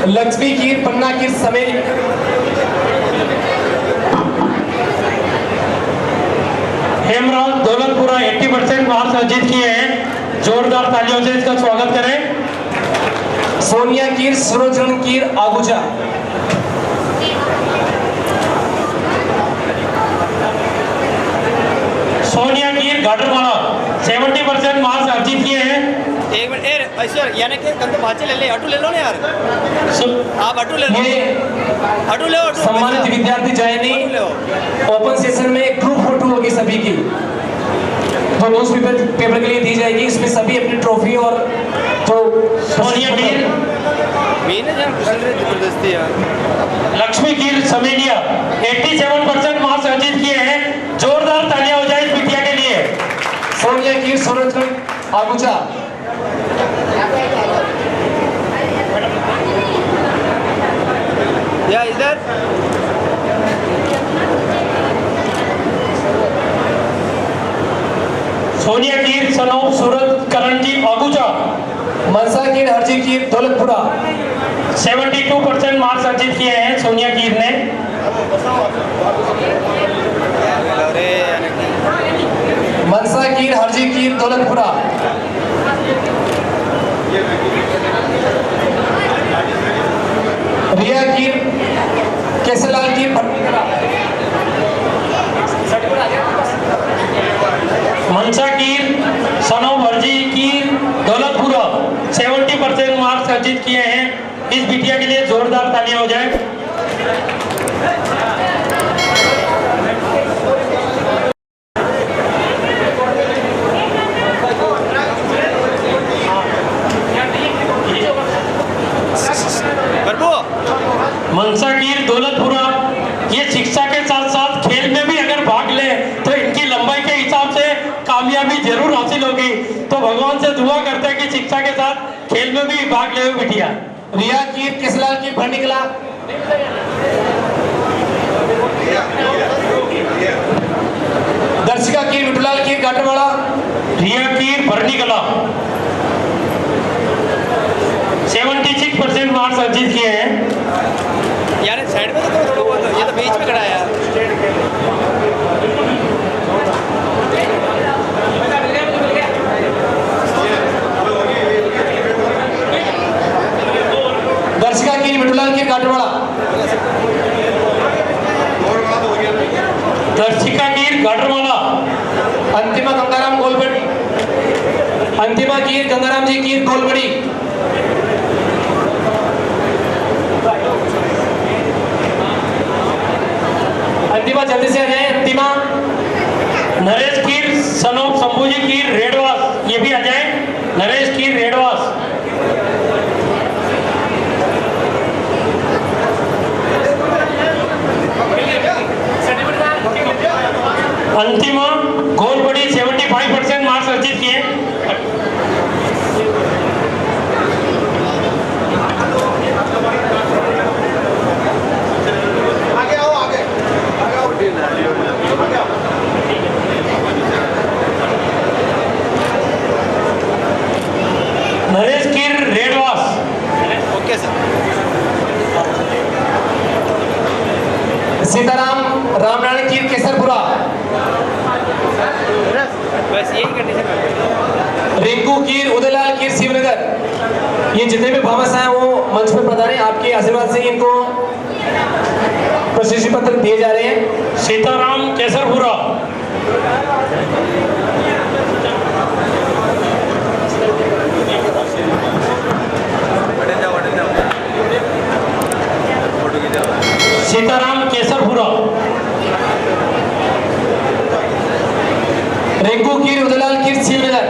लक्ष्मी कीर पन्ना कीर समेत। हेमराज दौलतपुरा 80% मार्क्स अर्जित किए हैं। जोरदार तालियों से इसका स्वागत करें। सोनिया कीर सुरजन कीर आगुजा। सोनिया कीर गाडरवाला। ज्ञानेश्वर यानी कि कंदो भाचे ले ले, अटू ले लो ना यार, आप अटू ले लो, ये अटू ले अटू सम्मानित विद्यार्थी जाएंगे। ओपन सेशन में एक ग्रुप फोटो होगी सभी की, जो न्यूज पेपर के लिए दी जाएगी। इसमें सभी अपनी ट्रॉफी और जो सोनिया कीर, मैंने जान कुछ जबरदस्ती यार। लक्ष्मी कीर समेलिया 87% मार्क्स अर्जित किए हैं। जोरदार तालियां हो जाए इस बिटिया के लिए। सोनिया कीर सूरजगंज आगुचा। या इधर सोनिया कीर सनोप सूरत करंजी आगुचा। मनसा कीर हरजी कीर दौलतपुरा। 72% मार्क्स अर्जित किए हैं सोनिया कीर ने। अरे यानी कि मनसा कीर हरजी कीर दौलतपुरा। रिया कीर केसरलाल कीर भटनीकला। मनसा कीर सनोप हरजी कीर दौलतपुरा 70% मार्क्स अर्जित किए हैं। इस बिटिया के लिए जोरदार तालियां हो जाए। मनसा कीर दौलतपुरा ये शिक्षा के साथ साथ खेल में भी अगर भाग ले तो इनकी लंबाई के हिसाब से कामयाबी जरूर हासिल होगी। तो भगवान से दुआ करते हैं कि शिक्षा के साथ खेल में भी भाग ले बिटिया। रिया कीर केसरलाल कीर भटनीकला। दर्शिका कीर विठुलाल कीर गाटरवाड़ा। रिया कीर भरनीकला 76% मार्क्स अर्जित किए हैं। यार साइड में तो करो थोड़ा बहुत, ये तो बीच में खड़ा है यार। दर्शिका कीर विठुलाल कीर गाटरवाड़ा। दर्शिका कीर गाटरवाला। अंतिमा गंगाराम गोलबड़ी। अंतिमा कीर गंगाराम जी कीर गोलबड़ी। अंतिमा जल्दी से आ जाए। अंतिमा नरेश कीर सनोप शंभूजी कीर रेडवास, ये भी आ जाए। नरेश कीर रेडवास। अंतिमा गोलबड़ी 75% मार्क्स अर्जित किए। आगे आओ, आगे आओ। नरेश कीर रेडवास। Okay sir. सीताराम रामनारायण कीर केसरपुरा। बस यही कंडीशन है। रिंकू कीर उदयलाल कीर शिवनगर। ये जितने भी भावस हैं वो मंच पर प्रधान हैं। आपके आशीर्वाद से इनको प्रशस्ति पत्र दिए जा रहे हैं। सीताराम केसरपुरा। सीताराम केसरपुरा। रिंकू कीर उदयलाल कीर शिवनगर।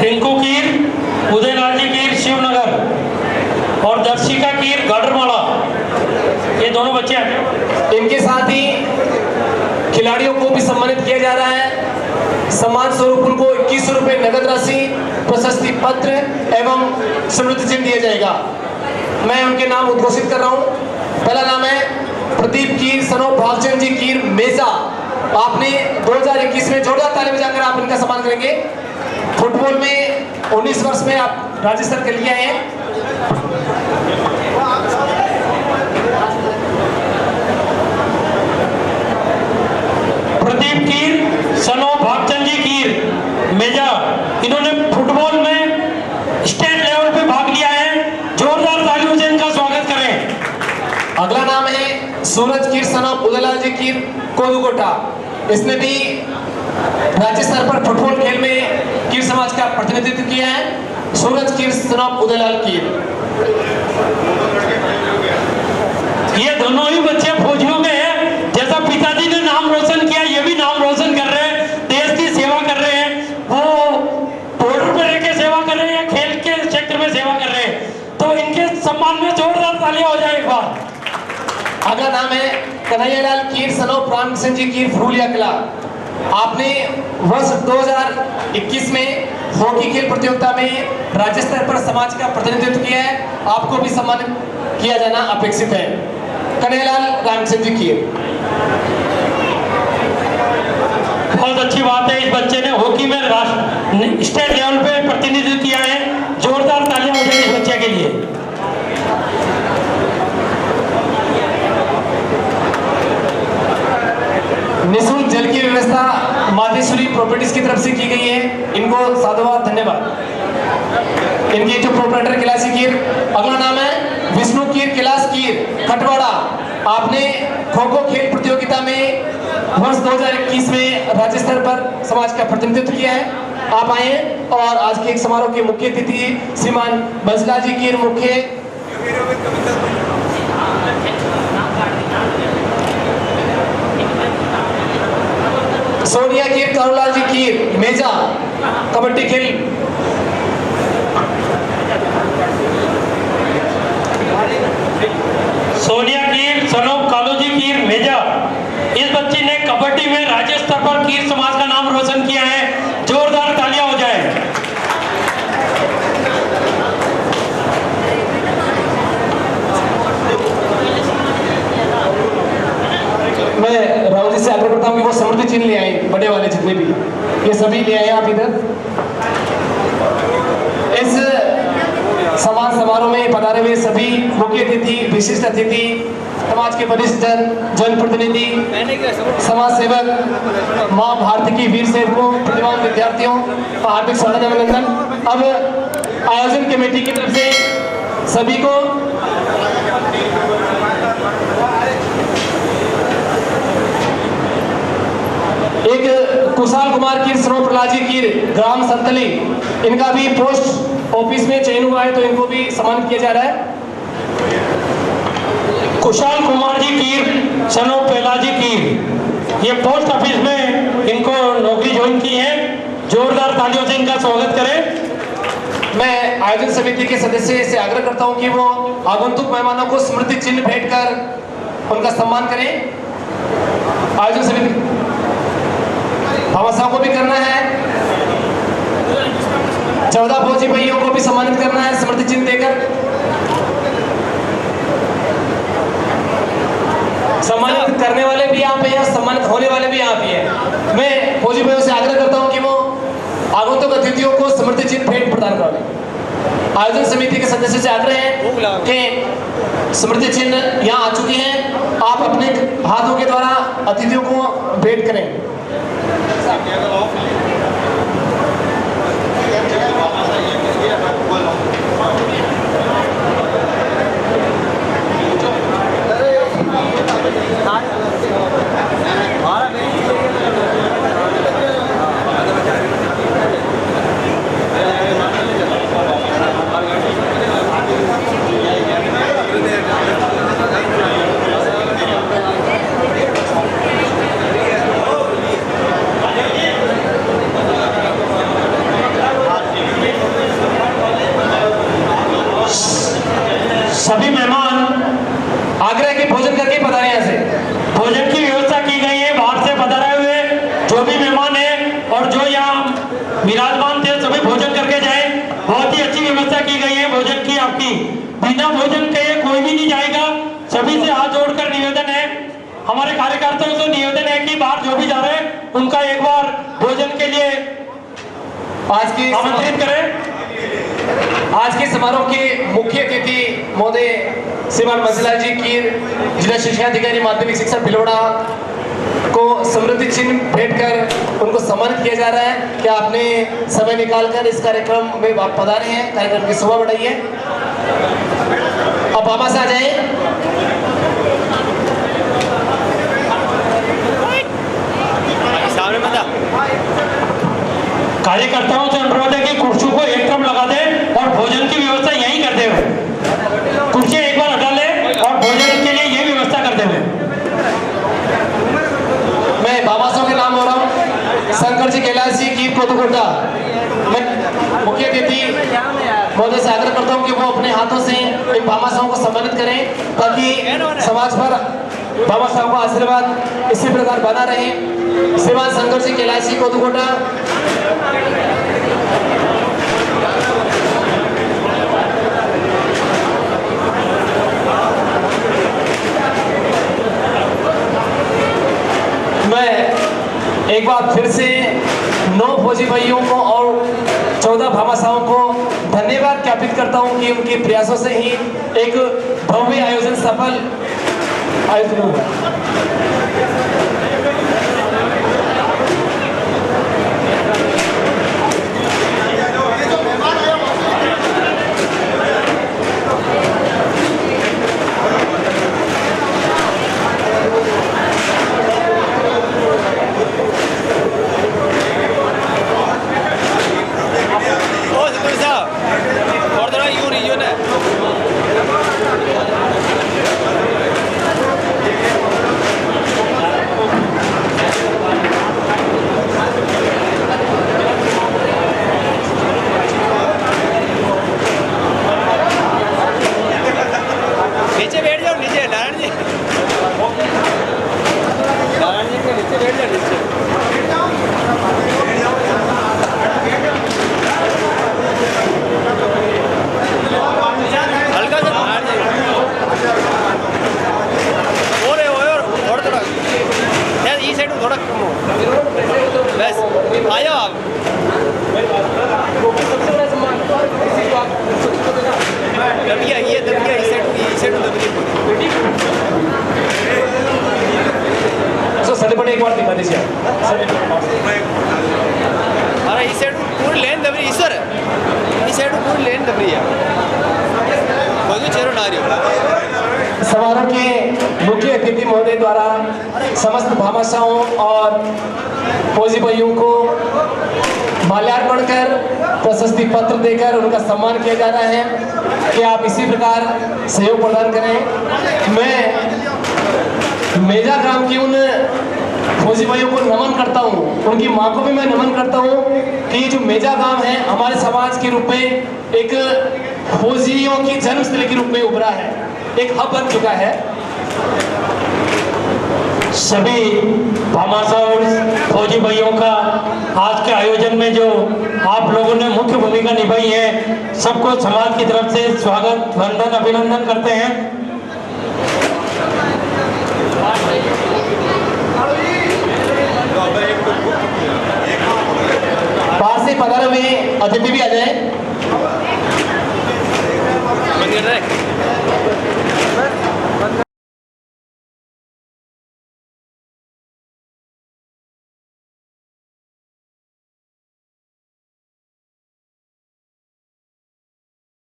रिंकू कीर उदयलाल जी कीर शिवनगर और दर्शिका कीर गाडरवाड़ा। ये दोनों बच्चे हैं। इनके साथ ही खिलाड़ियों को भी सम्मानित किया जा रहा है। सम्मान स्वरूप उनको 2100 रुपये नगद राशि, प्रशस्ति पत्र एवं स्मृति चिन्ह दिया जाएगा। मैं उनके नाम उद्घोषित कर रहा हूँ। पहला नाम है प्रदीप कीर सनोप भागचंद जी कीर मेजा। आपने 2021 में जोरदार ताली बजाकर आप इनका सम्मान करेंगे। फुटबॉल में 19 वर्ष में आप राज्य स्तर के लिए आए हैं। प्रदीप कीर सनोप भागचंद जी कीर मेजा, इन्होंने फुटबॉल में स्टेट लेवल पे भाग लिया है। जोरदार तालियों से इनका स्वागत करें। अगला नाम है सूरज कीर सनोप उदयलाल जी कीर कोदुकोटा। इसने भी राज्य स्तर पर फुटबॉल खेल में कीर समाज का प्रतिनिधित्व किया है, सूरज कीर सनॉफ उदयलाल कीर। ये दोनों ही बच्चे फौजियों में हैं। जैसा पिताजी ने नाम रोशन किया, ये भी नाम रोशन कर रहे हैं, देश की सेवा कर रहे हैं। वो बॉर्डर पर रह के सेवा कर रहे हैं, खेल के क्षेत्र में सेवा कर रहे हैं। तो इनके सम्मान में जोरदार तालियां हो जाए एक बार। अगला नाम है कन्हैयालाल कीर सनॉफ राम सिंह जी कीर फरूलिया कला। आपने वर्ष 2021 में हॉकी खेल प्रतियोगिता में राज्य स्तर पर समाज का प्रतिनिधित्व किया है। आपको भी सम्मानित किया जाना अपेक्षित है। कन्हैयालाल राम सिंह जी कीर। बहुत अच्छी बात है, इस बच्चे ने हॉकी में स्टेट लेवल पे प्रतिनिधित्व किया है। जोरदार तालियां हो जाए इस बच्चे के लिए। निःशुल्क जल की व्यवस्था मातेश्वरी प्रॉपर्टीज की तरफ से की गई है, इनको साधुवाद धन्यवाद। इनके जो प्रोपराइटर कैलाशी कीर। अगला नाम है विष्णु कीर कैलाश कीर खटवाड़ा। आपने खो खो खेल प्रतियोगिता में वर्ष 2021 में राज्य स्तर पर समाज का प्रतिनिधित्व किया है। आप आए और आज के एक समारोह के मुख्य अतिथि श्रीमान बंसलाल जी कीर मुख्य सोनिया कीर करुलाल जी कीर मेजा कबड्डी खेल। सोनिया कीर सनोफ कालूजी कीर मेजा। इस बच्ची ने कबड्डी में राज्य स्तर पर कीर समाज का नाम रोशन किया है। जोरदार तालियां हो जाए। मैं राहुल जी से आग्रह करता हूँ कि वो समृद्धि चिन्ह ले आए, बड़े वाले जितने भी ये सभी ले आए आप इधर। इस सम्मान समारोह में पधारे हुए सभी मुख्य अतिथि, विशिष्ट अतिथि, समाज के वरिष्ठ जन, जनप्रतिनिधि, समाज सेवक, माँ भारती की वीर सेवकों, प्रतिभावान विद्यार्थियों का हार्दिक स्वागत अभिनंदन। अब आयोजन कमेटी की तरफ से सभी को एक कुशाल कुमार कीर सनोफ प्रलाजी कीर ग्राम संतली, इनका भी पोस्ट ऑफिस में चयन हुआ है, तो इनको भी सम्मानित किया जा रहा है। कुशाल कुमार जी कीर सनोफ पेलाजी कीर, ये पोस्ट ऑफिस में इनको नौकरी ज्वाइन की है। जोरदार तालियों से इनका स्वागत करें। मैं आयोजन समिति के सदस्य से आग्रह करता हूं कि वो आगंतुक मेहमानों को स्मृति चिन्ह भेंट कर उनका सम्मान करें। आयोजन समिति भामाशाह को भी करना है, 14 फौजी भाइयों को भी सम्मानित करना है स्मृति चिन्ह देकर। सम्मानित करने वाले भी यहाँ पे हैं, सम्मानित होने वाले भी यहाँ पे हैं। मैं फौजी भाइयों से आग्रह करता हूँ कि वो आगंतुक अतिथियों को स्मृति चिन्ह भेंट प्रदान करें। आयोजन समिति के सदस्य से आग्रह है कि स्मृति चिन्ह यहाँ आ चुके हैं, आप अपने हाथों के द्वारा अतिथियों को भेंट करें। सभी मेहमान आग्रह के भोजन करके पधारे यहाँ से। भोजन की व्यवस्था की गई है। बाहर से पधारे हुए जो भी मेहमान हैं और जो यहाँ विराजमान थे सभी भोजन करके जाए। बहुत ही अच्छी व्यवस्था की गई है भोजन की आपकी। बिना भोजन के कोई भी नहीं जाएगा। सभी से हाथ जोड़कर निवेदन है, हमारे कार्यकर्ताओं से निवेदन है कि बाहर जो भी जा रहे हैं उनका एक बार भोजन के लिए आज की आमंत्रित करें। आज के समारोह के मुख्य अतिथि महोदय श्रीमान बंसलाल जी कीर, जिला शिक्षा अधिकारी माध्यमिक शिक्षा भिलवाड़ा को समृद्धि चिन्ह भेंट कर उनको सम्मानित किया जा रहा है कि आपने समय निकालकर इस कार्यक्रम में आप पधारे हैं, कार्यक्रम की शोभा बढ़ाई है। अब वापस आ जाए। सामने बंदा कार्यकर्ताओं से कोदुकोटा, मैं मुख्य अतिथि महोदय से आग्रह करता हूँ कि वो अपने हाथों से इन भामाशाहों को सम्मानित करें ताकि समाज पर भामाशाहों का आशीर्वाद इसी प्रकार बना रहे। श्रीमान शंकर जी कैलाशी कोदुकोटा। मैं एक बार फिर से 9 फौजी भाइयों को और 14 भामाशाहों को धन्यवाद ज्ञापित करता हूं कि उनके प्रयासों से ही एक भव्य आयोजन सफल आयोजन हुआ। और थोड़ा यूं रीजन है। नीचे बैठ जाओ, नीचे नारायण जी, नारायण जी के नीचे बैठ जाओ, नीचे हल्का सा नारायण जी और थोड़ा यार ये साइड थोड़ा कम हो, बस आ जाओ आप। दबिया ये दबिया इस साइड दबिया। सो सर्टिफिकेट एक बार दिखा दीजिए। अरे इस साइड पूरी लेन दबरी इस साइड पूरी लेन दबरी है, कोई चेहरा ना रही हो। समारोह के मुख्य अतिथि महोदय द्वारा समस्त भामाशाहों और फौजी भाइयों को माल्यार्पण कर प्रशस्ति पत्र देकर उनका सम्मान किया जा रहा है कि आप इसी प्रकार सहयोग प्रदान करें। मैं मेजा ग्राम की उन फौजी भाइयों को नमन करता हूँ, उनकी माँ को भी मैं नमन करता हूँ कि ये जो मेजा गांव है हमारे समाज के रूप में एक फौजियों की जन्मस्थली के रूप में उभरा है, एक हब बन चुका है। सभी भामाशाह और फौजी भाइयों का आज के आयोजन में जो आप लोगों ने मुख्य भूमिका निभाई है, सबको समाज की तरफ से स्वागत, वंदन, अभिनंदन करते हैं। बाहर से 15वें अतिथि भी आ जाए।